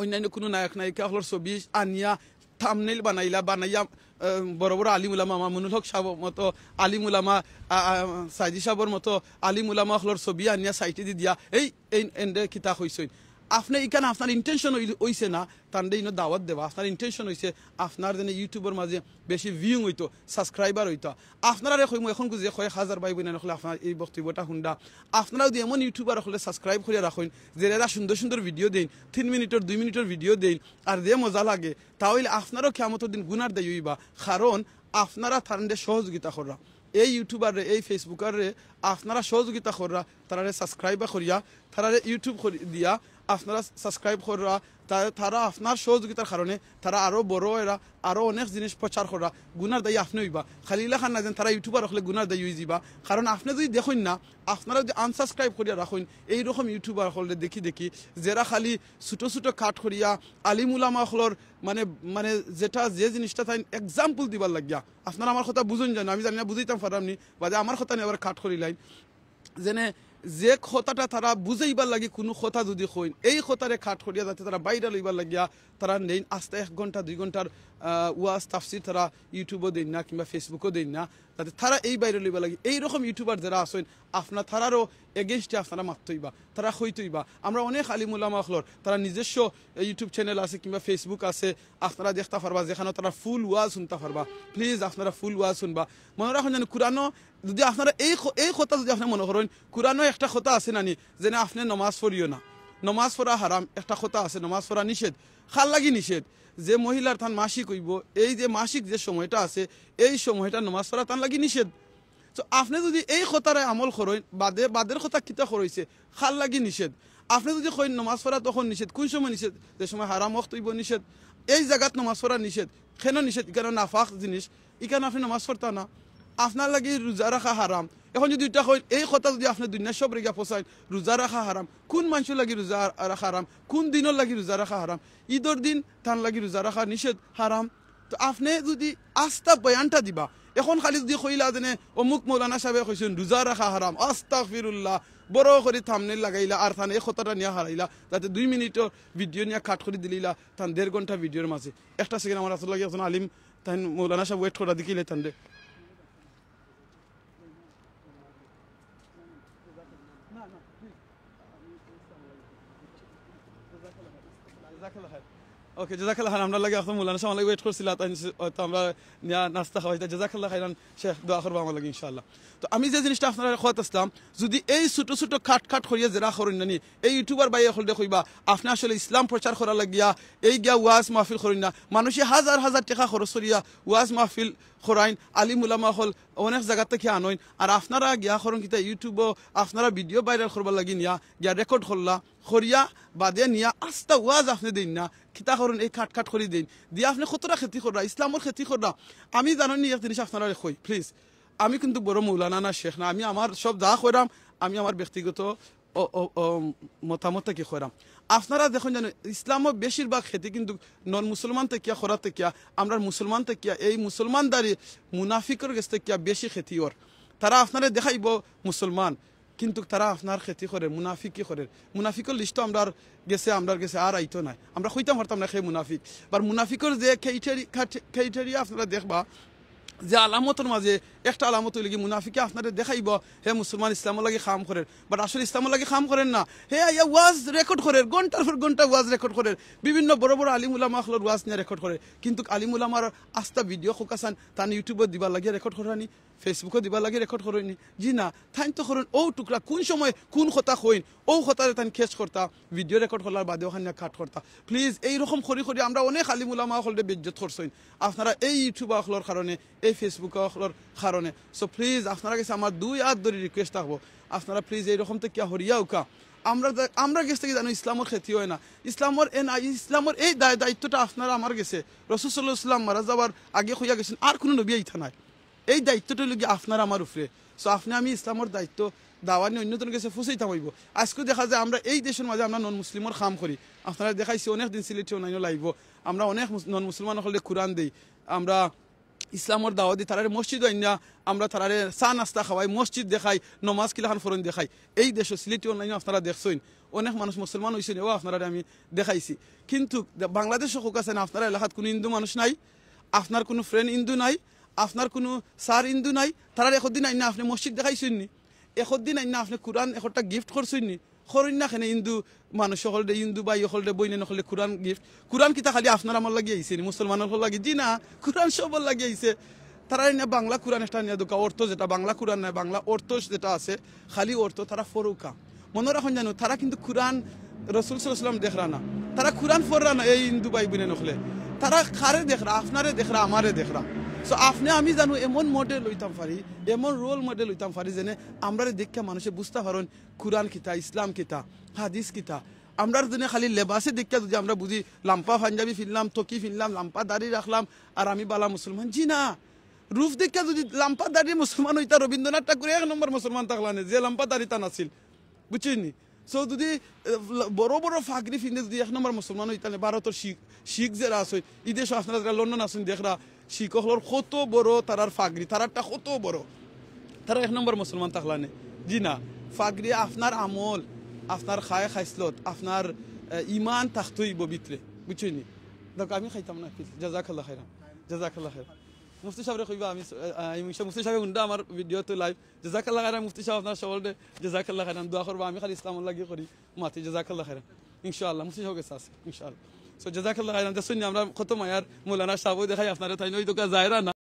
অন্যান্য কোনো নায়ক নায়িকা হলোর ছবি আনিয়া থামনেল বানাইয়া বড় বড় আলিমুলামা মামুনুল হক সাহেব মতো আলিমুলামা সাইদি সাহেবের মতো আলিমুলামা হলোর ছবি আনিয়া সাইটে দি দিয়া এই এন্ডে কিতা হইছেন আপনি এখানে আপনার ইন্টেনশন হইছে না তান্ডে ইনো দাওয়াত দেওয়া আপনার ইন্টেনশন হইছে আপনার যেন ইউটিউবের মাঝে বেশি ভিউং হইতো সাবস্ক্রাইবার হইতো আপনারা কইম এখন যে 1000 ভাই বোন হলে আপনার এই বক্তব্যটা শুনডা আপনারা যদি এমন ইউটিউবার হলে সাবস্ক্রাইব করে রাখুন যে এরা সুন্দর সুন্দর ভিডিও দেন 3 মিনিটের 2 মিনিটের ভিডিও দেন আর যে মজা লাগে তাহলে আপনারও কিয়ামতের দিন গুনার দেয় হইবা কারণ আপনারা তান্ডে সহযোগিতা করা এই ইউটিউবার এই ফেসবুকার আপনারা সহযোগিতা করা তারা সাবস্ক্রাইবার করিয়া তারা ইউটিউব দিয়া আপনারা সাবস্ক্রাইব করা তারা আপনার সহযোগিতার কারণে তারা আরো বড় এরা আরো অনেক জিনিস প্রচার করা গুনার দায়ী আপনি হইবা খালিলা খান না যেন তারা ইউটিউবার হলে গুনার দায়ী হয়ে যাবা কারণ আপনি যদি দেখুন না আপনারা যদি আনসাবস্ক্রাইব করিয়া রাখুন এইরকম ইউটিউবার হলে দেখি যারা খালি ছোটো ছোটো কাট করিয়া আলিমুলামা হলর মানে যেটা যে জিনিসটা তাই এক্সাম্পল দিবার লাগিয়া আপনারা আমার কথা বুঝুন জানো আমি জানি না বুঝাইতাম পারামনি বা যে আমার কথা নিয়ে আবার কাট করিলাই যেনে যে কথাটা তারা বুঝাইবার লাগে কোনো কথা যদি কইন এই কথারে খাট করিয়া যাতে তারা বাইরে লইবার লাগিয়া তারা নেই আস্তে 1 ঘন্টা 2 ঘন্টার ওয়াজ তাফসির তারা ইউটিউবও দেন না কিংবা ফেসবুকও দেন না যাতে তারা এই বাইরে লইবা লাগে এইরকম ইউটিউবার যারা আছেন আপনার তারারও এগেনস্টে আপনারা মারতইবা তারা হইতইবা আমরা অনেক আলিম উলামা হলর তারা নিজস্ব ইউটিউব চ্যানেল আছে কিংবা ফেসবুক আছে আপনারা দেখতে পারবা যেখানে তারা ফুল ওয়াজ শুনতে পারবা প্লিজ আপনারা ফুল ওয়াজ শুনবা মনে রাখুন যেন কোরআনও যদি আপনারা এই কথা যদি আপনি মনে করেন কোরআনও একটা কথা আছে নানি যেন আপনি নমাজ পড়িও না নমাজ পড়া হারাম একটা কথা আছে নমাজ পড়া নিষেধ খাল লাগি নিষেধ যে মহিলার তান মাসিক হইব এই যে মাসিক যে সময়টা আছে এই সময়টা নমাজ পড়া তান লাগি নিষেধ তো আপনি যদি এই কথারে আমল করেন বাদের কথা কিতা করেছে খাল লাগি নিষেধ আপনি যদি কইন নমাজ পড়া তখন নিষেধ কোন সময় নিষেধ যে সময় হারাম ওয়াক্ত হইব নিষেধ এই জায়গাত নমাজ পড়া নিষেধ কেন নিষেধ এখানে নাফাক জিনিস এখানে আপনি নমাজ পড়তা না আপনার লাগি রোজা রাখা হারাম এখন যদি এটা হয় এই কথা যদি আপনি দুনিয়া সব রেগা পোষায় রোজা রাখা হারাম কোন মানুষের লাগি রোজা রাখা হারাম কোন দিনের লাগি রোজা রাখা হারাম ঈদের দিন তার লাগি রোজা রাখা নিষেধ হারাম তো আপনি যদি আস্থা বয়ানটা দিবা এখন খালি যদি কইলা যেনে অমুক মৌলানা সাহেব কইছেন রোজা রাখা হারাম আস্তাগফিরুল্লাহ বড় করে থামনেল লাগাইলা আর থান এই কথাটা নিয়ে হারাইলা যাতে 2 মিনিটের ভিডিও নিয়ে কাট করে দিলিলা তান 1.5 ঘন্টা ভিডিওর মাঝে একটা সেকেন্ড আমার আসলে লাগে একজন আলিম তাই মৌলানা সাহেব ওয়েট করা দেখিলে তান ওকে জাযাকাল্লাহ খাইরান আমরা লাগে এখন মৌলানা সাহেব ওয়েট করছিল তো আমরা নাস্তা খাওয়াইতা জাযাকাল্লাহ খাইরান শেখ দোয়া করব আমার লাগে ইনশাআল্লাহ তো আমি যে জিনিসটা আপনারা কথা আসলাম যদি এই ছোট ছোট কাট করিয়া যারা করেন না এই ইউটিউবার বাইরে হল দেখইবা আপনি আসলে ইসলাম প্রচার করা লাগিয়া এই গিয়া ওয়াজ মাহফিল করেন না মানুষে হাজার হাজার টাকা খরচ করিয়া ওয়াজ মাহফিল খরাইন আলিম উলামা হল অনেক জায়গা থেকে আনইন আর আপনারা গিয়া করেন কিতা ইউটিউবও আপনারা ভিডিও ভাইরাল করবার লাগি নিয়া গিয়া রেকর্ড করলা করিয়া বাদে নিয়া আস্তা ওয়াজ আপনি দিন না কিতা করুন এই কাট করে দিন দিয়ে আপনি কতটা ক্ষতি করা ইসলামের ক্ষতি করা আমি জানেন নি এক জিনিস আপনারা কই প্লিজ আমি কিন্তু বড় মৌলানা না শেখ না আমি আমার সব যা করাম আমি আমার ব্যক্তিগত মতামত কি করাম আপনারা দেখুন জানেন ইসলামের বেশিরভাগ ক্ষতি কিন্তু নন মুসলমান থেকে করা থেকে আমরা মুসলমান থেকে এই মুসলমানদারি মুনাফিকের কাছ থেকে বেশি ক্ষতি ওর তারা আপনারা দেখাইব মুসলমান কিন্তু তারা আপনার ক্ষতি করে মুনাফিকি করে মুনাফিকের লিস্ট আমরা গেছে আর আইতো নাই আমরা কইতাম পারতাম না সেই মুনাফিক বা মুনাফিকের যে ক্রাইটেরিয়া আপনারা দেখবা যে আলামতের মাঝে একটা আলামত হইলে কি মুনাফিকে আপনারা দেখাইব হে মুসলমান ইসলামের লাগে কাম করেন বাট আসলে ইসলামের লাগে কাম করেন না হে আইয়া ওয়াজ রেকর্ড করেন ঘন্টার পর ঘন্টা ওয়াজ রেকর্ড করেন বিভিন্ন বড় বড় আলিম উলামা হলর ওয়াজ নিয়ে রেকর্ড করে কিন্তু আলিম উলামার আস্তা ভিডিও খোকাসান তান ইউটিউবে দিবার লাগে রেকর্ড করানি ফেসবুকে দিবার লাগে রেকর্ড করেনি জি না তাই তো করেন ও টুকরা কোন সময় কোন কথা কইন ও কথারে তান খেচ করতা ভিডিও রেকর্ড করলার বাদে ওখানে কাট করতা প্লিজ এইরকম করি আমরা অনেক আলিম উলামা হলরে বেজ্জত করছেন আপনারা এই ইউটিউব হলর কারণে এই ফেসবুক হলর কারণে সো প্লিজ আপনারা কাছে আমার 2 হাত ধরে রিকোয়েস্ট থাকবো আপনারা প্লিজ এইরকম থেকে হরিয়া উকা আমরা গেছে থেকে জানো ইসলামের ক্ষতি হয় না ইসলামের এই দায়িত্বটা আপনারা আমার গেছে রাসূল সাল্লাল্লাহু আলাইহি ওয়াসাল্লাম মারা যাবার আগে হইয়া গেছেন আর কোনো নবী আইতা নাই এই দায়িত্বটা লগে আপনারা আমার উপরে সো আপনি আমি ইসলামের দায়িত্ব দাওয়ানি অন্যতম কাছে ফুসাইতাম হইব আজকে দেখা যায় আমরা এই দেশের মাঝে আমরা নন মুসলিমের কাম করি আপনারা দেখাইছি অনেক দিন সিলেটে অন্যান্য লাইব আমরা অনেক নন মুসলমান হলে কোরআন দেই আমরা ইসলামের দাওয়া দিই তারারে মসজিদ আইনা আমরা তারারে চা নাস্তা খাওয়াই মসজিদ দেখাই নমাজ কিলাখান ফরন দেখাই এই দেশে সিলেটে অন্যান্য আপনারা দেখছেন অনেক মানুষ মুসলমান হয়েছেন ও আপনারা আমি দেখাইছি কিন্তু বাংলাদেশে হোক আছে না আপনার এলাকাত কোনো হিন্দু মানুষ নাই আপনার কোনো ফ্রেন্ড হিন্দু নাই আপনার কোনো স্যার হিন্দু নাই তারা একদিন আইনা আপনি মসজিদ দেখাইছেন নি একদিন আইনা আপনি কোরআন একটা গিফট করছেন নি করেন না কেন হিন্দু মানুষ সকলরে হিন্দু বাই সকলরে বইনে নকলে কোরআন গিফট কোরআন কিতা খালি আপনার আমার লাগিয়ে আইছে মুসলমানের লাগে জি না কোরআন সবর লাগিয়ে আইছে তারা না বাংলা কোরআন একটা নিয়ে দোকা অর্থ যেটা বাংলা কোরআন নয় বাংলা অর্থ যেটা আছে খালি অর্থ তারা ফরুকা মনে রাখুন জানো তারা কিন্তু কোরআন রাসূল সাল্লাল্লাহু আলাইহি ওয়াসাল্লাম দেখরা না তারা কোরআন ফররা না এই হিন্দু বাই বইনে নকলে তারা খারে দেখরা আপনারে দেখরা আমারে দেখরা সো আপনি আমি জানো এমন মডেল হইতাম পারি এমন রোল মডেল হইতাম পারি যেন আমরা দেখে মানুষে বুঝতে পারেন কোরআন কিতা ইসলাম কিতা হাদিস কিতা আমরা জন্য খালি লেবাসে দেখে যদি আমরা বুঝি লাম্পা পাঞ্জাবি ফিরলাম টকি ফিরলাম লাম্পা দাড়ি রাখলাম আর আমি বালা মুসলমান জি না রূপ দেখে যদি লাম্পা দাড়ি মুসলমান হইতা রবীন্দ্রনাথ ঠাকুর 1 নম্বর মুসলমান থাকলানে যে লাম্পা দাড়ি তা নাছিল বুঝছেন সো যদি বড় বড় ফাগরি ফিন্দে যদি 1 নম্বর মুসলমান হইতালে ভারতের শিখ যারা আছে এই দেশে আপনারা যারা লন্ডন আছেন দেখরা শিখহলর কত বড় তারার ফাগরি তারারটা কত বড় তারা 1 নম্বর মুসলমান থাকলানে জি না ফাগরি আপনার আমল আপনার খাইসলত আপনার ইমান থাকতই পবিত্রে বুঝছেন দেখো আমি খাইতাম না জাযাকাল্লাহ খাইরান জাযাকাল্লাহ খাইর মুফতি সাহেবরে কইবা আমি মুফতি সাহেব হুন্ডা আমার ভিডিও তো লাইভ জাযাকাল্লাহ খাইরান মুফতি সাহেব আপনার সকলকে জাযাকাল্লাহ খাইরান দোয়া করবা আমি খালি ইসলামুল লাগি করি মাতি জাযাকাল্লাহ খাইরান ইনশাআল্লাহ মুফতি সাহেব কাছে আছে ইনশাআল্লাহ সো জাযাকাল্লাহ খাইরান দেখুন আমরা কত মায়ার মৌলানা সাহেব দেখাই আপনারা তাই ওই দোকা যায়রা না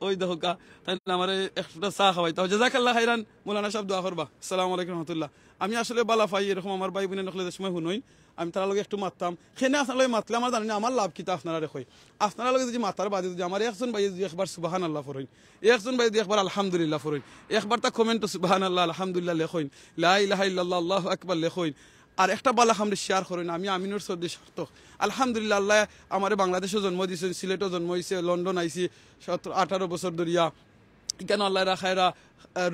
ওই দোকা তাই আমার একটা চা খাওয়াই তাও জাযাকাল্লাহ খাইরান মৌলানা সাহেব দোয়া করবা আসসালামু আলাইকুম রাহমাতুল্লাহ আমি আসলে বালা পাই এরকম আমার ভাই বোনের নকলে সময় শুনই আমি তার লগে একটু মারতাম সেনে আপনার লগে মাতলে আমার জানি আমার লাভ কিতা আপনারা রেখই আপনারা লগে যদি মাতার বাদে যদি আমার একজন ভাই যদি একবার সুবহানাল্লাহ ফরইন একজন ভাই যদি একবার আলহামদুলিল্লাহ ফরইন একবার তা কমেন্ট সুবহানাল্লাহ আলহামদুলিল্লাহ লেখইন লা ইলাহা ইল্লাল্লাহ আল্লাহু আকবার লেখইন আর একটা বালা আমরা শেয়ার করেন আমি আমিনুর সর্দি শর্ত আলহামদুলিল্লাহ আল্লাহ আমার বাংলাদেশে জন্ম দিয়েছেন সিলেটও জন্ম হয়েছে লন্ডন আইসি 17-18 বছর ধরিয়া কেন আল্লাহ রাখায়রা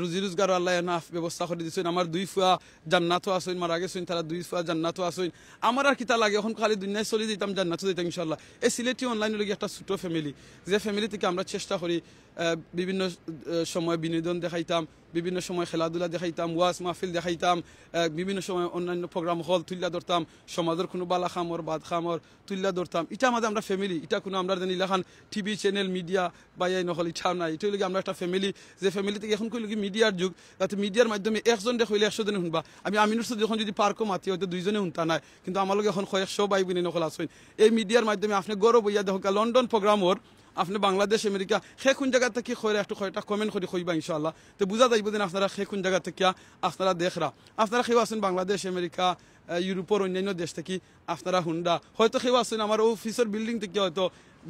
রুজি রোজগার আল্লাহ নাফ ব্যবস্থা করে দিচ্ছেন আমার 2 ফুয়া জান্নাতও আসেন মারা গেছেন তারা 2 ফুয়া জান্নাতও আসেন আমার আর কিতা লাগে এখন খালি দুনিয়ায় চলে যেতাম জান্নাতও যেতাম ইনশাল্লাহ এই সিলেটি অনলাইন লগে একটা ছোট ফ্যামিলি যে ফ্যামিলি থেকে আমরা চেষ্টা করি বিভিন্ন সময় বিনোদন দেখাইতাম বিভিন্ন সময় খেলাধুলা দেখাইতাম ওয়াজ মাহফিল দেখাইতাম বিভিন্ন সময় অন্যান্য প্রোগ্রাম হল তুল্লা ধরতাম সমাজের কোনো বালা খামর বাদ খামর তুল্লা ধরতাম এটা আমাদের আমরা ফ্যামিলি এটা কোনো আমরা জানি লেখান টিভি চ্যানেল মিডিয়া বা এই নহল ইচ্ছাও নাই এটা লগে আমরা একটা ফ্যামিলি যে ফ্যামিলি থেকে এখন কইলে মিডিয়ার যুগ যাতে মিডিয়ার মাধ্যমে একজন দেখলে 100 জনে শুনবা আমি আমিনুর সাথে যখন যদি পার্কও মাতি হয়তো 2 জনে শুনতা নাই কিন্তু আমার লগে এখন 100 ভাই বোনে নকল আসেন এই মিডিয়ার মাধ্যমে আপনি গৌরব হইয়া দেখো লন্ডন প্রোগ্রামর আপনি বাংলাদেশ আমেরিকা সে কোন জায়গা থেকে খয়রা একটু কয়টা কমেন্ট করে কইবা ইনশাআল্লাহ তো বুঝা যাইব যে আপনারা সে কোন জায়গা থেকে আপনারা দেখরা আপনারা কেউ আছেন বাংলাদেশ আমেরিকা ইউরোপের অন্যান্য দেশ থেকে আপনারা হুন্ডা হয়তো কেউ আছেন আমার অফিসের বিল্ডিং থেকে হয়তো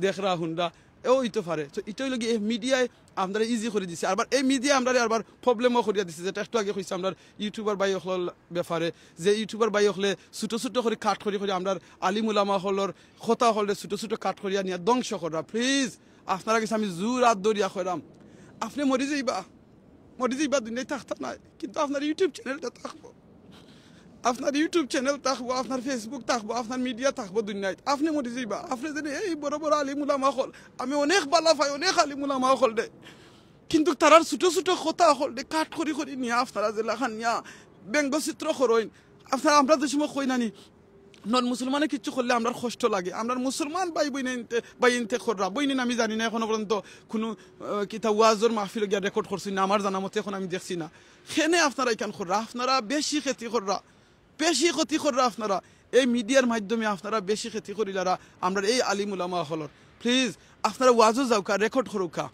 দেখরা হুন্ডা এও হইতে পারে তো এটাই লাগে এই মিডিয়ায় আমরা ইজি করে দিছি আবার এই মিডিয়া আমরা আবার প্রবলেমও করিয়া দিছি যেটা একটু আগে কইছি আমরা ইউটিউবার ভাই হল ব্যাপারে যে ইউটিউবার ভাই হলে ছোট ছোট করে কাট করে আমরা আলিম উলামা হলর কথা হলে ছোট ছোট কাট করিয়া নিয়ে ধ্বংস করা প্লিজ আপনারা কাছে আমি জোর হাত ধরিয়া কইরাম আপনি মরে যাইবা দুনিয়ায় থাকতা নাই কিন্তু আপনার ইউটিউব চ্যানেলটা থাকবো আপনার ইউটিউব চ্যানেল থাকবো আপনার ফেসবুক থাকবো আপনার মিডিয়া থাকবো দুনিয়ায় আপনি মরে যাইবা আপনি জানি এই বড় বড় আলিমুলামা হল আমি অনেক বালা পাই অনেক আলিমুলামা হল দে কিন্তু তারার ছোট ছোট কথা হল দে কাট করি নিয়ে আপনারা জেলাখান নিয়া ব্যঙ্গচিত্র করইন আপনারা আমরা যে সময় কই নানি নন মুসলমানে কিছু করলে আমরা কষ্ট লাগে আমরা মুসলমান বাইনতে খররা বইনেন আমি জানি না এখনো পর্যন্ত কোনো কিতা ওয়াজর মাহফিল গিয়া রেকর্ড করছি না আমার জানা মতে এখন আমি দেখছি না সেনে আপনারা এখান খররা আপনারা বেশি ক্ষতি কররা আপনারা এই মিডিয়ার মাধ্যমে আপনারা বেশি ক্ষতি করিলারা আমরা এই আলিম উলামা হলর প্লিজ আপনারা ওয়াজও যাওকা রেকর্ড করুকা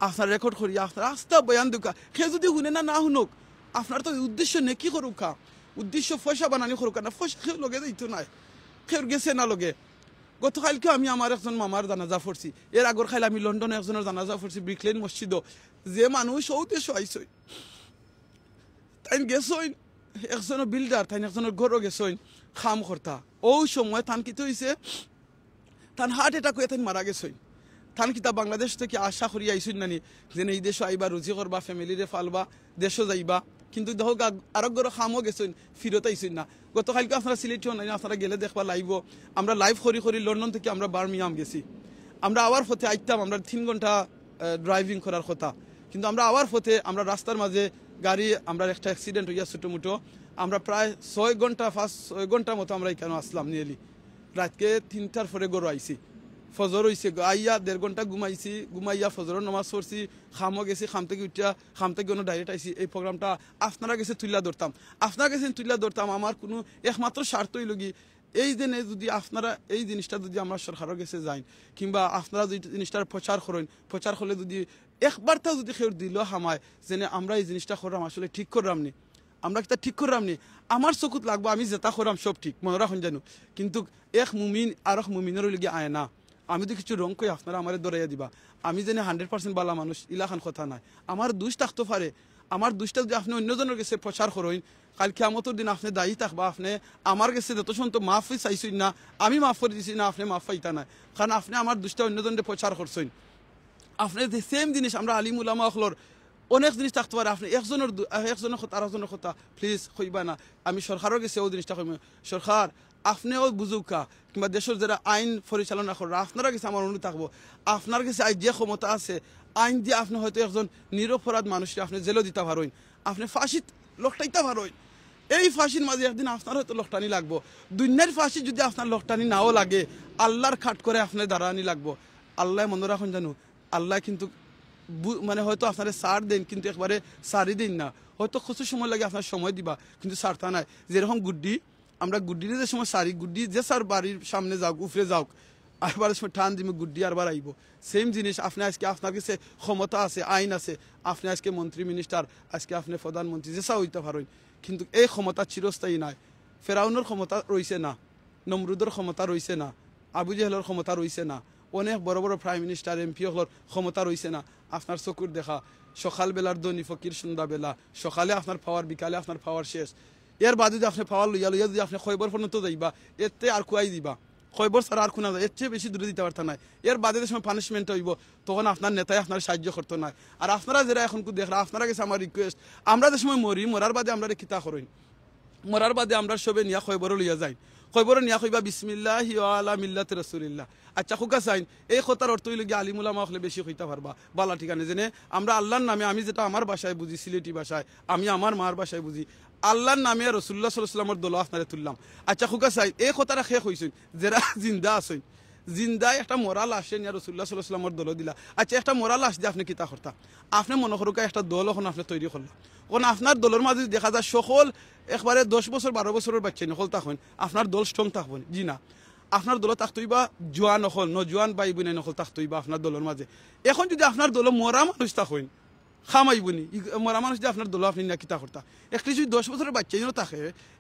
আপনারা রেকর্ড করিয়া আপনারা আস্থা বয়ান দুকা সে যদি শুনে না শুনুক আপনার তো উদ্দেশ্য নেকি করুকা উদ্দেশ্য পয়সা বানানি করুকা না পয়সা কেউ লগে যাইতো নাই কেউ গেছে না লগে গতকালকে আমি আমার একজন মামার জানাজা পড়ছি এর আগর খাইলে আমি লন্ডনে একজনের জানাজা পড়ছি ব্রিকলেন মসজিদও যে মানুষ সৌতে আইসই তাই গেছই একজনের বিল্ডার তাই একজনের ঘরও গেছই খাম করতা ও সময় তান কিতে হয়েছে তান হার্ট অ্যাটাক হয়ে তাই মারা গেছই তান কিতা বাংলাদেশ থেকে আশা করি আইসই নানি যে এই দেশও আইবা রুজি করবা ফ্যামিলিরে ফালবা দেশও যাইবা কিন্তু দেখো আরোগ্যর খামও গেছেন ফিরত আইসেন না গতকালকে আপনারা সিলেটিও নাই আপনারা গেলে দেখবা লাইভ আমরা লাইভ করি লন্ডন থেকে আমরা বার্মিংহাম গেছি আমরা আবার পথে আইতাম আমরা 3 ঘন্টা ড্রাইভিং করার কথা কিন্তু আমরা আবার পথে আমরা রাস্তার মাঝে গাড়ি আমরা একটা অ্যাক্সিডেন্ট হইয়া ছোটো মোটো আমরা প্রায় 6 ঘন্টা মতো আমরা এখানে আসলাম নিয়েলি রাতকে 3টার পরে গরু আইছি ফজর হয়েছে আইয়া 1.5 ঘন্টা ঘুমাইয়া ফজরের নামাজ পড়ছি খামও গেছি খাম থেকে ডাইরেক্ট আইসি এই প্রোগ্রামটা আপনারা গেছে তুল্লা ধরতাম আমার কোনো একমাত্র স্বার্থই লগি এই দিনে যদি আপনারা এই জিনিসটা যদি আমরা সরকারের কাছে যাই কিংবা আপনারা যদি জিনিসটার প্রচার করলে যদি একবারটা যদি কেউ দিল হামায় যেন আমরা এই জিনিসটা করলাম আসলে ঠিক করলাম নি আমরা কিতা ঠিক করলাম নি আমার চকুত লাগবো আমি যেটা করলাম সব ঠিক মনে রাখুন জানো কিন্তু এক মুমিন আর এক মুমিনের লগে আয় না আমি তো কিছু রং কই আপনারা আমার দৌড়াইয়া দিবা আমি জানি 100% বালা মানুষ ইলাখান কথা নাই আমার দুষ থাকতে পারে আমার দুষটা যদি আপনি অন্যজনের কাছে প্রচার করেন কাল কিয়ামতের দিন আপনি দায়ী থাকবা আপনি আমার কাছে যত সন্ত মাফি চাইছেন না আমি মাফ করে দিছি না আপনি মাফ পাইতা না কারণ আপনি আমার দুষটা অন্যজনের প্রচার করছেন আপনি সেম জিনিস আমরা আলিম উলামা হলর অনেক জিনিস থাকতে পারে আপনি একজনের কথা আরেকজনের কথা প্লিজ কইবা না আমি সরকারের কাছে ও জিনিসটা কইব সরকার আপনিও বুঝুকা কিংবা দেশের যারা আইন পরিচালনা করে আপনারা কাছে আমার অনুরোধ থাকবো আপনার কাছে যে ক্ষমতা আছে আইন দিয়ে আপনি হয়তো একজন নিরপরাধ মানুষকে আপনি জেলও দিতে পারেন আপনি ফাঁসি লকটাইতে পারেন এই ফাঁসির মাঝে একদিন আপনার হয়তো লকটানি লাগবো দুনিয়ার ফাঁসি যদি আপনার লকটানি নাও লাগে আল্লাহর খাট করে আপনার দাঁড়ানি লাগবো আল্লাহ মনে রাখুন জানো আল্লাহ কিন্তু মানে হয়তো আপনারা সার দেন কিন্তু একবারে সারই দিন না, হয়তো কিছু সময় লাগে আপনার সময় দিবা কিন্তু সারটা নাই। যেরকম গুড্ডি, আমরা গুড্ডির যে সময় সারি গুড্ডি যে সার বাড়ির সামনে যাওক উপরে যাওক আরবার সময় টান দিবে গুড্ডি আরবার আইব। সেম জিনিস আপনি আজকে আপনার কাছে ক্ষমতা আছে, আইন আছে, আপনি আজকে মন্ত্রী মিনিস্টার, আজকে আপনি প্রধানমন্ত্রী যেসা হইতে পারেন, কিন্তু এই ক্ষমতা চিরস্থায়ী নাই। ফেরাউনের ক্ষমতা রইছে না, নমরুদের ক্ষমতা রইছে না, আবু জেহেলের ক্ষমতা রইছে না, অনেক বড় বড় প্রাইম মিনিস্টার এমপি হলোর ক্ষমতা রইছে না। আপনার চকুর দেখা সকালবেলার দনি ফকির সন্ধ্যাবেলা, সকালে আপনার পাওয়ার, বিকালে আপনার পাওয়ার শেষ। এর বাদে যদি আপনি পাওয়ার লইয়া লইয়া যদি আপনি খয়বর পর্যন্ত যাইবা, এতে আর কুয়াই দিবা, খয়বর ছাড়া আর কোনা এর চেয়ে বেশি দূরে দিতে পারত নাই। এর বাদে যে সময় পানিশমেন্ট হইব তখন আপনার নেতায় আপনার সাহায্য করতো না। আর আপনারা যারা এখন দেখরা, আপনারা গেছে আমার রিকোয়েস্ট, আমরা যে সময় মরি, মরার বাদে আমরা কিতা করেন, মরার বাদে আমরা সবে নিয়া খয়বর লইয়া যাই, খয়বর নিয়া কইবা বিসমিল্লাহি ওয়া আলা মিল্লাতি রাসূলিল্লাহ। আচ্ছা খুকা চাইন এই কথার অর্থ হইল গিয়ে আলিম উলামা হলে বেশি হইতে পারবা বালা ঠিকানে, জেনে আমরা আল্লাহর নামে, আমি যেটা আমার ভাষায় বুঝি সিলেটি ভাষায়, আমি আমার মার ভাষায় বুঝি, আল্লাহর নামে রাসূলুল্লাহ সাল্লাল্লাহু আলাইহি ওয়াসাল্লামের দল আপনারে তুললাম। আচ্ছা খুকা চাইন এই কথাটা শেষ হইছেন, যারা জিন্দা আছেন, জিন্দায় একটা মরাল আসে নিয়া রাসূলুল্লাহ সাল্লাল্লাহু আলাইহি ওয়াসাল্লামের দল দিলা। আচ্ছা একটা মরাল আসে আপনি কিতা করতা, আপনি মনে করুকা একটা দল এখন আপনি তৈরি করলাম, কারণ আপনার দলের মাঝে দেখা যায় সকল একবারে 10 বছর 12 বছরের বাচ্চা নকল তখন আপনার দল স্ট্রং থাকবো জি না, আপনার দল থাকতইবা জোয়ান নকল নজওয়ান ভাই বোনে নকল থাকতইবা আপনার দলের মাঝে। এখন যদি আপনার দল মরা মানুষ থাকেন খামাইবনি, মরা মানুষ যদি আপনার দল আপনি না কিতা করতা, একলিশ 10 বছরের বাচ্চা যেন থাকে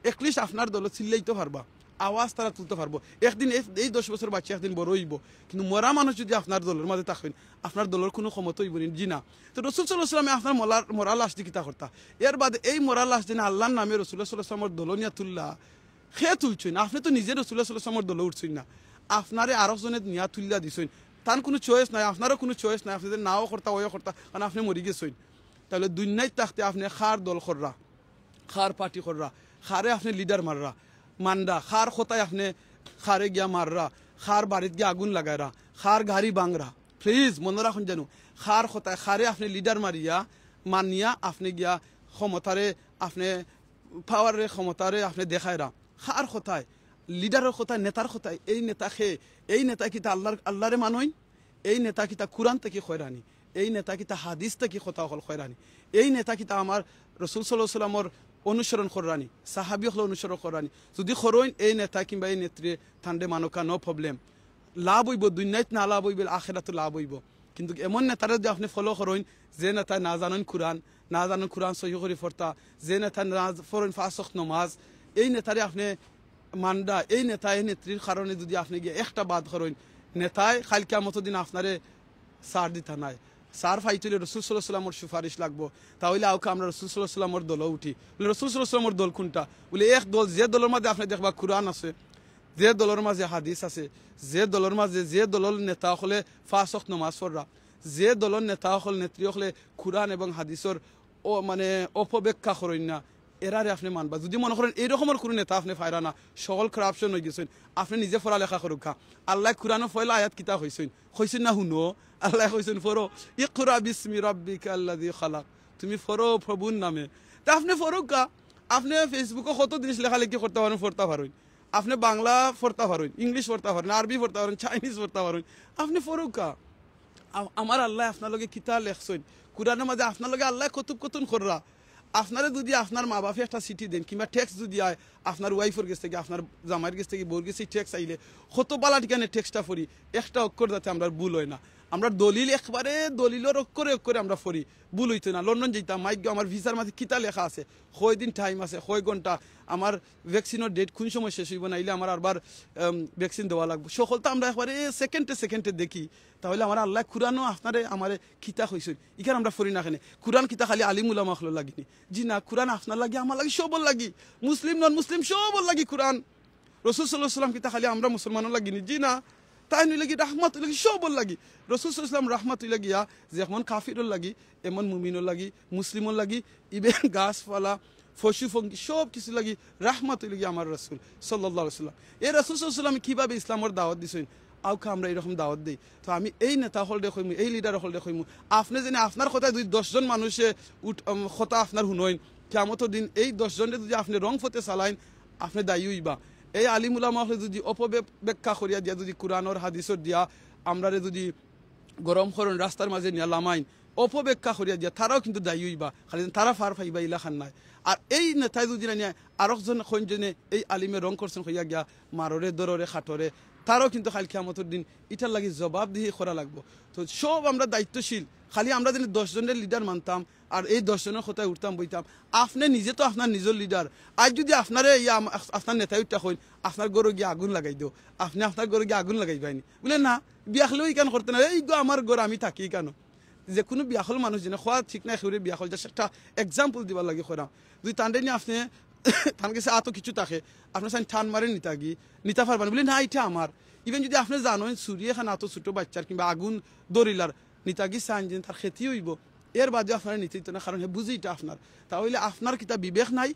একলিশ আপনার দল চিল্লাইতে পারবা, আওয়াজ তারা তুলতে পারবো। একদিন এই 10 বছর বাচ্চা একদিন বড় হইব, কিন্তু মরা মানুষ যদি আপনার দলের মাঝে থাকেন আপনার দলের কোনো ক্ষমতা হইব জি না। তো রাসূল সাল্লাল্লাহু আলাইহি ওয়াসাল্লাম আপনার মরা লাশ দিয়ে কিতা করতা, এর বাদে এই মরা লাশ দিন আল্লাহর নামে রাসূলুল্লাহ সাল্লাল্লাহু আলাইহি ওয়াসাল্লামের দল নিয়া তুললা, খে তুলছেন আপনি তো নিজে রাসূলুল্লাহ সাল্লাল্লাহু আলাইহি ওয়াসাল্লামের দলে উঠছেন না, আপনারে আরো জনে নিয়া তুললা দিছেন, তার কোনো চয়েস নাই, আপনারও কোনো চয়েস নাই, আপনাদের নাও করতা ওয়ও করতা, কারণ আপনি মরি গেছেন। তাহলে দুনিয়ায় থাকতে আপনি খার দল কররা, খার পার্টি কররা, খারে আপনি লিডার মাররা মান্ডা, খার খোতায় আপনি খারে গিয়া মাররা, খার বাড়িতে গিয়া আগুন লাগাইরা, খার গাড়ি বাংরা, প্লিজ মনে রাখুন যেন খার খোতায় খারে আপনি লিডার মারিয়া মানিয়া আপনি গিয়া ক্ষমতারে আপনি পাওয়ারে ক্ষমতারে আপনি দেখায়রা, খার খোতায় লিডারের কথায় নেতার কথায়, এই নেতা খে এই নেতা কিতা আল্লাহরে মানই, এই নেতা কিতা কুরআন থেকে খয়রানি, এই নেতা কিতা হাদিস থেকে কথা হল খয়রানি, এই নেতা কিতা আমার রাসূল সাল্লাল্লাহু আলাইহি ওয়াসাল্লামের অনুসরণ করানি, সাহাবী হল অনুসরণ করানি, যদি খরইন এই নেতা কিংবা এই নেত্রী ঠান্ডে মানকা নো প্রবলেম, লাভ হইব দুনিয়াত না লাভ হইব আখিরাতে লাভ হইব। কিন্তু এমন নেতারা যদি আপনি ফলো করেন যে নেতা না জানেন কুরআন, না জানেন কুরআন সহিহ করে ফরতা, যে নেতা না ফরেন ফাসখ নমাজ, এই নেতারে আপনি মান্ডা, এই নেতা এই নেত্রীর কারণে যদি আপনি গিয়ে একটা বাদ করেন, নেতায় খাল কিয়ামতের দিন আপনারে সার দিতা নাই, সার ফাইতুলে রাসূল সাল্লাল্লাহু আলাইহি ওয়াসাল্লামের সুপারিশ লাগবো, তাহলে আউকা আমরা রাসূল সাল্লাল্লাহু আলাইহি ওয়াসাল্লামের দল উঠি। বলে রাসূল সাল্লাল্লাহু আলাইহি ওয়াসাল্লামের দল কোনটা, বলে এক দল যে দলের মাঝে আপনি দেখবা কুরআন আছে, যে দলের মাঝে হাদিস আছে, যে দলের মাঝে যে দলের নেতা হলে ফাসখ নমাজ পড়রা, যে দলের নেতা হল নেত্রী হলে কুরআন এবং হাদিসের ও মানে অপব্যাখ্যা করেন না, এরারে আপনি মানবা। যদি মনে করেন এইরকমের কোনো নেতা আপনি পায়রা না, সকল করাপশন হয়ে গেছেন, আপনি নিজে পড়ালেখা করুক খা, আল্লাহ কুরআনের পয়লা আয়াত কিতা হইছেন হইছেন না হুনো, আল্লাহ হইছেন ফরো ইকরা বিসমি রাব্বিকা আল্লাযী খালাক, তুমি ফরো প্রভুর নামে, তা আপনি ফরুক কা, আপনি ফেসবুকে কত জিনিস লেখালেখি করতে পারেন, পড়তে পারেন, আপনি বাংলা পড়তে পারেন, ইংলিশ পড়তে পারেন, আরবি পড়তে পারেন, চাইনিজ পড়তে পারেন, আপনি ফরুক কা। আমার আল্লাহ আপনার লগে কিতা লেখছেন কুরআনের মাঝে, আপনার লগে আল্লাহ কতুব কতুন কররা, আপনারা যদি আপনার মা বাপে একটা চিঠি দেন কিংবা ট্যাক্স যদি আয় আপনার ওয়াইফের কাছ থেকে আপনার জামাইয়ের কাছ থেকে বউর কাছে ট্যাক্স আইলে কত বালা ঠিকানে ট্যাক্সটা ফরি, একটা অক্ষর যাতে আমরা ভুল হয় না, আমরা দলিল একবারে দলিলের অক্ষরে অক্ষরে আমরা ফরি, ভুল হইতো না। লন্ডন যেতাম মাইক আমার ভিসার মাঝে কিতা লেখা আছে, কয় দিন টাইম আছে, কয় ঘন্টা, আমার ভ্যাকসিনের ডেট কোন সময় শেষ হইব, নাইলে আমার আরবার ভ্যাকসিন দেওয়া লাগবে, সকলটা আমরা একবারে সেকেন্ডে দেখি। তাহলে আমার আল্লাহ কুরআনও আপনারে আমার কিতা হয়েছে ইখানে আমরা ফরি না, কেন কুরআন কিতা খালি আলিম উলামা হলো লাগিনি জি না, কুরআন আপনার লাগি আমার লাগি সবর লাগি, মুসলিম নন মুসলিম সবর লাগি কুরআন, রাসূল সাল্লাল্লাহু আলাইহি ওয়াসাল্লাম কিতা খালি আমরা মুসলমানও লাগিনি জি না, তাই নই লাগি রাহমাতুল লাগি সবর লাগি, রাসূল সাল্লাল্লাহু আলাইহি ওয়াসাল্লাম রাহমাতুল লাগিয়া যেমন কাফিরুল লাগি এমন মুমিনুল লাগি, মুসলিমুল লাগি, ইবেন গাছপালা পশু পঙ্খী সব কিছু লাগি রাহমাতুল লাগি আমার রাসূল সাল্লাল্লাহু আলাইহি ওয়াসাল্লাম। এই রাসূল সাল্লাল্লাহু আলাইহি ওয়াসাল্লাম কিভাবে ইসলামের দাওয়াত দিছেন, আউকা আমরা এরকম দাওয়াত দিই। তো আমি এই নেতা হল দেখইমু, এই লিডার হল দেখইমু, আপনি জানি আপনার কথায় যদি 10 জন মানুষে কথা আপনার শুনইন, কিয়ামতের দিন এই 10 জনের যদি আপনি রং ফতে চালাইন আপনি দায়ী হইবা। এই আলিম উলামা হলে যদি অপব্যাখ্যা করিয়া দিয়া যদি কুরআন আর হাদিসের দিয়া আমরারে যদি গরম করুন রাস্তার মাঝে নিয়ে লামাইন অপব্যাখ্যা করিয়া দিয়া তারাও কিন্তু দায়ী হইবা খালি তারা ফার ফাইবা ইলাখান নাই আর এই নেতাই যদি নিয়ে আরেকজন খঞ্জনে এই আলিমে রং করছেন হইয়া গিয়া মাররে দররে খাটরে তারাও কিন্তু খালি কিয়ামতের দিন ইটার লাগি জবাবদিহি করা লাগবো তো সব আমরা দায়িত্বশীল খালি আমরা যদি 10 জনের লিডার মানতাম আর এই 10 জনের কথায় উঠতাম বইতাম আপনি নিজে তো আপনার নিজের লিডার আজ যদি আপনারে আপনার নেতাই উঠা হইন আপনার গরু গিয়ে আগুন লাগাই দিও আপনি আপনার গরু গিয়ে আগুন লাগাই পাইনি বলে না বিয়াখলেও কেন করতে না এই গো আমার গরু আমি থাকি কেন যে কোনো বিয়াখল মানুষ যেন খোয়া ঠিক নাই সেগুলো বিয়াখল যা একটা এক্সাম্পল দিবার লাগে খরাম যদি টান্ডে নিয়ে আপনি তার কাছে এত কিছু থাকে আপনার সাথে ঠান মারে নিতা পারবেন বলে না এটা আমার ইভেন যদি আপনি জানেন চুরিয়ে খান এত ছোটো বাচ্চার কিংবা আগুন দরিলার নিতাগি চান যে তার খেতি হইব এর বাদে আপনার নিতে না কারণ হে বুঝি এটা আপনার তাহলে আপনার কিতা বিবেক নাই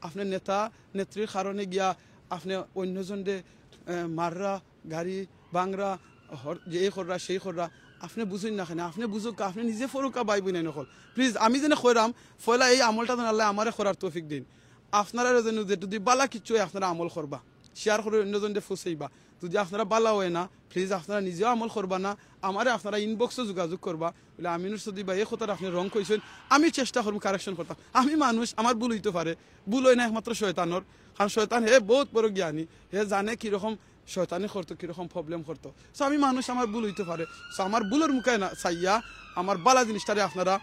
আপনার নেতা নেত্রীর কারণে গিয়া আপনি অন্যজনদের মাররা গাড়ি বাংরা যে এই কররা সেই কররা আপনি বুঝুন না কেন আপনি বুঝুক আপনি নিজে ফরুকা বাইবই নাই নকল প্লিজ আমি যেন খৈরাম ফয়লা এই আমলটা যেন আল্লাহ আমারে করার তৌফিক দিন আপনারা যেন যদি বালা কিচ্ছু আপনারা আমল করবা শেয়ার করে অন্যজনদের ফুসাইবা যদি আপনারা বালা হয় না প্লিজ আপনারা নিজেও আমল করবা না আমারে আপনারা ইনবক্সে যোগাযোগ করবা বলে আমিনুর সদি বা এই কথাটা আপনি রং কইছেন আমি চেষ্টা করব কারেকশন করতাম আমি মানুষ আমার ভুল হইতে পারে ভুল হয় না একমাত্র শয়তানোর কারণ শয়তান হে বহুত বড় জ্ঞানী হে জানে কীরকম শয়তানি করতো কীরকম প্রবলেম করতো সো আমি মানুষ আমার ভুল হইতে পারে সো আমার ভুলের মুখে না চাইয়া আমার বালা জিনিসটারে আপনারা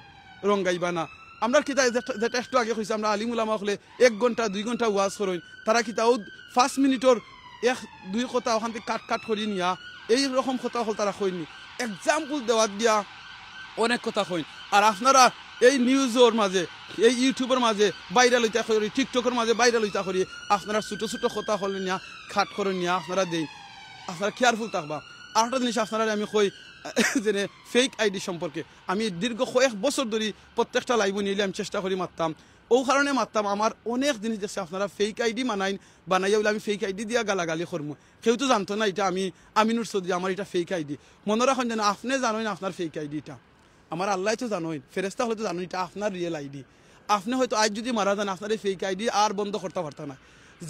রঙ্গাইবা না আমরা কিতা যেটা একটু আগে কইছি আমরা আলিম উলামা হলে 1 ঘন্টা 2 ঘন্টা ওয়াজ করই তারা কিতাও 5 মিনিটর 1-2 কথা ওখান থেকে কাট করি নিয়া এই রকম কথা হল তারা কইনি এক্সাম্পল দেওয়া দিয়া অনেক কথা কইন আর আপনারা এই নিউজের মাঝে এই ইউটিউবের মাঝে ভাইরাল হইতা করি টিকটকের মাঝে ভাইরাল হইতা করি আপনারা ছোটো ছোটো কথা হলে নিয়া খাট করে নিয়া আপনারা দেই আপনারা কেয়ারফুল থাকবা আর একটা জিনিস আপনারা আমি কই যে ফেক আইডি সম্পর্কে আমি দীর্ঘ কয়েক বছর ধরে প্রত্যেকটা লাইভ নিলে আমি চেষ্টা করি মারতাম ও কারণে মারতাম আমার অনেক জিনিস দেখছে আপনারা ফেক আইডি বানাইয়া বলে আমি ফেক আইডি দিয়া গালাগালি করবো কেউ তো জানতো না এটা আমি আমিনুর সদি আমার এটা ফেক আইডি মনে রাখুন যেন আপনি জানোই না আপনার ফেক আইডি এটা আমার আল্লাহ তো জানোই ফেরেস্তা হলে তো জানোই এটা আপনার রিয়েল আইডি আপনি হয়তো আজ যদি মারা যান আপনার এই ফেক আইডি আর বন্ধ করতে পারতেন না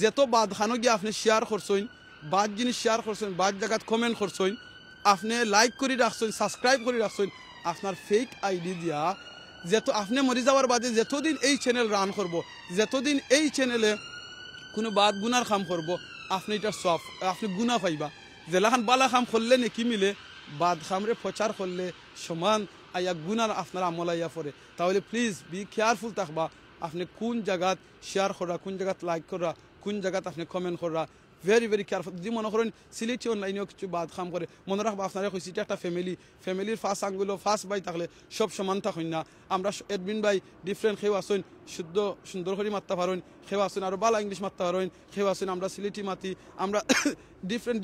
যেত বাদ খানো গিয়ে আপনি শেয়ার করছেন বাদ জিনিস শেয়ার করছেন বাদ জায়গাত কমেন্ট করছেন আপনি লাইক করে রাখছেন সাবস্ক্রাইব করে রাখছেন আপনার ফেক আইডি দিয়া যেত আপনি মরে যাওয়ার বাদে যতদিন এই চ্যানেল রান করব যতদিন এই চ্যানেলে কোনো বাদ গুনার কাম করব আপনি এটা সব আপনি গুনা পাইবা যেলাখান বালা কাম করলে নাকি মিলে বাদ খামরে প্রচার করলে সমান আইয়া গুনার আপনার আমল আইয়া পড়ে তাহলে প্লিজ বি কেয়ারফুল থাকবা আপনি কোন জায়গাত শেয়ার করা কোন জায়গাত লাইক করা কোন জায়গাত আপনি কমেন্ট করা ভেরি ভেরি কেয়ারফুল যদি মনে করেন সিলেটি অনলাইনেও কিছু বাদ খাম করে মনে রাখবো আপনারা কইছি এটা একটা ফ্যামিলির ফার্স্ট আঙ্গুলো ফার্স্ট বাই থাকলে সব সমান থাকুন না আমরা এডমিন বাই ডিফারেন্ট খেউ আসুন শুদ্ধ সুন্দর করে মারতে পারেন খেউ আসুন আরও বালা ইংলিশ মারতে পারেন খেউ আসুন আমরা সিলেটি মাতি আমরা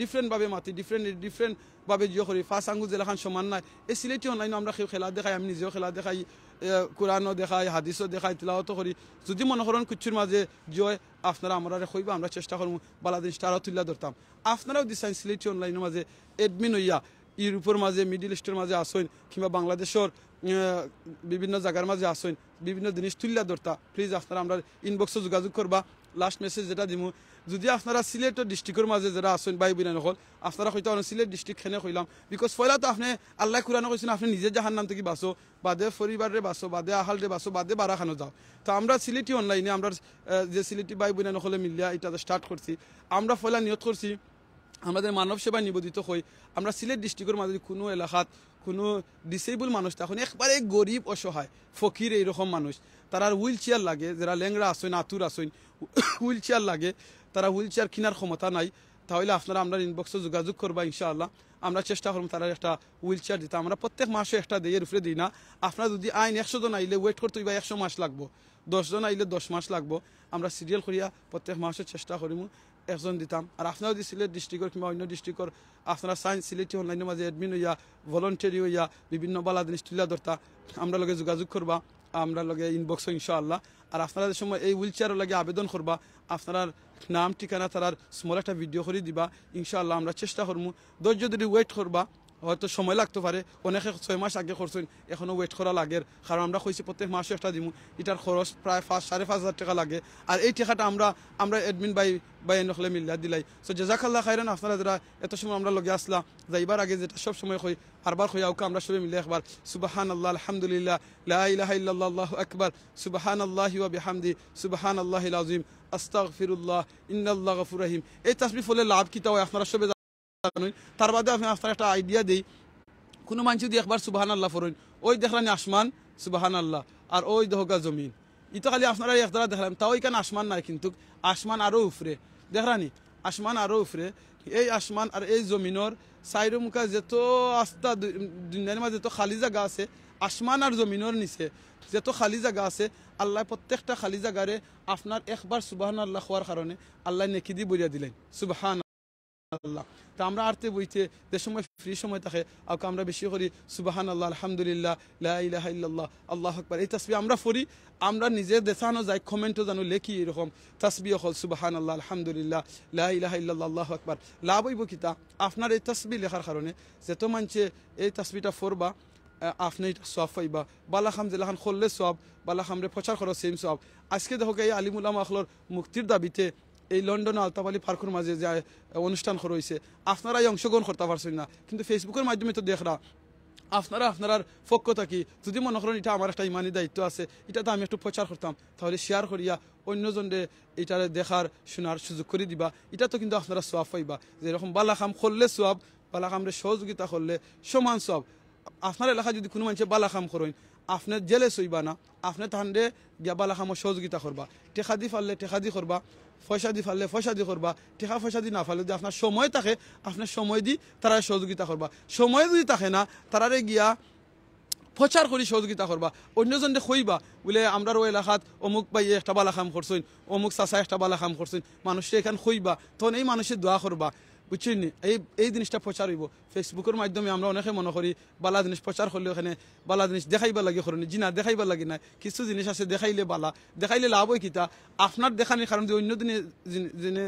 ডিফারেন্টভাবে মাতি ডিফারেন্টভাবে জিও করি ফার্স্ট আঙ্গুল যেলাখান সমান নাই এই সিলেটি অনলাইনে আমরা খেউ খেলা দেখাই আমি নিজেও খেলা দেখাই কোরআনও দেখাই হাদিসও দেখাই তিলাওয়াতও করি যদি মনে করেন কুচ্ছুর মাঝে জয় আপনারা আমরা কইবা আমরা চেষ্টা করবো বালা জিনিসটা আরও তুলে ধরতাম আপনারাও দিচ্ছেন সিলেটি অনলাইনের মাঝে এডমিন হইয়া ইউরোপের মাঝে মিডিল ইস্টের মাঝে আসেন কিংবা বাংলাদেশের বিভিন্ন জায়গার মাঝে আসেন বিভিন্ন জিনিস তুলে ধরতা প্লিজ আপনারা আমরা ইনবক্সে যোগাযোগ করবা লাস্ট মেসেজ যেটা দিমু যদি আপনারা সিলেট ডিস্ট্রিক্টের মাঝে যারা আসেন বাই বিনা নকল আপনারা হয়তো সিলেট ডিস্ট্রিক্ট খেনে কইলাম বিকজ পয়লা তো আপনি আল্লাহ কুরআনে কইছেন আপনি নিজে জাহান নাম থেকে বাঁচো বাদে পরিবারে বাঁচো বাদে আহালরে বাঁচো বাদে বারা খানো যাও তো আমরা সিলেটি অনলাইনে আমরা যে সিলেটি বাই বিনা নকলে মিলিয়া এটা স্টার্ট করছি আমরা পয়লা নিয়ত করছি আমাদের মানব সেবা নিবেদিত হই আমরা সিলেট ডিস্ট্রিক্টের মাঝে কোনো এলাকাত কোনো ডিসেবল মানুষ তখন একবারে গরিব অসহায় ফকির এইরকম মানুষ তারা হুইল চেয়ার লাগে যারা ল্যাংরা আসেন আতুর আসেন হুইল চেয়ার লাগে তারা হুইল চেয়ার কেনার ক্ষমতা নাই তাহলে আপনারা আমরা ইনবক্সে যোগাযোগ করবা ইনশাআল্লাহ আমরা চেষ্টা করব তারা একটা হুইল চেয়ার দিতে আমরা প্রত্যেক মাসে একটা দিয়ে উপরে দিই না আপনারা যদি আইন 100 জন আইলে ওয়েট করতে হইবা 100 মাস লাগবো 10 জন আইলে 10 মাস লাগবো আমরা সিরিয়াল করিয়া প্রত্যেক মাসে চেষ্টা করিমু একজন দিতাম আর আপনারা যদি সিলেট ডিস্ট্রিক্টের কিংবা অন্য ডিস্ট্রিক্টের আপনারা সায়েন্স সিলেটি অনলাইনের মাঝে অ্যাডমিন হইয়া ভলেন্টারি হইয়া বিভিন্ন বালা জিনিস তুলে ধরতা আমরা লগে যোগাযোগ করবা আমরা লগে ইনবক্স ইনশাআল্লাহ আর আপনারা যে সময় এই হুইল চেয়ারের লাগে আবেদন করবা আপনার নাম ঠিকানা তার স্মল একটা ভিডিও করে দিবা ইনশাআল্লাহ আমরা চেষ্টা করবো ধৈর্য ধরে ওয়েট করবা হয়তো সময় লাগতে পারে, অনেকে 6 মাস আগে করছেন, এখনও ওয়েট করা লাগে, কারণ আমরা কইছি প্রত্যেক মাসে একটা দিব, এটার খরচ প্রায় 5,500 টাকা লাগে। আর এই টাকাটা আমরা অ্যাডমিন বাই নখলে মিল্লা দিলাই। সো জাযাকাল্লাহ খাইরান, আপনারা যারা এত সময় আমরা লগে আসলা, যাইবার আগে যেটা সব সময় কই আরবার কই আউকা আমরা সবাই মিলে একবার সুবহানাল্লাহ আলহামদুলিল্লাহ লা ইলাহা ইল্লাল্লাহ আল্লাহু আকবার সুবহানাল্লাহি ওয়া বিহামদি সুবহানাল্লাহিল আযীম আস্তাগফিরুল্লাহ ইন্নাল্লাহু গফুরুর রহিম। এই তাসবিহ বলে লাভ কিতা হয় আপনারা সবাই জানেন। তার বাদে আমি আপনার একটা আইডিয়া দিই, কোনো মানুষ যদি একবার সুবহানাল্লাহ পড়েন, ওই দেখলানি আসমান সুবহানাল্লাহ, আর ওই দহগা জমিন, ইতো খালি আপনারা এক দ্বারা দেখলাম, তাও এখানে আসমান নাই, কিন্তু আসমান আরও উফরে দেখলানি, আসমান আরও উফরে। এই আসমান আর এই জমিনের সাইড মুখা যত আস্তা দুনিয়ার মাঝে যত খালি জায়গা আছে, আসমান আর জমিনের নিচে যত খালি জায়গা আছে, আল্লাহ প্রত্যেকটা খালি জায়গারে আপনার একবার সুবহানাল্লাহ হওয়ার কারণে আল্লাহ নেকি দিয়ে বইয়া দিলেন সুবহান আল্লাহ। তা আমরা আরতে বইতে যে সময় ফ্রি সময় থাকে, আউকে আমরা বেশি করি সুবহানাল্লাহ আলহামদুলিল্লাহ লা ইলাহা ইল্লাল্লাহ আল্লাহু আকবার। এই তাসবিহ আমরা পড়ি, আমরা নিজে দেখানো যায়, কমেন্টও জানো লেখি এরকম তাসবিহ হল সুবহানাল্লাহ আলহামদুলিল্লাহ লা ইলাহা ইল্লাল্লাহ আল্লাহু আকবার। লাভ হইব কিতা, আপনার এই তাসবিহ লেখার কারণে যত মানুষে এই তাসবিহটা পড়বা, আপনি সওয়াব পাইবা। বালাখাম জেলাখান খুললে সওয়াব, বালাখামরে প্রচার করো সেম সওয়াব। আজকে দেখো এই আলিম উলামা আখলর মুক্তির দাবিতে এই লন্ডন আলতাফ পার্কের মাঝে যে অনুষ্ঠান রয়েছে, আপনারাই অংশগ্রহণ করতে পারছেন না, কিন্তু ফেসবুকের মাধ্যমে তো দেখরা আপনারা আপনার পক্ষ থাকি যদি মনে করেন এটা আমার একটা ইমানি দায়িত্ব আছে, এটা তো আমি একটু প্রচার করতাম, তাহলে শেয়ার করিয়া অন্যজনরে এটারে দেখার শোনার সুযোগ করে দিবা। এটা তো কিন্তু আপনারা সওয়াব পাইবা। যেরকম বালাখাম করলে সওয়াব, বালাখামরে সহযোগিতা করলে সমান সওয়াব। আপনার এলাকায় যদি কোনো মানুষে বালাখাম করেন, আপনার জেলে সইবা না, আপনি তাহলে গিয়া বালাখামর সহযোগিতা করবা, টেকা দি ফাললে টেকা দি করবা, পয়সা দি ফাললে পয়সা দি করবা, টেকা পয়সা দি না ফাললে যদি আপনার সময় থাকে, আপনার সময় দি তারা সহযোগিতা করবা। সময় যদি থাকে না, তারারে গিয়া প্রচার করি সহযোগিতা করবা। অন্যজনকে কইবা বলে আমরা ও এলাকাত অমুক বাইয়ে একটা বালাখাম করছেন, অমুক চাচা একটা বালাখাম করছেন, মানুষে এখানে কইবা, তখন এই মানুষের দোয়া করবা, বুঝছেন? এই জিনিসটা প্রচার হইব। ফেসবুকের মাধ্যমে আমরা অনেকে মনে করি বালা জিনিস প্রচার করলে ওখানে বালা জিনিস দেখাইবা লাগে, করেন জি না, দেখাইবা লাগে না। কিছু জিনিস আছে দেখাইলে বালা, দেখাইলে লাভ হয় কিতা, আপনার দেখানির কারণ যে অন্য দিনে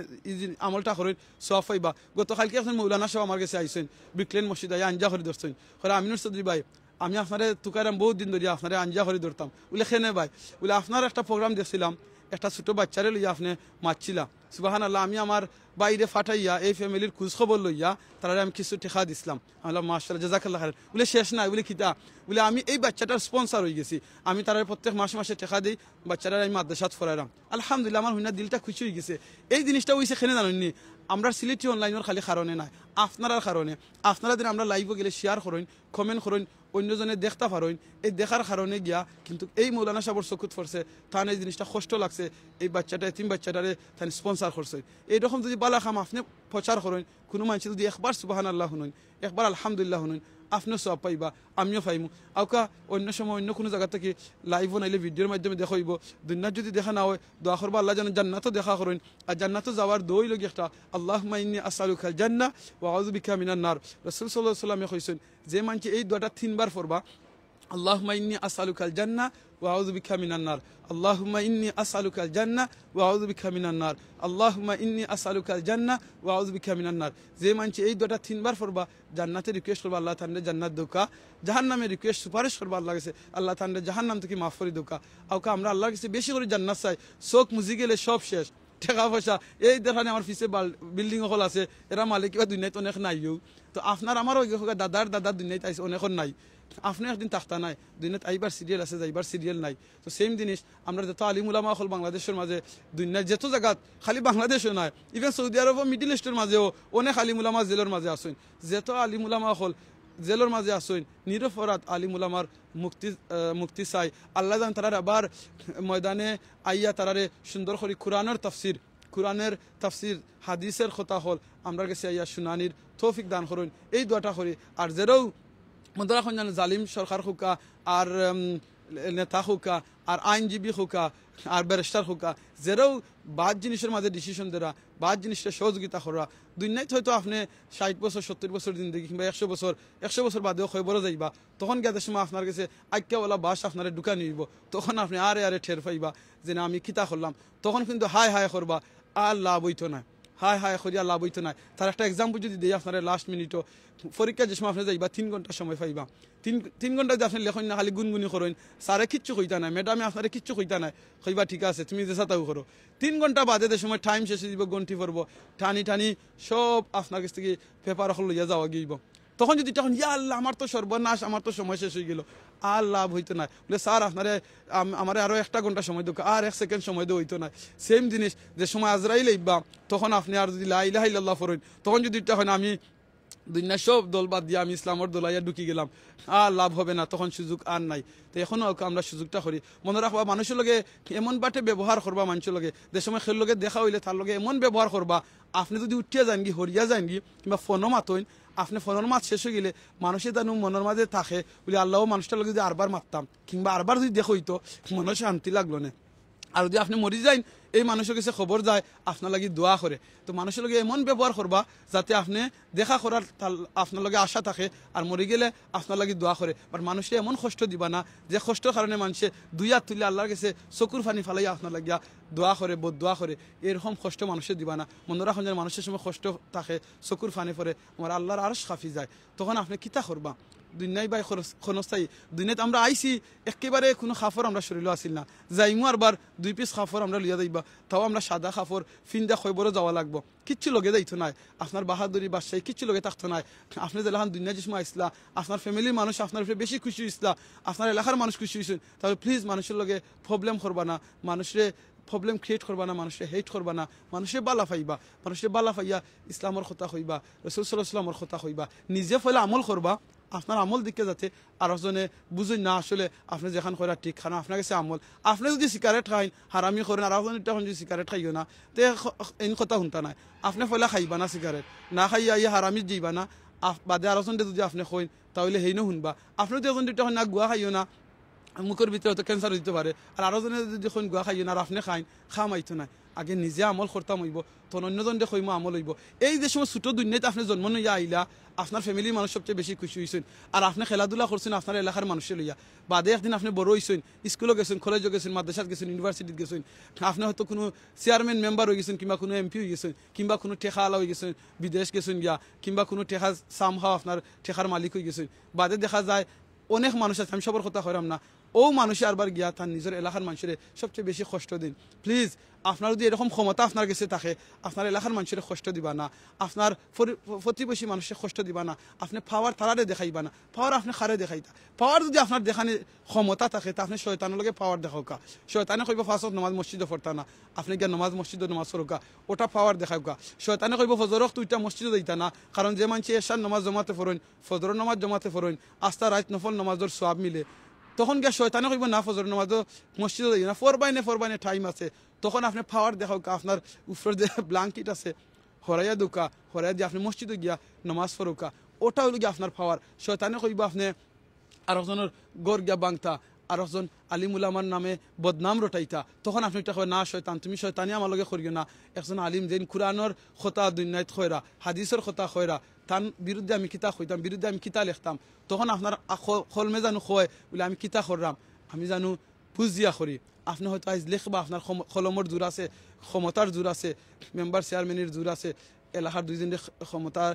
আমলটা করেন সওয়াব পাইবা। গতকালকে এখন মৌলানা সাহেব আমার কাছে আইসেন, বিকলেন মসজিদ আইয়া আঞ্জা করে ধরছেন, করে আমিনুর চৌধুরী ভাই আমি আপনারে তুকারাম বহুত দিন ধরিয়া আপনারে আঞ্জা করে ধরতাম, বলে খেনে ভাই বলে আপনার একটা প্রোগ্রাম দেখছিলাম, একটা ছোটো বাচ্চারে লইয়া আপনি মারছিলাম সুবহানাল্লাহ, আমি আমার বাইরে ফাটাইয়া এই ফ্যামিলির খোঁজ খবর লইয়া তারা আমি কিছু টেকা দিছিলাম। আল্লাহ মাশাআল্লাহ জাযাকাল্লাহ খাইর। বলে শেষ নাই, বলে কিতা, বলে আমি এই বাচ্চাটার স্পন্সার হয়ে গেছি, আমি তারা প্রত্যেক মাসে মাসে টেকা দিই, বাচ্চারা আমি মাদ্রাসাত ফরাইলাম। আলহামদুলিল্লাহ, আমার হুইনা দিলটা খুশি হয়ে গেছে। এই জিনিসটা হইছে খেনে জানেননি, আমরা সিলেটি অনলাইনের খালি কারণে নাই, আপনার কারণে। আপনারা দিন আমরা লাইভে গেলে শেয়ার করেন, কমেন্ট করেন, অন্যজনে দেখতে পারেন, এই দেখার কারণে গিয়া কিন্তু এই মৌলানা সাহেবের চকুত পড়ছে, তার এই জিনিসটা কষ্ট লাগছে, এই বাচ্চাটা এতিম বাচ্চাটারে তার স্পন্সার করছে। এইরকম যদি বালাখাম আপনি প্রচার করেন, কোনো মানুষ যদি একবার সুবহানাল্লাহ শুনুন, একবার আলহামদুলিল্লাহ শুনুন, আপনিও সব পাইবা, আমিও পাইমু। আউকা অন্য সময় অন্য কোনো জায়গা থেকে লাইভ নাইলে ভিডিওর মাধ্যমে দেখা হইব, দুনিয়ার যদি দেখা না হয় দোয়া করবা আল্লাহ যেন জান্নাতও দেখা করেন। আর জান্নাতও যাওয়ার দই লগে একটা আল্লাহুম্মা ইন্নী আসআলুকাল জান্নাহ ওয়া আউযু বিকা মিনান নার। রাসূল সাল্লাল্লাহু আলাইহি ওয়াসাল্লাম কইছেন যে মানুষ এই দোয়াটা 3 বার পড়বা, আল্লাহুম্মা ইন্নী আসআলুকাল জান্নাহ ওয়া আউযু বিকা মিনান নার, আল্লাহুম্মা ইন্নী আসআলুকাল জান্নাহ ওয়া আউযু বিকা মিনান নার, আল্লাহুম্মা ইন্নী আসআলুকাল জান্নাহ ওয়া আউযু বিকা মিনান নার। যে মানুষ এই দোয়াটা 3 বার পড়বা, জান্নাতে রিকোয়েস্ট করবা আল্লাহ তাআলা জান্নাত দৌকা, জাহান্নামে রিকোয়েস্ট সুপারিশ করবা আল্লাহর কাছে আল্লাহ তাআলা জাহান্নাম থেকে মাফ করে দৌকা। আউকা আমরা আল্লাহর কাছে বেশি করে জান্নাত চাই, চোখ মুজি গেলে সব শেষ, টাকা পয়সা এই দেখানে আমার পিছে বিল্ডিং হল আছে, এরা মালিক বা দুনিয়াতে অনেক নাইও, তো আপনার আমারও দাদার দুনিয়াতে আইসে অনেক নাই, আপনি একদিন তাখতা নাই, দুনিয়াত আইবার সিরিয়াল আছে, যাইবার সিরিয়াল নাই। তো সেম জিনিস আমরা যত আলিম উলামা হল বাংলাদেশের মাঝে দুনিয়ার যত জায়গাত, খালি বাংলাদেশও নয়, ইভেন সৌদি আরব ও মিডিল ইস্টের মাঝেও অনেক আলিম উলামা জেলের মাঝে আসেন। যত আলিম উলামা হল জেলের মাঝে আসেন, নিরপরাধ আলিম উলামার মুক্তি চাই। আল্লাহ জান তারার আবার ময়দানে আইয়া তারারে সুন্দর করে কোরআনের তাফসির হাদিসের কথা হল আমরা কাছে আইয়া শুনানির তৌফিক দান করুন, এই দোয়াটা করি। আর যেরাও মন্দারা এখন জানেন জালিম সরকার হোকা, আর নেতা হোকা, আর আইনজীবী হোকা, আর ব্যারিস্টার হোকা, যেরাও বাদ জিনিসের মাঝে ডিসিশন দেওয়া, বাদ জিনিসটা সহযোগিতা করা, দুনিয়াতে হয়তো আপনি 60 বছর 70 বছর জিন্দগি কিংবা 100 বছর বাদেও খবর যাইবা, তখন গেদের সময় আপনার কাছে আজ্ঞাওয়ালা বাস আপনার ঢুকা নিব, তখন আপনি আরে ঠের পাইবা যে না আমি কিতা করলাম, তখন কিন্তু হায় হায় করবা, আর লাভ হইতো না, হায় হায় করিয়া লাভ হইতো না। তার একটা এক্সাম্পল যদি দিই আপনারা, লাস্ট মিনিটও পরীক্ষা যে সময় আপনি যাইবা 3 ঘন্টা সময় পাইবা, 3 ঘন্টা যদি আপনি লেখন না খালি গুনগুনি করেন, স্যারে কিচ্ছু কইতা নাই, ম্যাডামে আপনারা কিচ্ছু কইতা নাই, কইবা ঠিক আছে তুমি যে সাতাও করো। 3 ঘন্টা বাদে যে সময় টাইম শেষে দিব, গন্টি পড়ব, টানি টানি সব আপনার কাছ থেকে পেপার লইয়া যাওয়া গিয়েব। তখন যদি তখন ইয়া আল্লাহ আমার তো সর্বনাশ, আমার তো সময় শেষ হয়ে গেল, আর লাভ হইতো না। বলে স্যার আপনারে আমার আরো 1 ঘন্টা সময় দোক, আর 1 সেকেন্ড সময় দেওয়া হইতো না। সেম জিনিস যে সময় আজরাইল আইবা, তখন আপনি আর যদি লা ইলাহা ইল্লাল্লাহ পড়েন, তখন যদি তখন আমি দুনিয়া সব দল বাদ দিয়ে আমি ইসলামর দলাইয়া ঢুকি গেলাম, আর লাভ হবে না, তখন সুযোগ আর নাই। তো এখনো আমরা সুযোগটা করি। মনে রাখবা মানুষের লগে এমন বাটে ব্যবহার করবা, মানুষের লগে যে সময় খেল লগে দেখা হইলে তার লগে এমন ব্যবহার করবা, আপনি যদি উঠিয়া যান কি হরিয়া যান কি কিংবা ফোনও মাতইন, আপনি ফোনের মাত শেষ হয়ে গেলে মানুষের জানো মনের মাঝে থাকে বলে আল্লাহ মানুষটার লগে যদি আরবার মারতাম কিংবা আরবার যদি দেখো হইতো মনে শান্তি লাগলো না। আর যদি আপনি মরি যাইন, এই মানুষের কাছে খবর যায়, আপনার লাগে দোয়া করে। তো মানুষের লগে এমন ব্যবহার করবা যাতে আপনি দেখা করার আপনার লগে আশা থাকে, আর মরে গেলে আপনার লাগে দোয়া করে। বাট মানুষে এমন কষ্ট দিবা না যে কষ্টের কারণে মানুষে 2 হাত তুলে আল্লাহর কাছে চকুর পানি ফালাইয়া আপনার লাগিয়া দোয়া করে, বদদোয়া করে, এরকম কষ্ট মানুষের দিবা না। মনে রাখুন যে মানুষের সময় কষ্ট থাকে, চকুর পানি পরে, আমার আল্লাহর আরশ কাফি যায়, তখন আপনি কিতা করবা? দুনিয়ায় বাই ক্ষণস্থায়ী, দুনিয়াতে আমরা আইসি একেবারে কোনো খাফর আমরা শরীরও আসিল না, যাইমু আরবার 2 পিস খাফর আমরা লিয়া যাইবা, তাও আমরা সাদা খাফর ফিন্দা খৈবরও যাওয়া লাগবো, কিচ্ছু লগে যাইতো নাই, আপনার বাহাদুরি বাদশাহী কিচ্ছু লগে থাকতো নাই। আপনি যেলাখান দুনিয়া যে সময় আসলা, আপনার ফ্যামিলির মানুষ আপনার উপরে বেশি খুশি হইসলা, আপনার এলাকার মানুষ খুশি হয়েছেন, তাহলে প্লিজ মানুষের লগে প্রবলেম করবা না, মানুষের প্রবলেম ক্রিয়েট করবা না, মানুষের হেট করবা না, মানুষের বালা পাইবা, মানুষের বালা পাইয়া ইসলামর কথা হইবা, রাসূল সাল্লাল্লাহু আলাইহি ওয়াসাল্লামের কথা হইবা, নিজে ফলে আমল করবা, আপনার আমল দিকে যাতে আর জনে বুঝুন না আসলে আপনি যেখান করা ঠিক খানা আপনার কাছে আমল। আপনি যদি সিগারেট খাইন হারামি করেন, আর তখন যদি সিগারেট খাইও না, তো এই কথা শুনতা নাই, আপনি ফলে খাইবা না সিগারেট, না খাইয়া ইয়ে হারামি যাইবা না, বাদে আর যদি আপনি কইন তাহলে হেইনও শুনবা। আপনি যখন তখন না গুয়া খাইও না, মুখের ভিতরে হয়তো ক্যান্সার হইতে পারে, আর আরো জনে যদি যখন গুয়া খাইও না আর আপনি খাইন, খামাইতো নাই, আগে নিজে আমল করতাম হইব, তখন অন্যজন দেখইম আমল হইব। এই যে সময় ছোট দুনিয়াতে আপনি জন্ম নইয়া আইলা, আপনার ফ্যামিলির মানুষ সবচেয়ে বেশি খুশি হয়েছেন, আর আপনি খেলাধুলা করছেন আপনার এলাকার মানুষের লইয়া, বাদে একদিন আপনি বড় হয়েছেন, স্কুলে গেছেন, কলেজে গেছেন, মাদ্রাসাত গেছেন, ইউনিভার্সিটিতে গেছেন, আপনি হয়তো কোনো চেয়ারম্যান মেম্বার হয়ে গেছেন, কিংবা কোনো এমপি হয়ে গেছেন, কিংবা কোনো ঠেকা আলা হয়ে গেছেন, বিদেশ গেছেন গিয়া, কিংবা কোনো ঠেকা সামহাও আপনার ঠেকার মালিক হয়ে গেছেন, বাদে দেখা যায় অনেক মানুষ আছে, আমি সবার কথা কইরাম না, ও মানুষে আরবার গিয়া তার নিজের এলাকার মানুষের সবচেয়ে বেশি কষ্ট দিন। প্লিজ আপনার যদি এরকম ক্ষমতা আপনার কাছে থাকে, আপনার এলাকার মানুষের কষ্ট দিবা না, আপনার প্রতিবেশী মানুষের কষ্ট দিবা না, আপনি পাওয়ার তারারে দেখাইবা না, পাওয়ার আপনি খারে দেখাইতা। পাওয়ার যদি আপনার দেখানি ক্ষমতা থাকে তা আপনি শয়তানের লগে পাওয়ার দেখাওকা, শয়তানে কইব ফাঁসত নমাজ মসজিদে পড়তা না, আপনি গিয়া মসজিদে নমাজ পড়োকা, ওটা পাওয়ার দেখাওকা। শয়তানে কইব ফজরক তুইটা মসজিদে দিতা না, কারণ যে মানুষ এশার নমাজ জমাতে পড়েন, ফজর নমাজ জমাতে পড়েন, আস্তা রাত নফল নমাজের সওয়াব মিলে, তখন গিয়া শয়তানে কইব না ফজর নমাজ মসজিদে দিই না, ফরবাইনে টাইম আছে, তখন আপনি পাওয়ার দেখাও, আপনার উপরে যে ব্ল্যাঙ্কেট আছে হরাইয়া দোকা, হরাইয়া দিয়ে আপনি মসজিদে গিয়া নমাজ পড়োকা, ওটা হইল গিয়া আপনার পাওয়ার। শয়তানে কইব আপনি আরেকজনের গড় গিয়া বাংতা, আরেকজন আলিম উলামার নামে বদনাম রটাইতা, তখন আপনি একটা কয় না শয়তান তুমি শয়তানি আমার লগে করিও না, একজন আলিম যেন কুরআনের কথা দুনিয়াত খয়রা, হাদিসের কথা খয়রা, তার বিরুদ্ধে আমি কিতা কইতাম, বিরুদ্ধে আমি কিতা লিখতাম, তখন আপনার কলমে জানো কয় বলে আমি কিতা করলাম, আমি জানো বুঝিয়া করি। আপনি হয়তো আজ লিখবা, আপনার কলমের জোর আছে, ক্ষমতার জোর আছে, মেম্বার চেয়ারম্যানের জোর আছে, এলাকার 2 জনের ক্ষমতার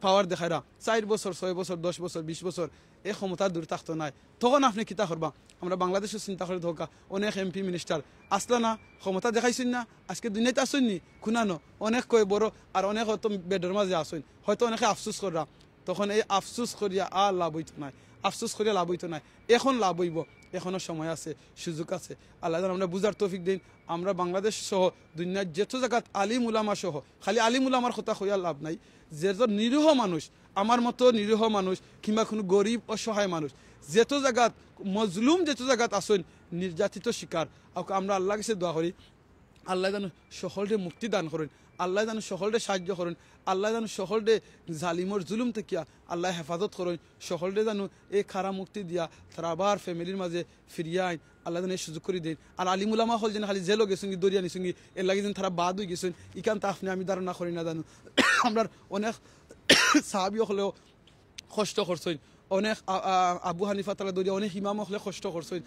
পাওয়ার দেখাইরা 4 বছর 6 বছর 10 বছর 20 বছর এই ক্ষমতার দূর থাকতো নাই, তখন আপনি কিতা করবা? আমরা বাংলাদেশের চিন্তা করে ধোকা, অনেক এমপি মিনিস্টার আসলা না, ক্ষমতা দেখাইছেন না, আজকে দুনিয়াতে আসেন নি খুনানো, অনেক কয় বড়, আর অনেক হয়তো বেডের মাঝে আসেন, হয়তো অনেকে আফসুস কররা, তখন এই আফসুস করিয়া আর লাভ হইতো নাই, আফসুস করিয়া লাভ হইতো নাই, এখন লাভ হইব, এখনো সময় আছে, সুযোগ আছে। আল্লাহ আমরা বুঝার তৌফিক দিন। আমরা বাংলাদেশ সহ দুনিয়ার যেত জায়গাত আলিম উলামা সহ, খালি আলিম উলামার কথা হইয়া লাভ নাই, যেজন নিরীহ মানুষ, আমার মতো নিরীহ মানুষ কিংবা কোনো গরিব অসহায় মানুষ, যেত জায়গাত মজলুম, যেত জায়গাত আসেন নির্যাতিত শিকার, আমরা আল্লাহ কাছে দোয়া করি আল্লাহ যেন সকলকে মুক্তি দান করেন, আল্লাহ যেন সকলকে সাহায্য করেন, আল্লাহ যেন সকলকে জালিমর জুলুম থেকে আল্লাহ হেফাজত করেন, সকলকে যেন এই খারাপ মুক্তি দিয়া তারা আবার ফ্যামিলির মাঝে ফিরিয়ে আইন, আল্লাহ যেন এই সুযোগ করে দেন। আর আলিম উলামা হল যেন খালি জেলও গেছেন, দরিয়া নিছেন, এর লাগে যেন তারা বাদ হয়ে গেছেন, ইকান তা আপনি আমি ধারণা করি না জানো। আমরা অনেক সাহাবী হলেও কষ্ট করছেন, অনেক আবু হানিফা তালা দরিয়া অনেক ইমাম হলে কষ্ট করছেন,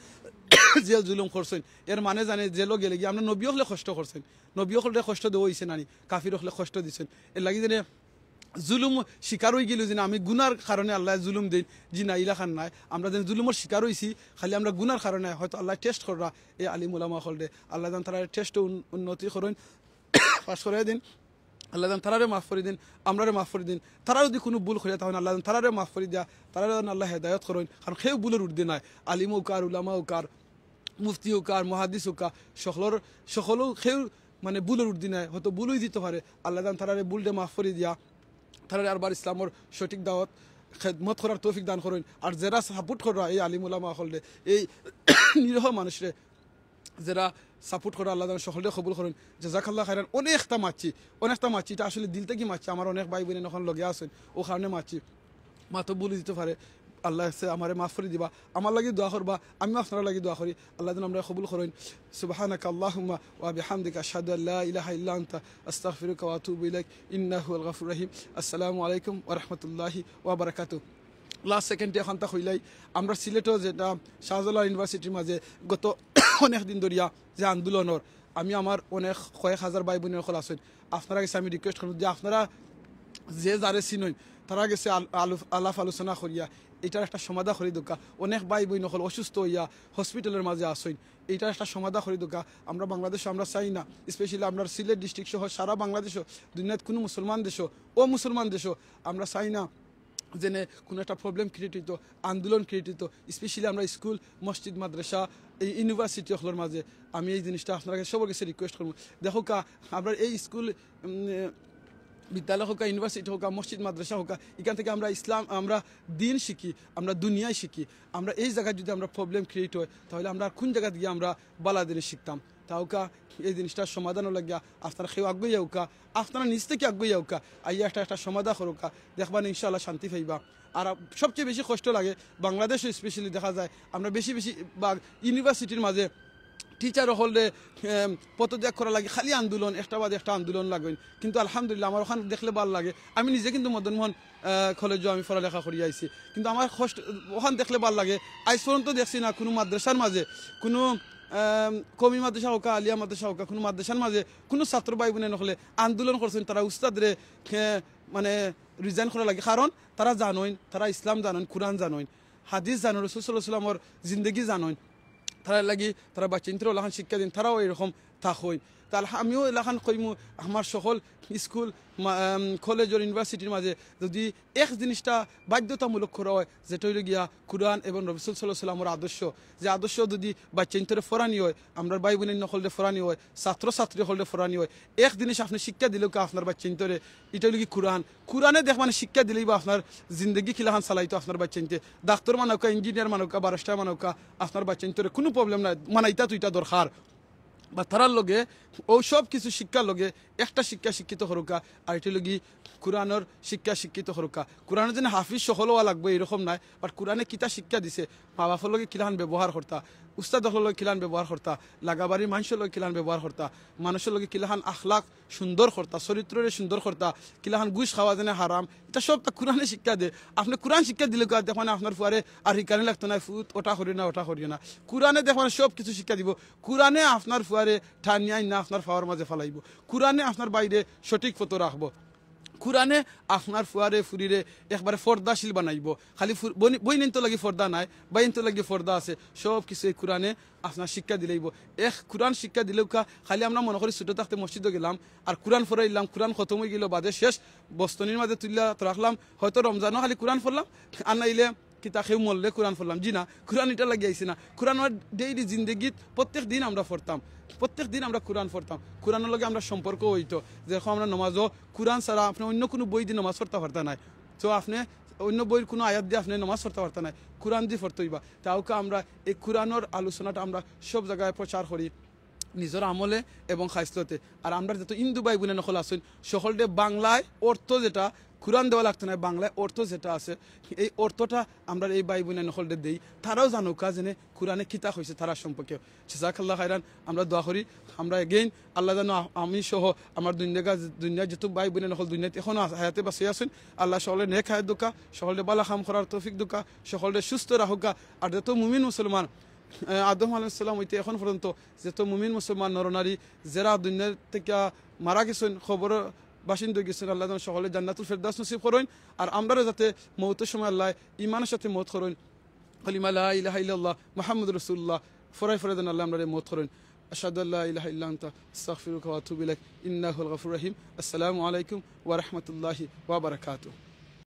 জেল জুলুম করছেন এর মানে জানে জেলও গেলে গিয়ে আমরা নবী হলে কষ্ট করছেন নবী হলে কষ্ট দেওয়া হয়েছে নানি কাফির হলে কষ্ট দিচ্ছেন এর লাগি যে জুলুম শিকার হয়ে গেল যে আমি গুনার কারণে আল্লাহ জুলুম দিন জি না ইলাখান নাই আমরা যেন জুলুমের শিকার হয়েছি খালি আমরা গুনার কারণে হয়তো আল্লাহ টেস্ট করা এই আলিম উলামা হলদে আল্লাহ যেন তারা টেস্ট উন্নতি করেন পাশ করে দিন আল্লাহ যেন তারারে মাফ করে দিন আমরারে মাফ করে দিন তারা যদি কোনো ভুল করে তখন আল্লাহ তারারে মাফ করে দেয়া তারা যেন আল্লাহ হেদায়ত করেন কারণ সেও ভুলের উর্দি নাই আলিম উকার উলামা উকার মুফতি উকার মহাদিস উকা সকলেও সেও মানে ভুলের উর্দি নাই হয়তো ভুলই দিতে পারে আল্লাহ যেন তারারে ভুলটা মাফ করে দিয়া তারা আরবার ইসলামর সঠিক দাওয়াত খেদমত করার তৌফিক দান করেন আর যারা সাপোর্ট করা এই আলিম উলামা হলদে এই নিরহ মানুষরে যারা সাপোর্ট করা আল্লাহ সকলে কবুল করেন জাযাকাল্লাহ খাইরান অনেকটা মাছি এটা আসলে দিল থেকে মাছি আমার অনেক ভাই বোন এখন লগে আছেন ও কারণে মাছি মা তো বলে দিতে পারে আল্লাহ আমারে মাফ করে দিবা আমার লাগি দোয়া করবা আমি আপনার লাগি দোয়া করি আল্লাহ যেন আমরা কবুল করেন সুবহানাকা আল্লাহুম্মা ওয়া বিহামদিকা আশহাদু আল্লা ইলাহা ইল্লা আনতা আস্তাগফিরুকা ওয়া আতুবু ইলাইক ইন্নাহু আল গফুরুর রহিম আসসালামু আলাইকুম ওয়া রাহমাতুল্লাহি ওয়া বারাকাতুহু লাস্ট সেকেন্ডে এখানটা হইলাই আমরা সিলেটও যেটা শাহজালাল ইউনিভার্সিটির মাঝে গত অনেক দিন ধরিয়া যে আন্দোলনের আমি আমার অনেক কয়েক হাজার ভাই বোনের সকল আছেন আপনারা গেছে আমি রিকোয়েস্ট করব যে আপনারা যে যারে চিনই তারা গেছে আলাপ আলোচনা করিয়া এটার একটা সমাধা করে দোকা অনেক ভাই বোন সকল অসুস্থ হইয়া হসপিটালের মাঝে আসেন এইটার একটা সমাধা করে দোকা আমরা বাংলাদেশে আমরা চাই না স্পেশালি আমরা সিলেট ডিস্ট্রিক্ট সহ সারা বাংলাদেশও দুনিয়াত কোনো মুসলমান দেশও মুসলমান দেশও আমরা চাই না যেনে কোনো একটা প্রবলেম ক্রিয়েট হইতো আন্দোলন ক্রিয়েট হইতো স্পেশালি আমরা স্কুল মসজিদ মাদ্রাসা এই ইউনিভার্সিটি সকলের মাঝে আমি এই জিনিসটা আপনার কাছে সবার কাছে রিকোয়েস্ট করবো দেখো কা আমরা এই স্কুল বিদ্যালয় হোক ইউনিভার্সিটি হোক মসজিদ মাদ্রাসা হোক এখান থেকে আমরা ইসলাম আমরা দিন শিখি আমরা দুনিয়ায় শিখি আমরা এই জায়গায় যদি আমরা প্রবলেম ক্রিয়েট হয় তাহলে আমরা কোন জায়গা গিয়ে আমরা বালা জিনিস শিখতাম তাওকা এই জিনিসটার সমাধানও লাগিয়া আপনারা কেউ আগুই যাওকা আপনারা নিজ থেকে আগুই যাওকা আইয়া একটা সমাধান করুকা দেখবেন ইনশাআল্লাহ শান্তি পাইবা আর সবচেয়ে বেশি কষ্ট লাগে বাংলাদেশে স্পেশালি দেখা যায় আমরা বেশি বা ইউনিভার্সিটির মাঝে টিচার হলে পদত্যাগ করা লাগে খালি আন্দোলন একটা বাদে একটা আন্দোলন লাগবেন কিন্তু আলহামদুলিল্লাহ আমার ওখানে দেখলে ভালো লাগে আমি নিজে কিন্তু মদনমোহন কলেজও আমি পড়ালেখা করি আইছি কিন্তু আমার কষ্ট ওখানে দেখলে ভালো লাগে আজ পর্যন্ত দেখছি না কোনো মাদ্রাসার মাঝে কোনো কমি মাদ্রাসা হোক আলিয়া মাদ্রাসা হোক কোনো মাদ্রাসার মাঝে কোনো ছাত্র ভাই বোনে নহলে আন্দোলন করছেন তারা উস্তাদরে মানে রিজাইন করা লাগে কারণ তারা জানোইন তারা ইসলাম জানোইন কুরআন জানোইন হাদিস জানো রাসূল সাল্লাল্লাহু আলাইহি ওয়াসাল্লামর জিন্দগি জানোইন তারা লাগি তারা বাচ্চাদের এলাকান শিক্ষা দিন তারাও এরকম থাকইন তাহলে আমিও এলাকান কইমু আমার সকল স্কুল কলেজ ইউনিভার্সিটির মাঝে যদি এক জিনিসটা বাধ্যতামূলক করা হয় যেটা হইল গিয়া কুরআন এবং রাসূল সাল্লাল্লাহু আলাইহি ওয়াসাল্লামের আদর্শ যে আদর্শ যদি বাচ্চাদের ফরানি হয় আমরা ভাই বোনের নকলদে ফরানি হয় ছাত্র ছাত্রী হলদে ফরানি হয় এক জিনিস আপনি শিক্ষা দিলেও আপনার বাচ্চাদের এটা হইল কি কুরআনে দেখ মানে শিক্ষা দিলেই বা আপনার জিন্দগি খিলাহান চালাইতো আপনার বাচ্চাতে ডাক্তার মানকা ইঞ্জিনিয়ার মানকা বারিস্টার মানকা আপনার বাচ্চাদের কোনো প্রবলেম নাই মানাইতা তো এটা দরকার বা তারার লগে ও সব কিছু শিক্ষার লগে একটা শিক্ষা শিক্ষিত হরুকা আর এটি লগি কুরআনের শিক্ষা শিক্ষিত হরুকা কুরআনের যেন হাফিজ সকলওয়া লাগবে এরকম নাই বাট কুরআনে কিতা শিক্ষা দিছে মা বাপের লগে কিলাহান ব্যবহার করতা উস্তাদ লগে কিলান ব্যবহার করতা লাগাবাড়ির মানুষের লগে কিলান ব্যবহার করতা মানুষের লগে কিলাহান আখলাক সুন্দর করতা চরিত্রে সুন্দর করতা কিলাহান ঘুষ খাওয়া যেন হারাম এটা সব তা কুরআনে শিক্ষা দে আপনি কুরআন শিক্ষা দিলে দেখেন আপনার ফুয়ারে আর হিকানি লাগতো না ফুট ওটা করি না ওটা করি না কুরআনে দেখেন সব কিছু শিক্ষা দিব কুরআনে আপনার ফুয়ারে ঠানিয়াই না আপনার ফাওয়ার মাঝে ফেলাইব কুরআনে আপনার বাইরে সঠিক ফটো রাখবো কুরআনে আপনার ফুয়ারে ফুরিরে একবারে ফর্দাশীল বানাইব খালি বইনেন তো লাগি ফর্দা নাই বাইন তো লাগি ফর্দা আছে সব কিছু এই কুরআনে আপনার শিক্ষা দিলেইব কুরআন শিক্ষা দিলেও খালি আমরা মনে করি ছোটো থাকতে মসজিদে গেলাম আর কুরআন ফরাইলাম কুরআন খতম হয়ে গেল বাদে শেষ বস্তনির মাঝে তুললা তো রাখলাম হয়তো রমজানও খালি কুরআন পড়লাম আর নাইলে কিতা খেউ মরলে কোরআন পড়লাম জি না কোরআন এটা লাগিয়ে আইসি না কোরআন ডেইলি জিন্দগিত প্রত্যেক দিন আমরা পড়তাম প্রত্যেক দিন আমরা কোরআন পড়তাম কোরআনের লগে আমরা সম্পর্ক হইতো যেরকম আমরা নমাজও কোরআন ছাড়া আপনি অন্য কোনো বই দিয়ে নমাজ পড়তে পারতা নাই তো আপনি অন্য বইয়ের কোনো আয়াত দিয়ে আপনি নমাজ পড়তে পারতা নাই কোরআন দিয়ে পড়তে হইবা তাওকে আমরা এই কোরআনের আলোচনাটা আমরা সব জায়গায় প্রচার করি নিজের আমলে এবং খাইসলতে আর আমরা যত হিন্দু ভাই বোনে নকল আসুন সকলটা বাংলায় অর্থ যেটা কোরআন দেওয়া লাগতো না বাংলায় অর্থ যেটা আছে এই অর্থটা আমরা এই ভাই বোনে নকলদের দেই তারাও জানুকা জেনে কোরআনে কিতা হয়েছে তারা সম্পর্কে জাযাকাল্লাহ খাইরান আমরা দোয়া করি আমরা এগেইন আল্লাহ যেন আমি সহ আমার দুনিয়া যত ভাই বোনে নকল দুনিয়াতে এখন হায়াতে বাঁচিয়ে আসুন আল্লাহ সকলে নেক হায়াত দোকা সকলে বালা খাম করার তৌফিক দোকা সকলে সুস্থ রাহুকা আর যত মুমিন মুসলমান আদম আলাইহিস সালাম হইতে এখন পর্যন্ত যত মুমিন মুসলমান নরনারী যারা দুনিয়ার থেকে মারা গেছেন খবর বাসিন্দা গেছেন আল্লাহ যেন সকলে জান্নাতুল ফেরদাউস নসিব করেন আর আমরা যাতে মৌতের সময় আল্লাহ ইমানের সাথে মৌত করেন কালিমা লা ইলাহা ইল্লাল্লাহ মুহাম্মাদুর রাসূলুল্লাহ ফরাই যেন আল্লাহ আমরা মৌত করেন আশহাদু আল্লা ইলাহা ইল্লা আনতা আস্তাগফিরুকা ওয়া আতুবু ইলাইক ইন্নাহুল গফুরুর রহিম আসসালামু আলাইকুম ওয়া রাহমাতুল্লাহি ওয়া বারাকাতুহু